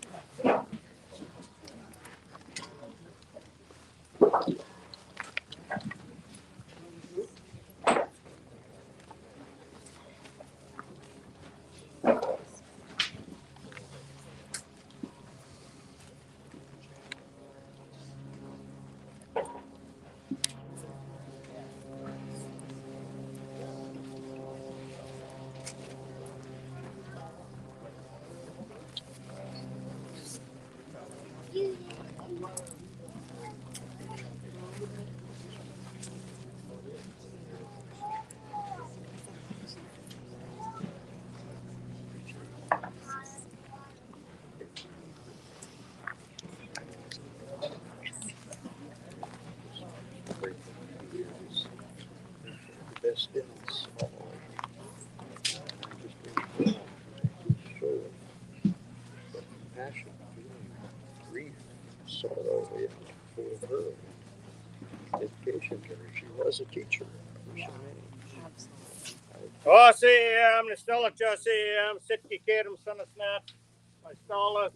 Passion, grief, sorrow for her. Dedication to her. She was a teacher for so many. Osiem, Sk'aliCh'elh-tenaut, Sk'aliCh'elh-tenaut, son of Snap, my Stala,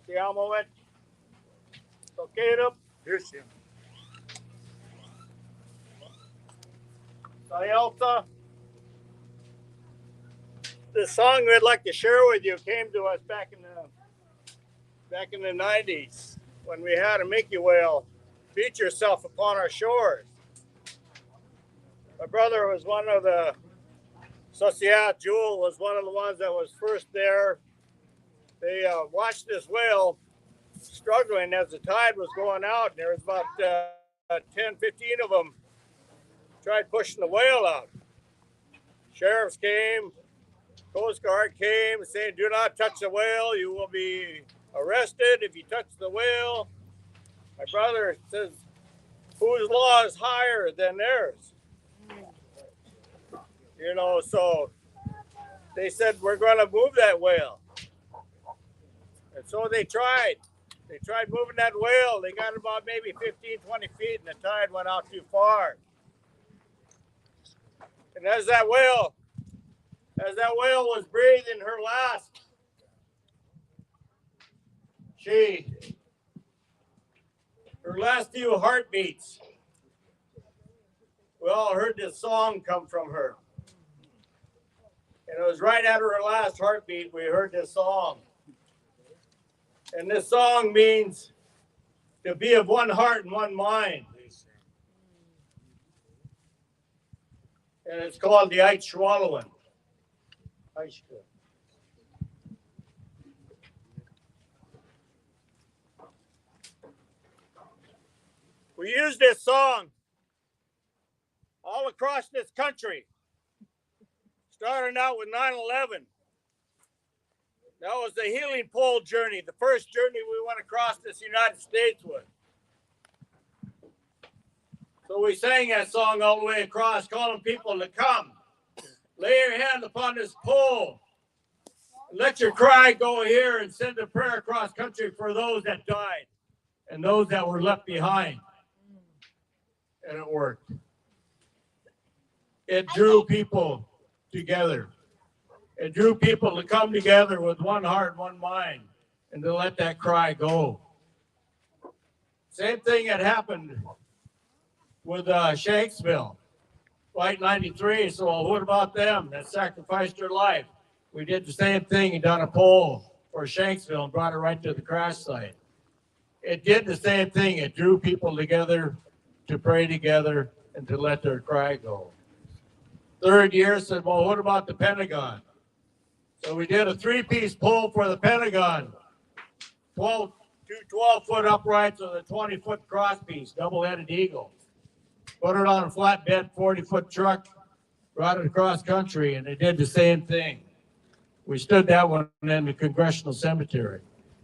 Siamovich, TokiTV, Yushim. Sayelta. The song we'd like to share with you came to us back in the 90s when we had a Mickey whale beach herself upon our shores. My brother was one of the Sk'aliCh'elh was one of the ones that was first there. They watched this whale struggling as the tide was going out, and there was about 10, 15 of them tried pushing the whale out. Sheriffs came, Coast Guard came saying, do not touch the whale, you will be arrested if you touch the whale. My brother says, whose law is higher than theirs? You know, so they said, we're going to move that whale. And so they tried. They tried moving that whale. They got about maybe 15, 20 feet, and the tide went out too far. And as that whale was breathing her last, her last few heartbeats, we all heard this song come from her. And it was right after her last heartbeat, we heard this song. And this song means to be of one heart and one mind. And it's called the acknowledgments. We use this song all across this country, starting out with 9/11. That was the healing pole journey, the first journey we went across this United States with. So we sang that song all the way across, calling people to come. Lay your hand upon this pole. Let your cry go here and send a prayer across country for those that died and those that were left behind. And it worked. It drew people together. It drew people to come together with one heart, one mind, and to let that cry go. Same thing had happened with Shanksville, Flight 93. So what about them that sacrificed their life? We did the same thing and done a poll for Shanksville and brought it right to the crash site. It did the same thing. It drew people together to pray together and to let their cry go. Third year said, well, what about the Pentagon? So we did a three-piece poll for the Pentagon. 2 12-foot uprights with a 20-foot crosspiece, double-headed eagle. Put it on a flatbed 40-foot truck, brought it across country, and it did the same thing. We stood that one in the Congressional Cemetery.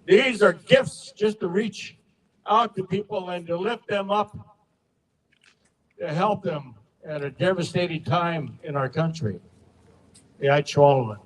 These are gifts just to reach out to people and to lift them up, to help them at a devastating time in our country. The acknowledgments.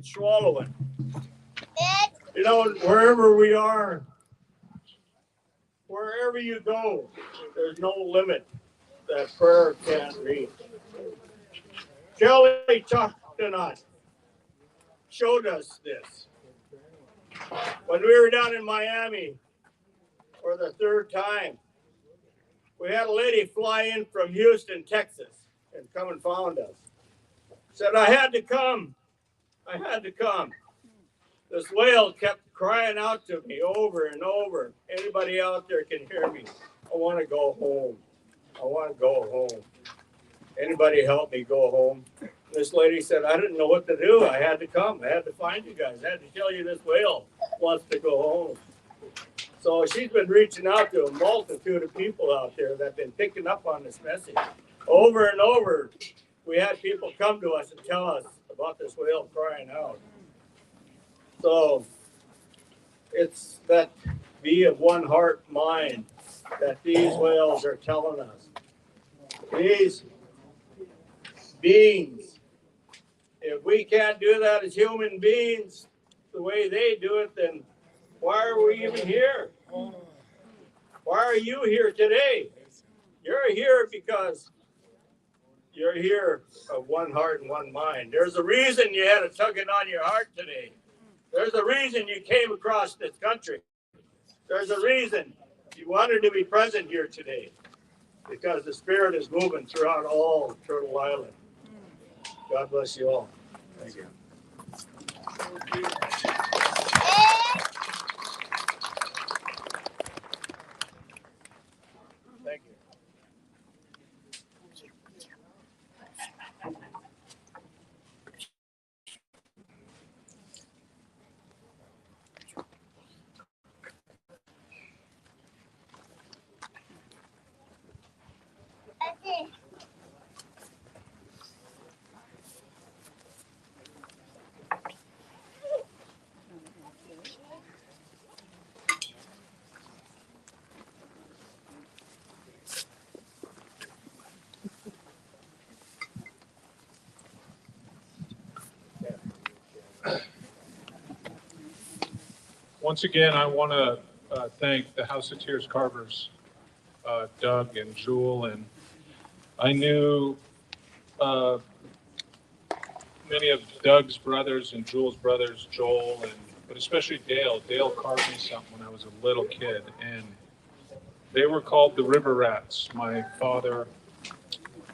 swallowing. You know, wherever we are, wherever you go, there's no limit that prayer can't reach. Sk'aliCh'elh-tenaut showed us this. When we were down in Miami for the third time, we had a lady fly in from Houston, Texas, and come and found us. Said, I had to come. I had to come. This whale kept crying out to me over and over. Anybody out there can hear me. I want to go home. I want to go home. Anybody help me go home? This lady said, I didn't know what to do. I had to come. I had to find you guys. I had to tell you this whale wants to go home. So she's been reaching out to a multitude of people out there that have been picking up on this message. Over and over, we had people come to us and tell us about this whale crying out. So it's that be of one heart mind that these whales are telling us. These beings, if we can't do that as human beings the way they do it, then why are we even here? Why are you here today? You're here because you're here of one heart and one mind. There's a reason you had a tugging on your heart today. There's a reason you came across this country. There's a reason you wanted to be present here today, because the Spirit is moving throughout all of Turtle Island. God bless you all. Thank you. Thank you. Once again, I want to thank the House of Tears Carvers, Doug and Jewel, and I knew many of Doug's brothers and Jewel's brothers, Joel, but especially Dale. Dale carved me something when I was a little kid, and they were called the River Rats. My father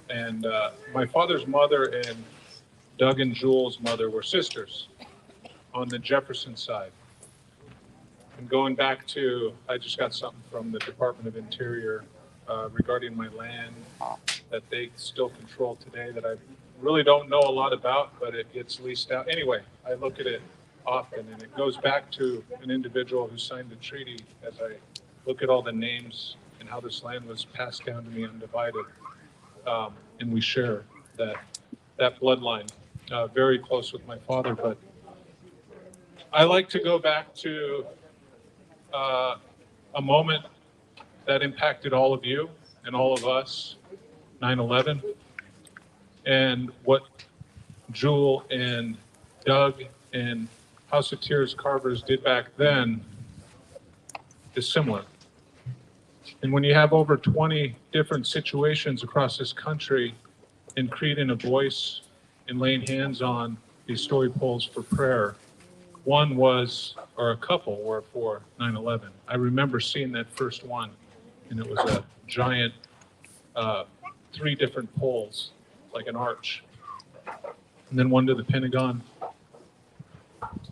and my father's mother and Doug and Jewel's mother were sisters on the Jefferson side. And going back to, I just got something from the Department of Interior regarding my land that they still control today that I really don't know a lot about, but it gets leased out. Anyway, I look at it often, and it goes back to an individual who signed the treaty as I look at all the names and how this land was passed down to me undivided. And we share that bloodline very close with my father. But I like to go back to a moment that impacted all of you and all of us, 9/11, and what Jewel and Doug and House of Tears Carvers did back then is similar. And when you have over 20 different situations across this country and creating a voice and laying hands on these story poles for prayer, one was, or a couple were for 9/11. I remember seeing that first one, and it was a giant, 3 different poles, like an arch. And then one to the Pentagon,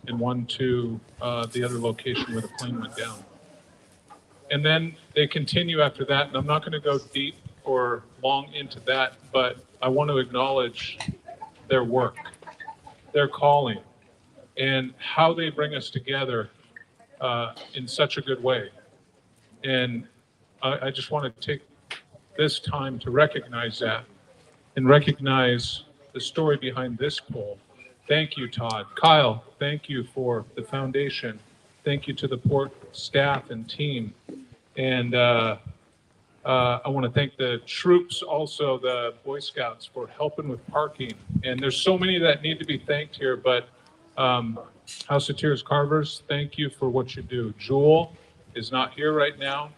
and one to the other location where the plane went down. And then they continue after that, and I'm not going to go deep or long into that, but I want to acknowledge their work, their calling, and how they bring us together in such a good way. And I just want to take this time to recognize that and recognize the story behind this poll. Thank you, Todd. Kyle, thank you for the foundation. Thank you to the port staff and team. And I want to thank the troops, also the Boy Scouts, for helping with parking. And there's so many that need to be thanked here, but House of Tears Carvers, thank you for what you do. Jewel is not here right now,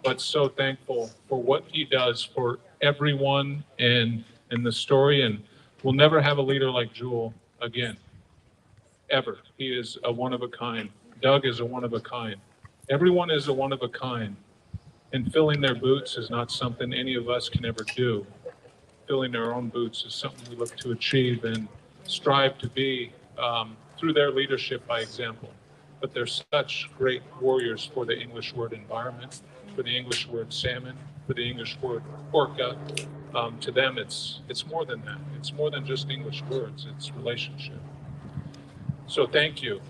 but so thankful for what he does for everyone in the story. And we'll never have a leader like Jewel again, ever. He is a one of a kind. Doug is a one of a kind. Everyone is a one of a kind. And filling their boots is not something any of us can ever do. Filling our own boots is something we look to achieve and strive to be through their leadership by example. But they're such great warriors for the English word environment, for the English word salmon, for the English word orca. To them, it's more than that. It's more than just English words. It's relationship. So thank you,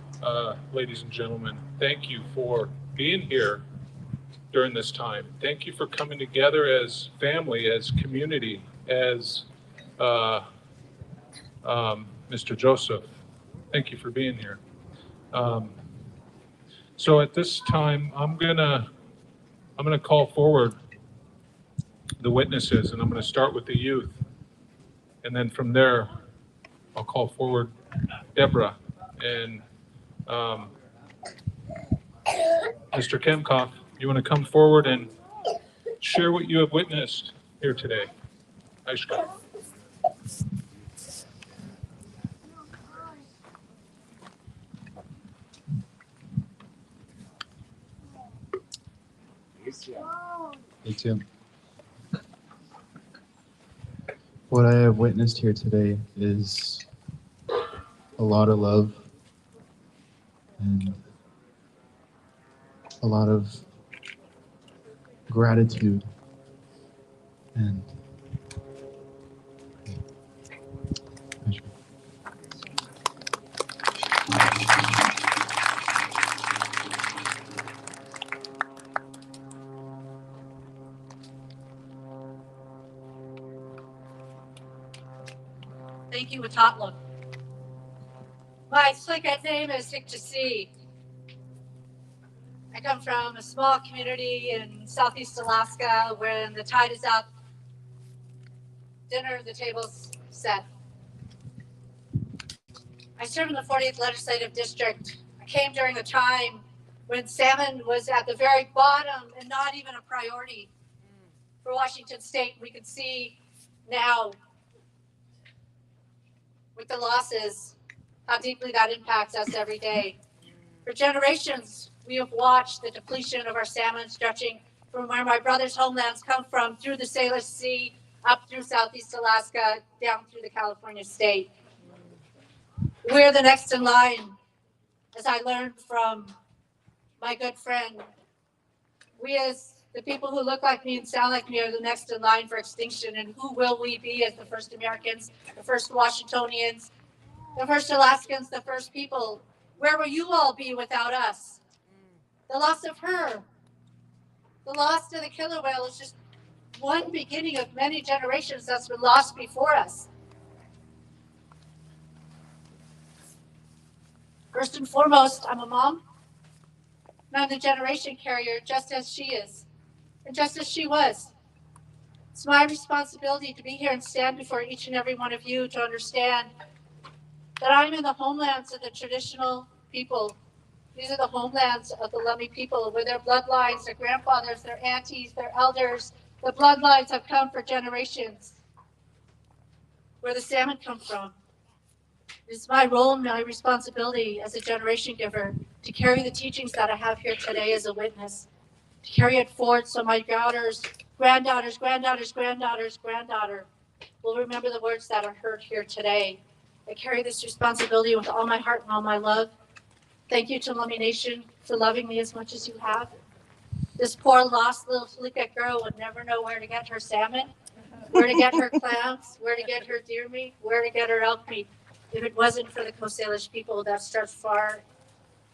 ladies and gentlemen. Thank you for being here during this time. Thank you for coming together as family, as community, as Mr. Joseph. Thank you for being here. So at this time, I'm gonna call forward the witnesses, and I'm gonna start with the youth, and then from there, I'll call forward Deborah and Mr. Kemkoff. You want to come forward and share what you have witnessed here today? Aishka. Me too. What I have witnessed here today is a lot of love and a lot of gratitude and Thank you, Watatla. My Slicket name is Hik. I come from a small community in Southeast Alaska. When the tide is up, dinner, the table's set. I serve in the 40th Legislative District. I came during a time when salmon was at the very bottom and not even a priority for Washington State. We can see now with the losses how deeply that impacts us every day. For generations, we have watched the depletion of our salmon stretching from where my brother's homelands come from, through the Salish Sea, up through Southeast Alaska, down through the California state. We're the next in line, as I learned from my good friend. We, as the people who look like me and sound like me, are the next in line for extinction. And who will we be as the first Americans, the first Washingtonians, the first Alaskans, the first people? Where will you all be without us? The loss of her, the loss of the killer whale is just one beginning of many generations that's been lost before us. First and foremost, I'm a mom, and I'm the generation carrier, just as she is, and just as she was. It's my responsibility to be here and stand before each and every one of you to understand that I'm in the homelands of the traditional people. These are the homelands of the Lummi people, where their bloodlines, their grandfathers, their aunties, their elders, the bloodlines have come for generations, where the salmon come from. It's my role and my responsibility as a generation giver to carry the teachings that I have here today as a witness, to carry it forward so my daughters, granddaughters, granddaughter will remember the words that are heard here today. I carry this responsibility with all my heart and all my love. Thank you to Lummi Nation for loving me as much as you have. This poor lost little Sk'aliCh'elh girl would never know where to get her salmon, where to get her clams, where to get her deer meat, where to get her elk meat, if it wasn't for the Coast Salish people that stretch far,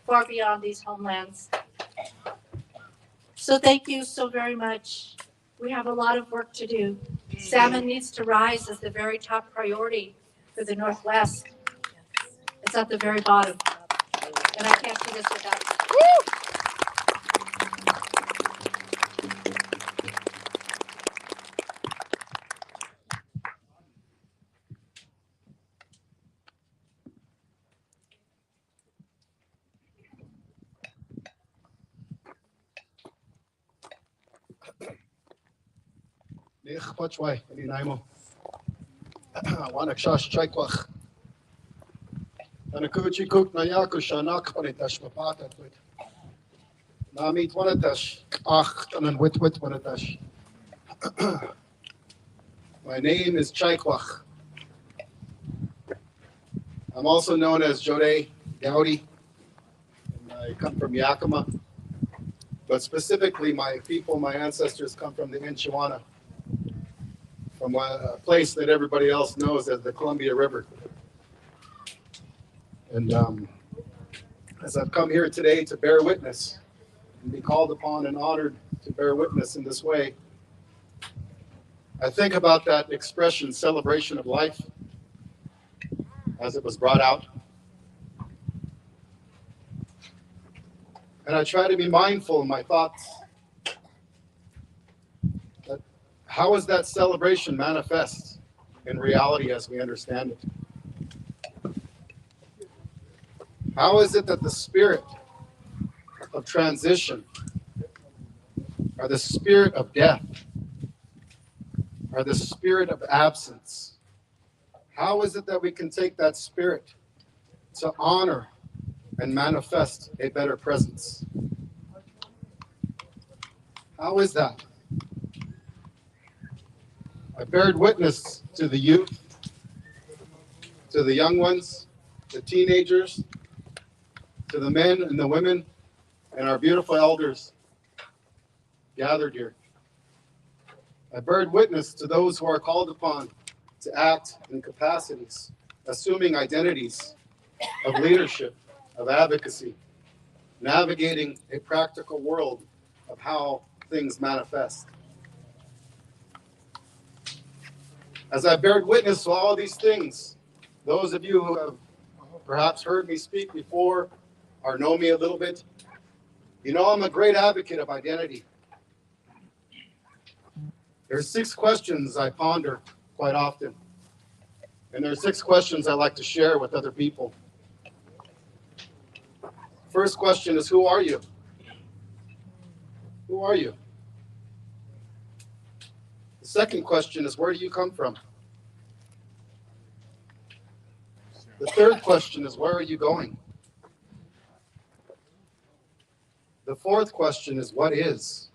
far beyond these homelands. So thank you so very much. We have a lot of work to do. Salmon needs to rise as the very top priority for the Northwest. It's at the very bottom. And I can't do this without you. Pachwai, Ninaimo. Wanakshash Chaikwach. Anakuchi Cook Nayaku Shanak Panitash Papata. Namit Wanatash. Ach, and wit Wanatash. My name is Chaikwach. I'm also known as Jode Gowdy. And I come from Yakima. But specifically, my people, my ancestors come from the Inchiwana, from a place that everybody else knows as the Columbia River. And as I've come here today to bear witness and be called upon and honored to bear witness in this way, I think about that expression, celebration of life, as it was brought out. And I try to be mindful in my thoughts. That how is that celebration manifest in reality as we understand it? How is it that the spirit of transition, or the spirit of death, or the spirit of absence, how is it that we can take that spirit to honor and manifest a better presence? How is that? I bared witness to the youth, to the young ones, the teenagers, to the men and the women, and our beautiful elders gathered here. I bared witness to those who are called upon to act in capacities, assuming identities of leadership, of advocacy, navigating a practical world of how things manifest. As I bared witness to all these things, those of you who have perhaps heard me speak before or know me a little bit, you know I'm a great advocate of identity. There's 6 questions I ponder quite often, and there's 6 questions I like to share with other people. First question is, who are you? Who are you? The second question is, where do you come from? The third question is, where are you going? The fourth question is, what is?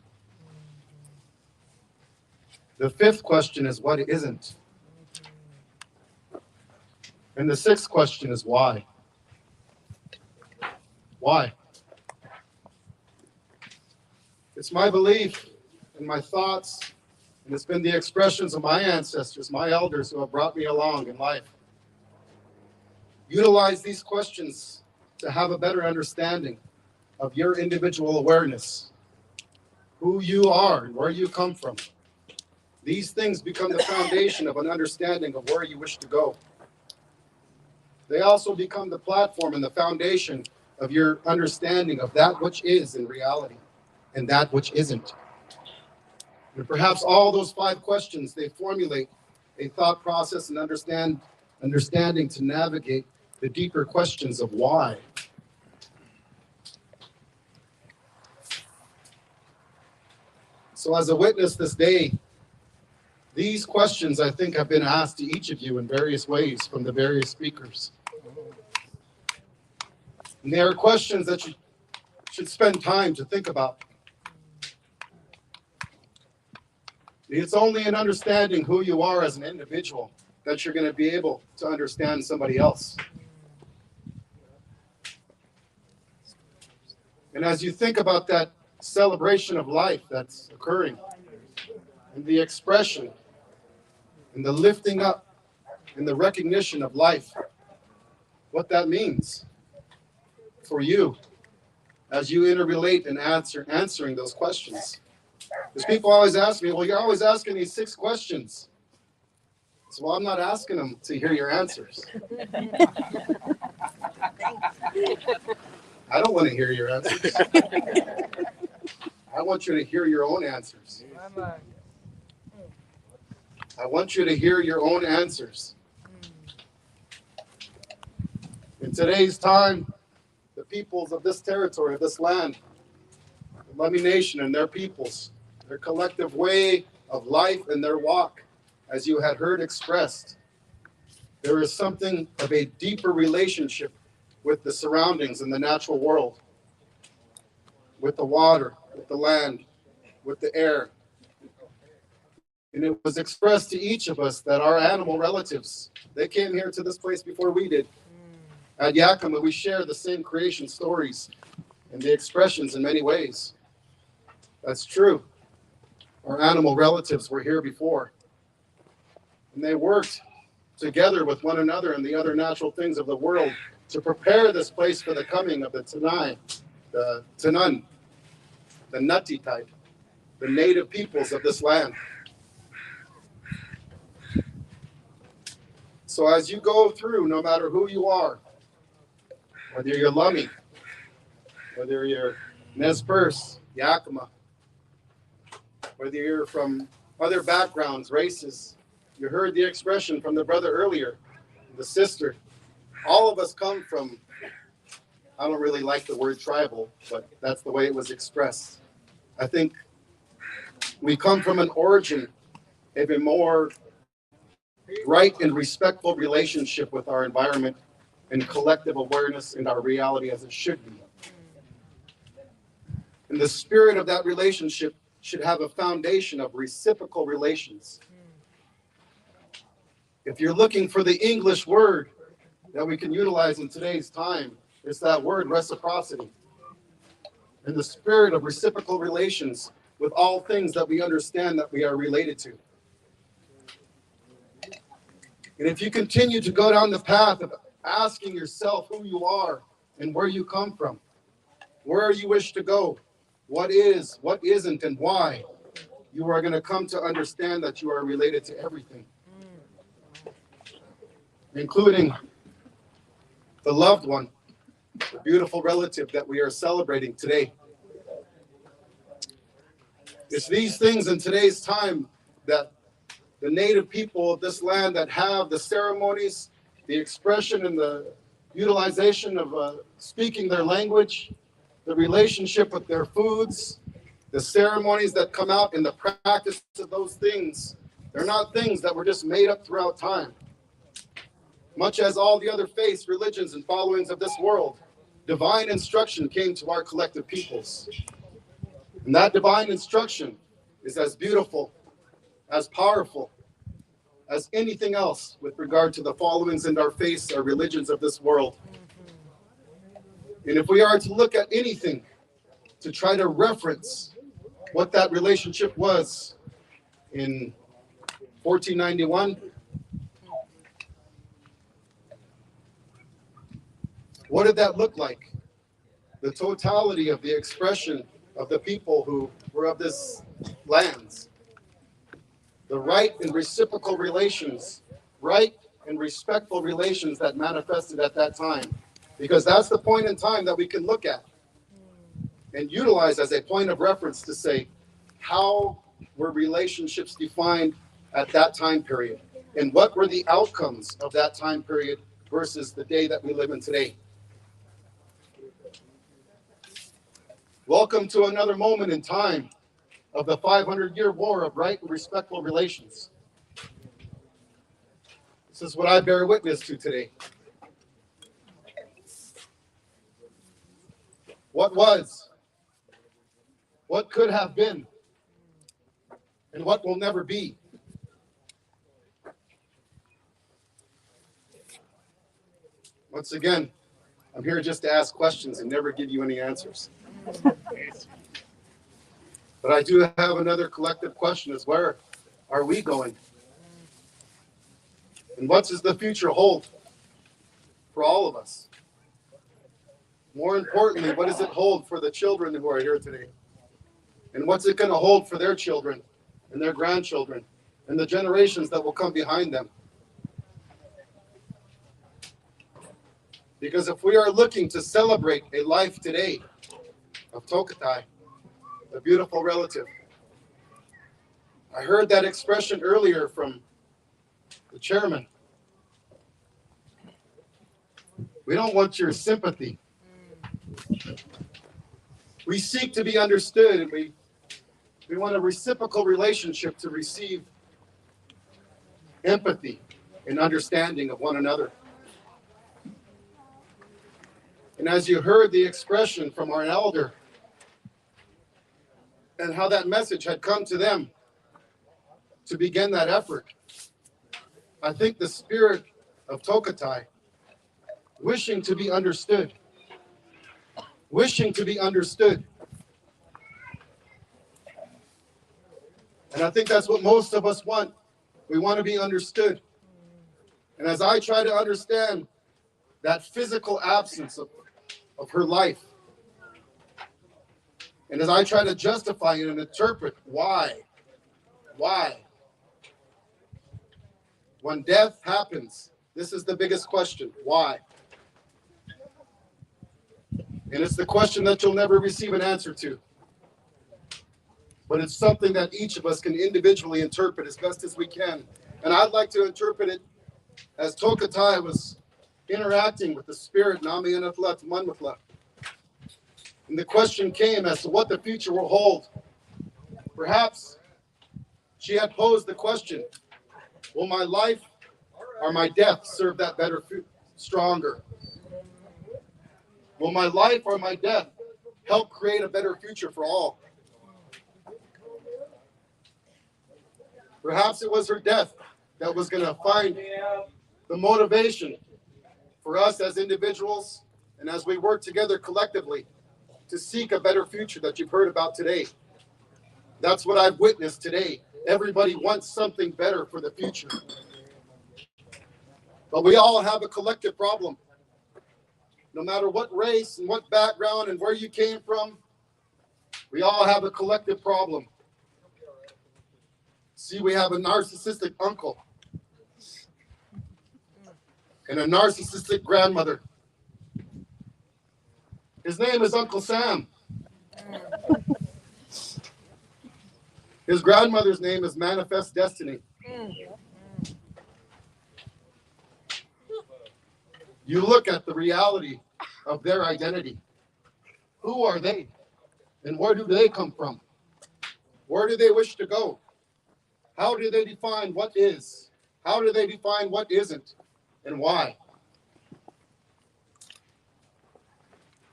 The fifth question is, what isn't? And the sixth question is, why? Why? It's my belief and my thoughts, and it's been the expressions of my ancestors, my elders who have brought me along in life. Utilize these questions to have a better understanding of your individual awareness, who you are and where you come from. These things become the foundation of an understanding of where you wish to go. They also become the platform and the foundation of your understanding of that which is in reality and that which isn't. And perhaps all those 5 questions, they formulate a thought process and understanding to navigate the deeper questions of why. So as a witness this day, these questions I think have been asked to each of you in various ways from the various speakers. And they are questions that you should spend time to think about. It's only in understanding who you are as an individual that you're going to be able to understand somebody else. And as you think about that celebration of life that's occurring, and the expression, and the lifting up, and the recognition of life, what that means for you as you interrelate and answering those questions. Because people always ask me, well, you're always asking these 6 questions. So, well, I'm not asking them to hear your answers. I don't want to hear your answers. I want you to hear your own answers. I want you to hear your own answers. In today's time, the peoples of this territory, of this land, the Lummi Nation and their peoples, their collective way of life and their walk, as you had heard expressed. There is something of a deeper relationship with the surroundings and the natural world, with the water, with the land, with the air. And it was expressed to each of us that our animal relatives, they came here to this place before we did. At Yakima, we share the same creation stories and the expressions in many ways. That's true. Our animal relatives were here before. And they worked together with one another and the other natural things of the world to prepare this place for the coming of the Tanai, the Tanun, the Nati type, the native peoples of this land. So as you go through, no matter who you are, whether you're Lummi, whether you're Nez Perce, Yakima, whether you're from other backgrounds, races, you heard the expression from the brother earlier, the sister. All of us come from, I don't really like the word tribal, but that's the way it was expressed. I think we come from an origin of a more right and respectful relationship with our environment and collective awareness in our reality as it should be. And the spirit of that relationship should have a foundation of reciprocal relations. If you're looking for the English word that we can utilize in today's time, it's that word reciprocity. And the spirit of reciprocal relations with all things that we understand that we are related to. And if you continue to go down the path of asking yourself who you are and where you come from, where you wish to go, what is, what isn't, and why, you are going to come to understand that you are related to everything, including the loved one, the beautiful relative that we are celebrating today. It's these things in today's time that the native people of this land that have the ceremonies, the expression and the utilization of speaking their language, the relationship with their foods, the ceremonies that come out in the practice of those things, they're not things that were just made up throughout time. Much as all the other faiths, religions, and followings of this world, divine instruction came to our collective peoples. And that divine instruction is as beautiful, as powerful as anything else with regard to the followings and our faiths, our religions of this world. And if we are to look at anything to try to reference what that relationship was in 1491, what did that look like? The totality of the expression of the people who were of this lands. The right and reciprocal relations, right and respectful relations that manifested at that time. Because that's the point in time that we can look at and utilize as a point of reference to say, how were relationships defined at that time period? And what were the outcomes of that time period versus the day that we live in today? Welcome to another moment in time of the 500-year war of right and respectful relations. This is what I bear witness to today. What was, what could have been, and what will never be. Once again, I'm here just to ask questions and never give you any answers. But I do have another collective question: is where are we going? And what does the future hold for all of us? More importantly, what does it hold for the children who are here today? And what's it going to hold for their children and their grandchildren and the generations that will come behind them? Because if we are looking to celebrate a life today of TokiTV, a beautiful relative, I heard that expression earlier from the chairman. We don't want your sympathy. We seek to be understood, and we We want a reciprocal relationship to receive empathy and understanding of one another. And as you heard the expression from our elder and how that message had come to them to begin that effort, I think the spirit of TokiTV, wishing to be understood, wishing to be understood. And I think that's what most of us want. We want to be understood. And as I try to understand that physical absence of her life, and as I try to justify it and interpret why, when death happens, this is the biggest question, why? And it's the question that you'll never receive an answer to. But it's something that each of us can individually interpret as best as we can. And I'd like to interpret it as TokiTV was interacting with the spirit Nami Anatla Manmatla. And the question came as to what the future will hold. Perhaps she had posed the question, will my life or my death serve that better, stronger? Will my life or my death help create a better future for all? Perhaps it was her death that was going to find the motivation for us as individuals and as we work together collectively to seek a better future that you've heard about today. That's what I've witnessed today. Everybody wants something better for the future. But we all have a collective problem. No matter what race and what background and where you came from, we all have a collective problem. See, we have a narcissistic uncle and a narcissistic grandmother. His name is Uncle Sam. His grandmother's name is Manifest Destiny. You look at the reality of their identity. Who are they? And where do they come from? Where do they wish to go? How do they define what is? How do they define what isn't? And why?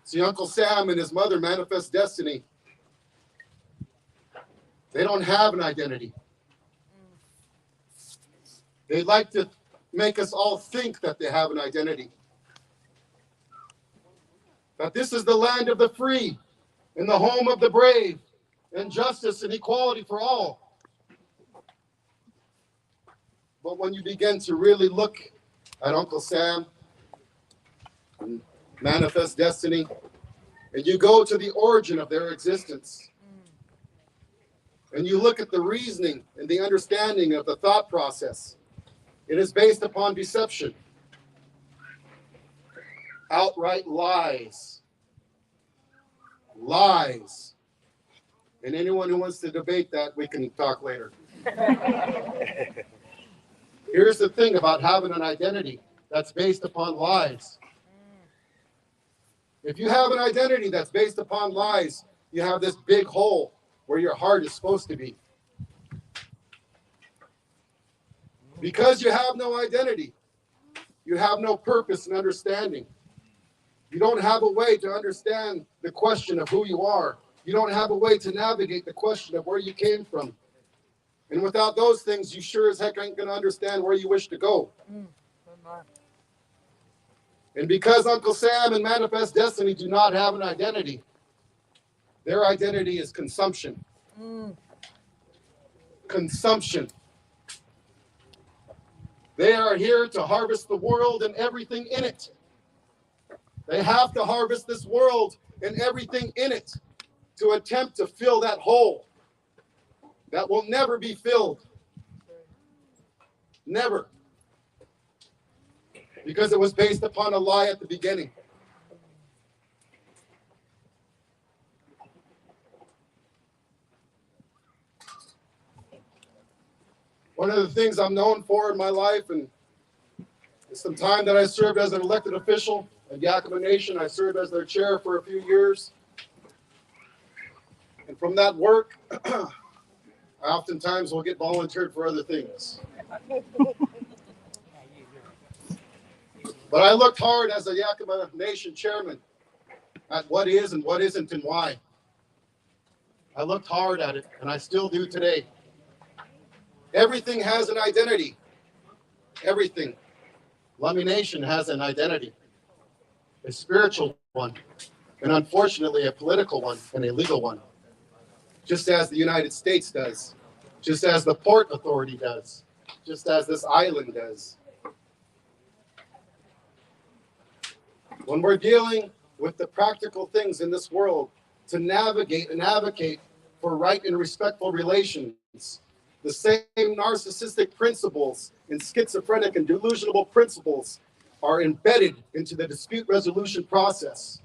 See, Uncle Sam and his mother, Manifest Destiny, they don't have an identity. They like to make us all think that they have an identity. That this is the land of the free and the home of the brave and justice and equality for all. But when you begin to really look at Uncle Sam and Manifest Destiny, and you go to the origin of their existence, and you look at the reasoning and the understanding of the thought process, it is based upon deception, outright lies. Lies. And anyone who wants to debate that, we can talk later. Here's the thing about having an identity that's based upon lies. If you have an identity that's based upon lies, you have this big hole where your heart is supposed to be. Because you have no identity, you have no purpose and understanding. You don't have a way to understand the question of who you are. You don't have a way to navigate the question of where you came from. And without those things, you sure as heck ain't going to understand where you wish to go. And because Uncle Sam and Manifest Destiny do not have an identity, their identity is consumption. Consumption. They are here to harvest the world and everything in it. They have to harvest this world and everything in it to attempt to fill that hole that will never be filled. Never. Because it was based upon a lie at the beginning. One of the things I'm known for in my life, and some time that I served as an elected official in Yakima Nation, I served as their chair for a few years. And from that work, Oftentimes we'll get volunteered for other things. But I looked hard as a Yakima Nation chairman at what is and what isn't and why. I looked hard at it, and I still do today. Everything has an identity. Everything. Lummi Nation has an identity. A spiritual one, and unfortunately a political one and a legal one. Just as the United States does. Just as the Port Authority does. Just as this island does. When we're dealing with the practical things in this world to navigate and advocate for right and respectful relations, the same narcissistic principles and schizophrenic and delusional principles are embedded into the dispute resolution process.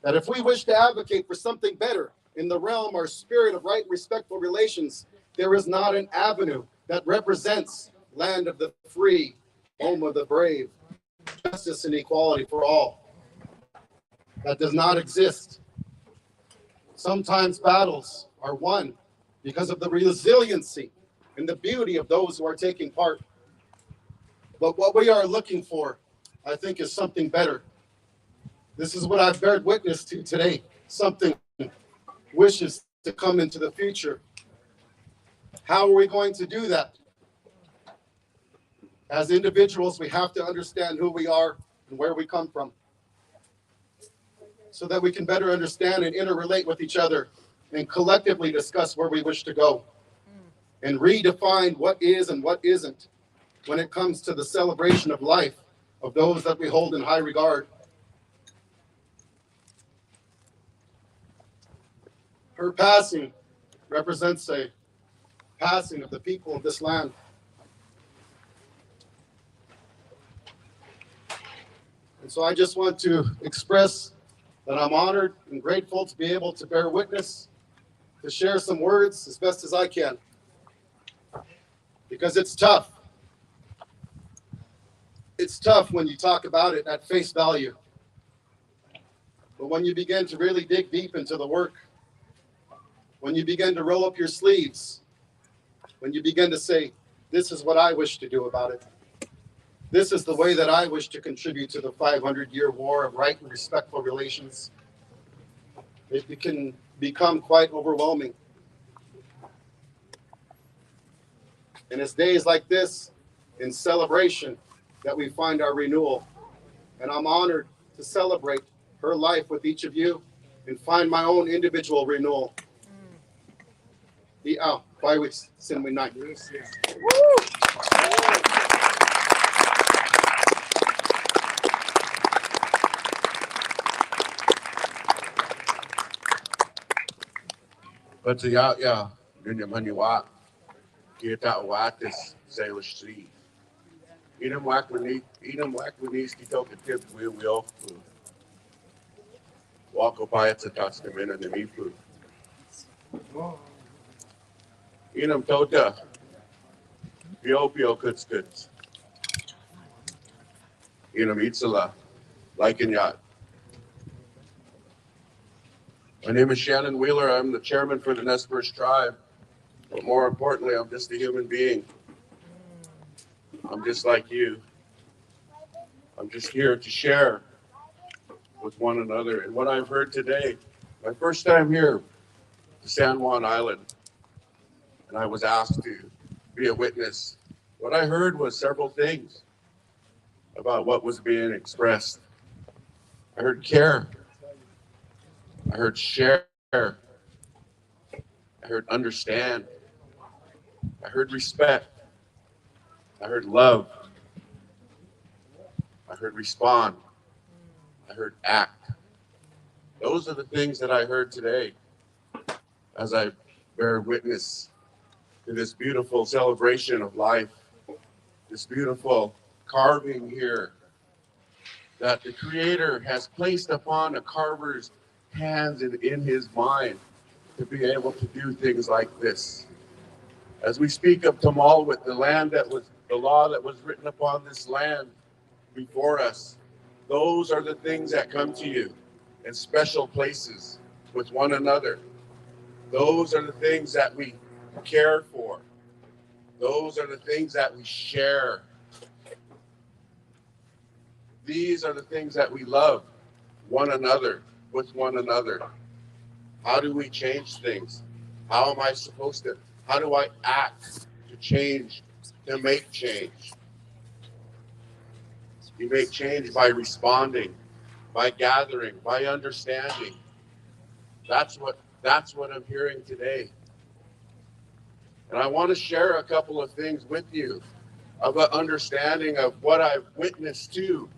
That if we wish to advocate for something better in the realm or spirit of right and respectful relations, there is not an avenue that represents land of the free, home of the brave, justice and equality for all. That does not exist. Sometimes battles are won because of the resiliency and the beauty of those who are taking part. But what we are looking for, I think, is something better. This is what I've beared witness to today. Something wishes to come into the future. How are we going to do that? As individuals, we have to understand who we are and where we come from, so that we can better understand and interrelate with each other and collectively discuss where we wish to go and redefine what is and what isn't when it comes to the celebration of life of those that we hold in high regard. Her passing represents a passing of the people of this land. And so I just want to express that I'm honored and grateful to be able to bear witness, to share some words as best as I can. Because it's tough. It's tough when you talk about it at face value. But when you begin to really dig deep into the work, when you begin to roll up your sleeves, when you begin to say, this is what I wish to do about it. This is the way that I wish to contribute to the 500-year war of right and respectful relations. It can become quite overwhelming. And it's days like this, in celebration, that we find our renewal. And I'm honored to celebrate her life with each of you and find my own individual renewal. Bye weeks, sin we night. But the ya dunya maniwa kita watis salish sea. Inam wak wani ski TokiTV will walk by at the testament and the mifu. Inam tota Pio kuts. Inam itsala like in yacht. My name is Shannon Wheeler. I'm the chairman for the Nez Perce tribe. But more importantly, I'm just a human being. I'm just like you. I'm just here to share with one another. And what I've heard today, my first time here to San Juan Island, and I was asked to be a witness. What I heard was several things about what was being expressed. I heard care. I heard share. I heard understand. I heard respect. I heard love. I heard respond. I heard act. Those are the things that I heard today as I bear witness to this beautiful celebration of life, this beautiful carving here that the Creator has placed upon a carver's hands and in his mind to be able to do things like this. As we speak of Tamal with the land that was, the law that was written upon this land before us, those are the things that come to you in special places with one another. Those are the things that we care for. Those are the things that we share. These are the things that we love one another, with one another. How do we change things? How am I supposed to, how do I act to change, to make change? You make change by responding, by gathering, by understanding. That's what I'm hearing today. And I want to share a couple of things with you of an understanding of what I've witnessed too,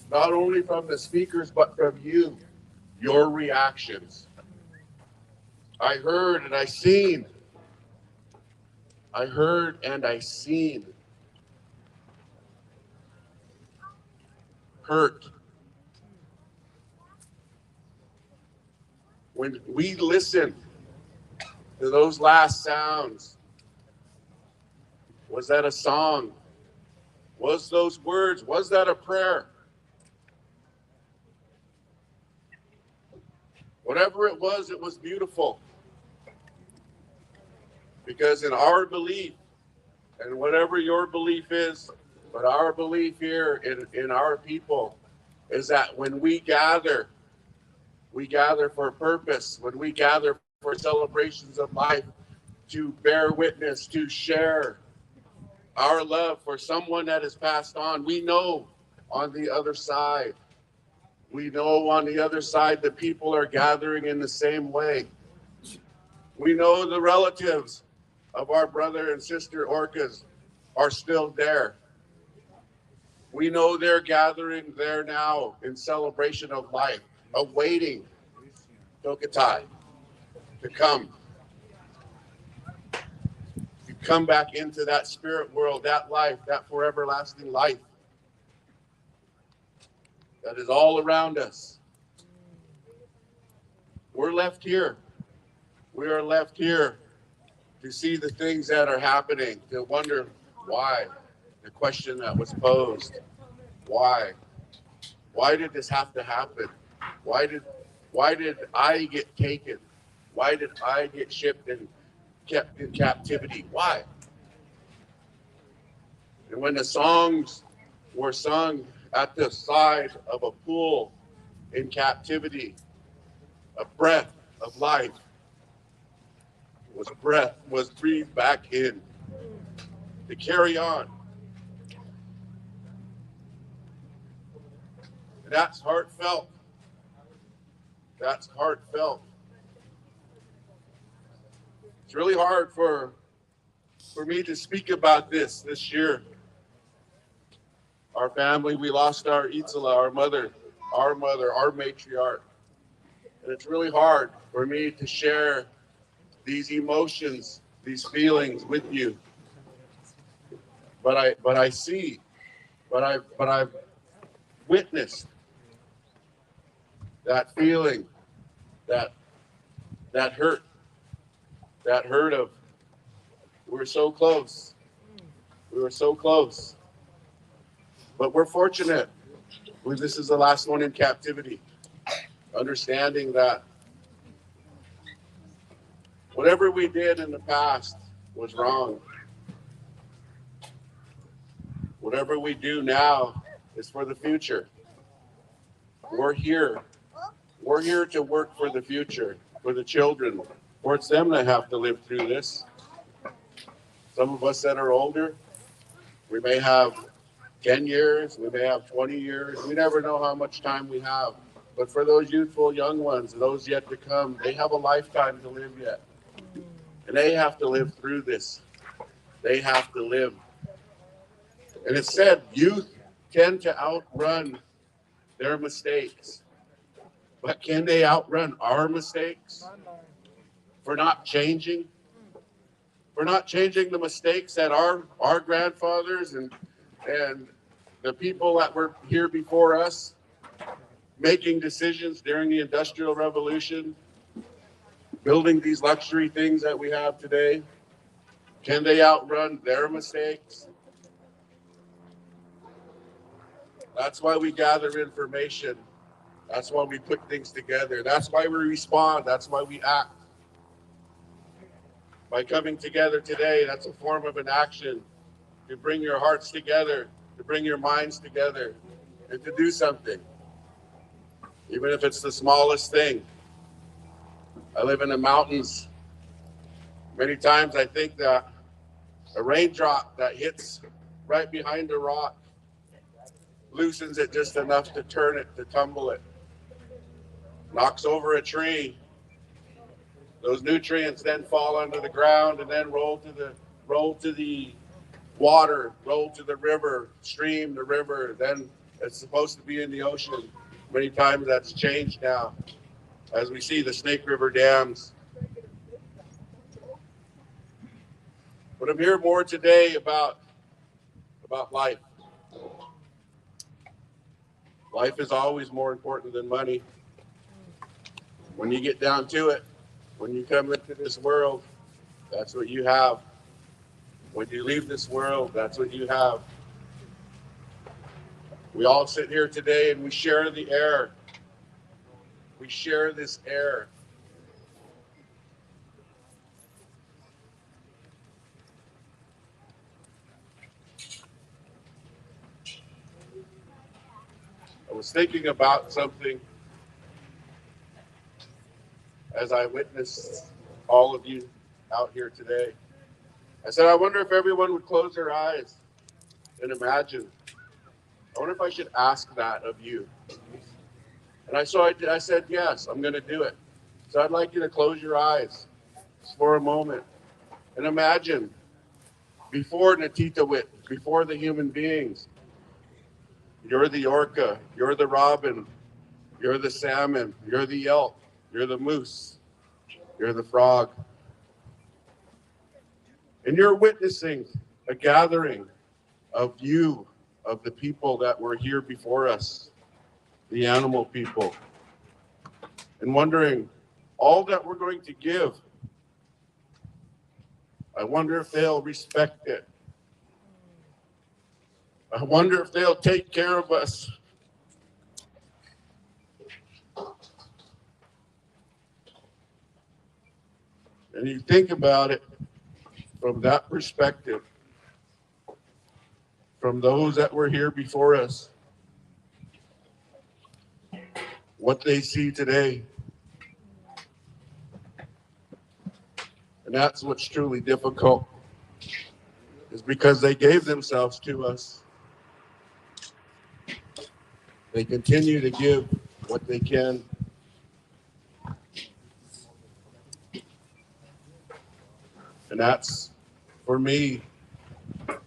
not only from the speakers, but from you, your reactions. I heard and I seen. I heard and I seen. Hurt. When we listen to those last sounds, was that a song? Was those words? Was that a prayer? Whatever it was beautiful. Because in our belief, and whatever your belief is, but our belief here in our people is that when we gather for a purpose. When we gather for celebrations of life, to bear witness, to share our love for someone that has passed on. We know on the other side, the people are gathering in the same way. We know the relatives of our brother and sister orcas are still there. We know they're gathering there now in celebration of life, awaiting TokiTV to come back into that spirit world, that life, that forever lasting life that is all around us. We're left here. We are left here to see the things that are happening, to wonder why, the question that was posed, why? Why did this have to happen? Why did I get taken? Why did I get shipped and kept in captivity? Why? And when the songs were sung at the side of a pool in captivity, a breath of life was breathed back in to carry on. That's heartfelt. That's heartfelt. It's really hard for me to speak about this year. Our family, we lost our Sk'aliCh'elh-tenaut, our mother, our matriarch. And it's really hard for me to share these emotions, these feelings with you. But I've witnessed that feeling, that hurt of, we were so close. We were so close. But we're fortunate. This is the last one in captivity. Understanding that whatever we did in the past was wrong. Whatever we do now is for the future. We're here. We're here to work for the future, for the children. For it's them that have to live through this. Some of us that are older, we may have 10 years, we may have 20 years. We never know how much time we have. But for those youthful young ones, those yet to come, they have a lifetime to live yet. And they have to live through this. They have to live. And it's said youth tend to outrun their mistakes. But can they outrun our mistakes for not changing? For not changing the mistakes that our grandfathers and the people that were here before us, making decisions during the Industrial Revolution, building these luxury things that we have today, can they outrun their mistakes? That's why we gather information. That's why we put things together. That's why we respond. That's why we act. By coming together today, that's a form of an action to bring your hearts together, to bring your minds together, and to do something, even if it's the smallest thing. I live in the mountains. Many times I think that a raindrop that hits right behind a rock loosens it just enough to turn it, to tumble it, knocks over a tree. Those nutrients then fall under the ground and then roll to the water, roll to the river, stream, the river. Then it's supposed to be in the ocean. Many times that's changed now, as we see the Snake River dams. But I'm here more today about life. Life is always more important than money. When you get down to it, when you come into this world, that's what you have. When you leave this world, that's what you have. We all sit here today and we share the air. We share this air. I was thinking about something as I witnessed all of you out here today. I said, I wonder if everyone would close their eyes and imagine. I wonder if I should ask that of you. And I said, yes, I'm going to do it. So I'd like you to close your eyes for a moment and imagine before Natitawit, before the human beings, you're the orca, you're the robin, you're the salmon, you're the elk, you're the moose, you're the frog. And you're witnessing a gathering of you, of the people that were here before us, the animal people, and wondering all that we're going to give. I wonder if they'll respect it. I wonder if they'll take care of us. And you think about it from that perspective, from those that were here before us, what they see today. And that's what's truly difficult, is because they gave themselves to us. They continue to give what they can. And that's, for me, a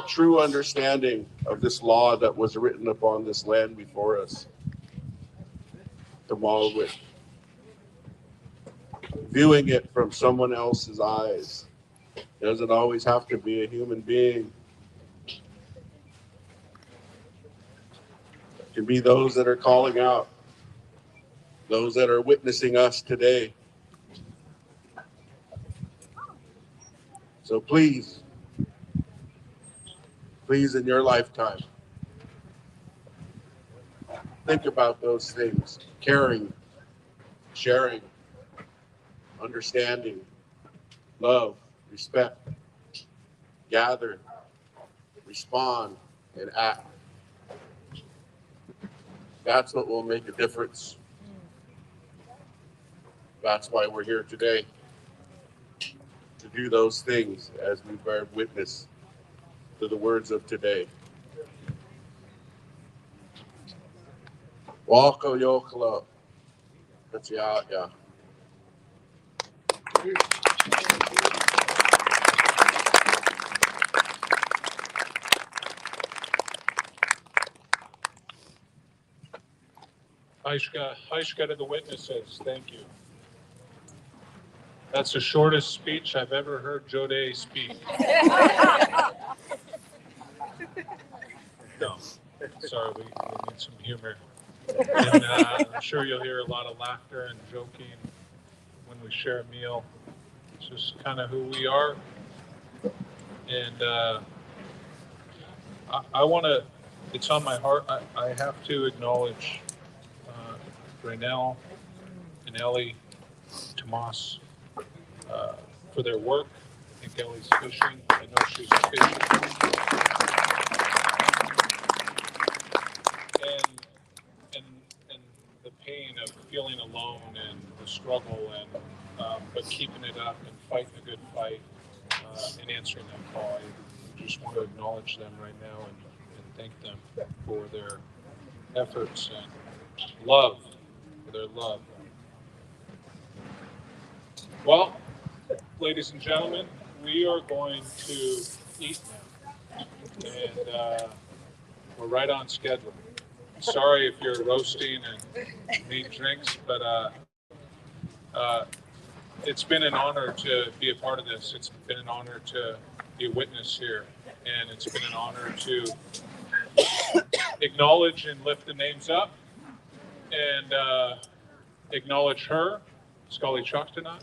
true understanding of this law that was written upon this land before us. To model with. Viewing it from someone else's eyes. It doesn't always have to be a human being. It can be those that are calling out, those that are witnessing us today. So please, in your lifetime, think about those things: caring, sharing, understanding, love, respect, gather, respond, and act. That's what will make a difference. That's why we're here today, to do those things as we bear witness to the words of today. Sk'aliCh'elh-tenaut. Haishka to the witnesses, thank you. That's the shortest speech I've ever heard Jode speak. No, sorry, we need some humor. And I'm sure you'll hear a lot of laughter and joking when we share a meal. It's just kind of who we are. And I want to, it's on my heart, I have to acknowledge Raynell and Ellie, Tomas, for their work. I think Ellie's fishing. I know she's fishing. And the pain of feeling alone and the struggle, and but keeping it up and fighting a good fight and answering that call. I just want to acknowledge them right now and thank them for their efforts and love, for their love. Well, ladies and gentlemen, we are going to eat now, and we're right on schedule. Sorry if you're roasting and need drinks, but it's been an honor to be a part of this. It's been an honor to be a witness here, and it's been an honor to acknowledge and lift the names up and acknowledge her, Sk'aliCh'elh-tenaut,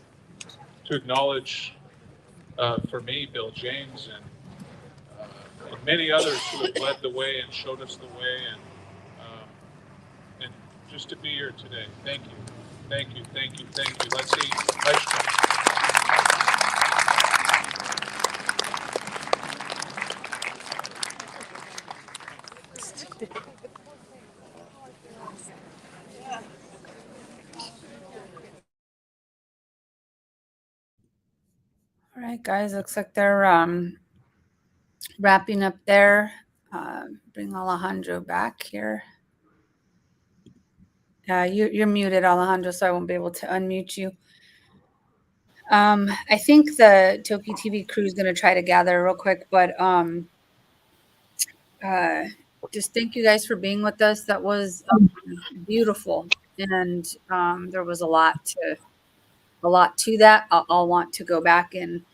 to acknowledge for me, Bill James, and many others who have led the way and showed us the way, and just to be here today. Thank you. Thank you, thank you, thank you. Let's eat ice cream. All right, guys, looks like they're wrapping up there. Bring Alejandro back here. You're muted, Alejandro, so I won't be able to unmute you. I think the TokiTV crew is going to try to gather real quick, but just thank you guys for being with us. That was beautiful, and there was a lot to that. I'll want to go back and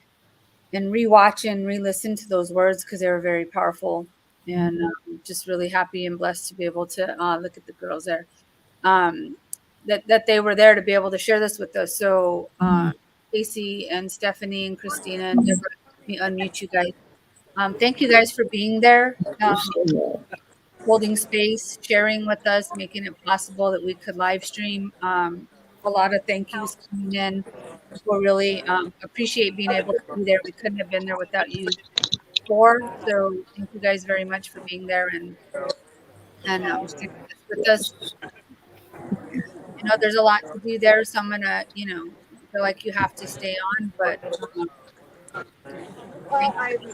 rewatch and re-listen to those words because they were very powerful, and just really happy and blessed to be able to look at the girls there. That they were there to be able to share this with us. So Casey and Stephanie and Christina and Deborah, let me unmute you guys. Thank you guys for being there, holding space, sharing with us, making it possible that we could live stream. A lot of thank yous coming in. We really appreciate being able to be there. We couldn't have been there without you before. So thank you guys very much for being there and sticking with us. You know, there's a lot to do there, so I'm gonna, feel like you have to stay on, but thank you.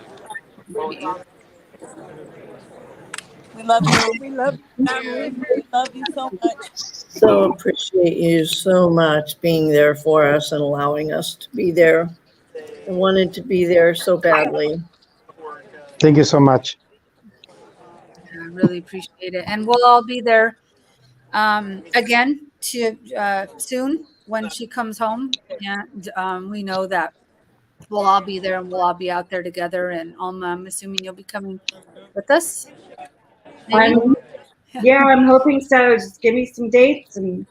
We love you. We love you, family. We love you so much. So appreciate you so much being there for us and allowing us to be there. I wanted to be there so badly. Thank you so much. I really appreciate it. And we'll all be there again soon when she comes home. And we know that we'll all be there and we'll all be out there together. And Alma, I'm assuming you'll be coming with us. Maybe? Yeah, I'm hoping so. Just give me some dates and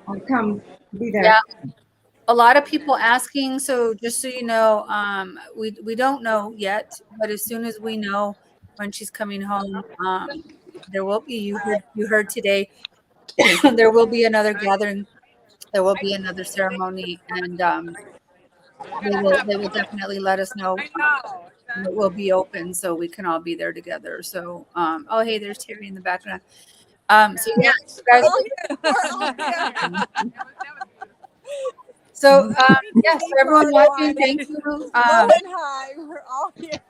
I'll come be there. Yeah. A lot of people asking, so just so you know, we don't know yet, but as soon as we know when she's coming home, there will be, you heard today, there will be another gathering, there will be another ceremony, and they will definitely let us know. It will be open so we can all be there together. So, oh, hey, there's Terry in the background. So yeah, guys. So, yes, everyone watching, thank you. Low and high, we're all here.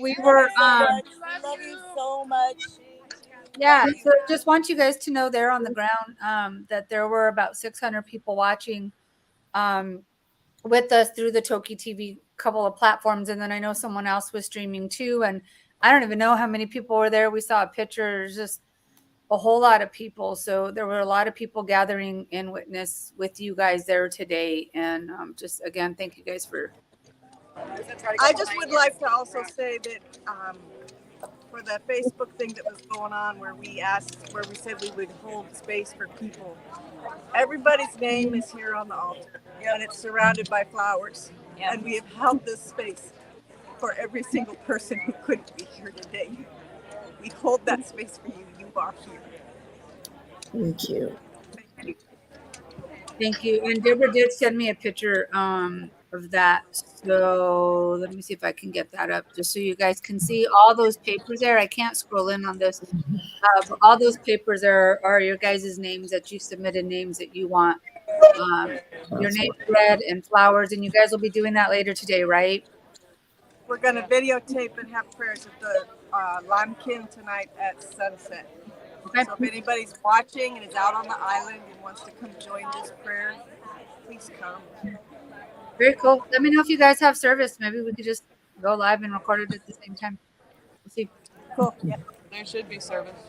We were, we love you so much. Yeah, so just want you guys to know there on the ground that there were about 600 people watching with us through the TokiTV couple of platforms. And then I know someone else was streaming too. And I don't even know how many people were there. We saw a picture, just a whole lot of people. So there were a lot of people gathering in witness with you guys there today. And just again, thank you guys for. I just would like to also say that for the Facebook thing that was going on where we said we would hold space for people. Everybody's name is here on the altar and it's surrounded by flowers. And we have held this space for every single person who couldn't be here today. We hold that space for you. You are here. Thank you. Thank you. Thank you. And Deborah did send me a picture of that. So let me see if I can get that up just so you guys can see all those papers there. I can't scroll in on this. But all those papers are your guys' names that you submitted, names that you want your name read and flowers. And you guys will be doing that later today, right? We're going to videotape and have prayers at the Lamkin tonight at sunset. Okay. So if anybody's watching and is out on the island and wants to come join this prayer, please come. Very cool. Let me know if you guys have service. Maybe we could just go live and record it at the same time. We'll see. Cool. Yeah. There should be service.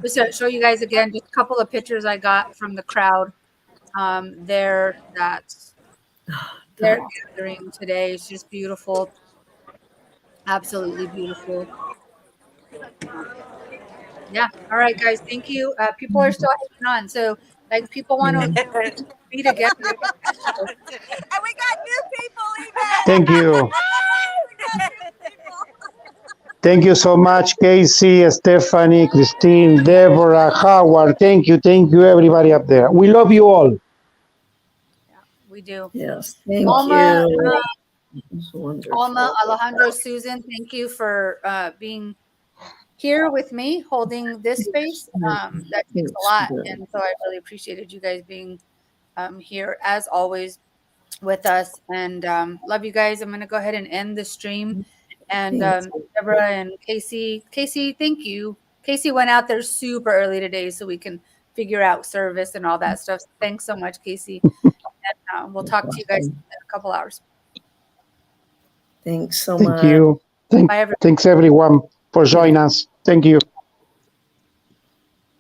Just to show you guys again, just a couple of pictures I got from the crowd there that's they're gathering today. It's just beautiful. Absolutely beautiful. Yeah. All right, guys. Thank you. People are still hanging on. So, like, people want to be together. And we got new people even. Thank you. Thank you so much, Casey, Stephanie, Christine, Deborah, Howard. Thank you, everybody up there. We love you all. We do. Yes, thank Alma, you. Wonderful. Alma, Alejandro, Susan, thank you for being here with me, holding this space. That takes a lot, and so I really appreciated you guys being here as always with us. And love you guys. I'm going to go ahead and end the stream. And Deborah and Casey, thank you. Casey went out there super early today so we can figure out service and all that stuff. So thanks so much, Casey. And we'll talk to you guys in a couple hours. Thanks so much. Thank you. Thanks everyone for joining us. Thank you.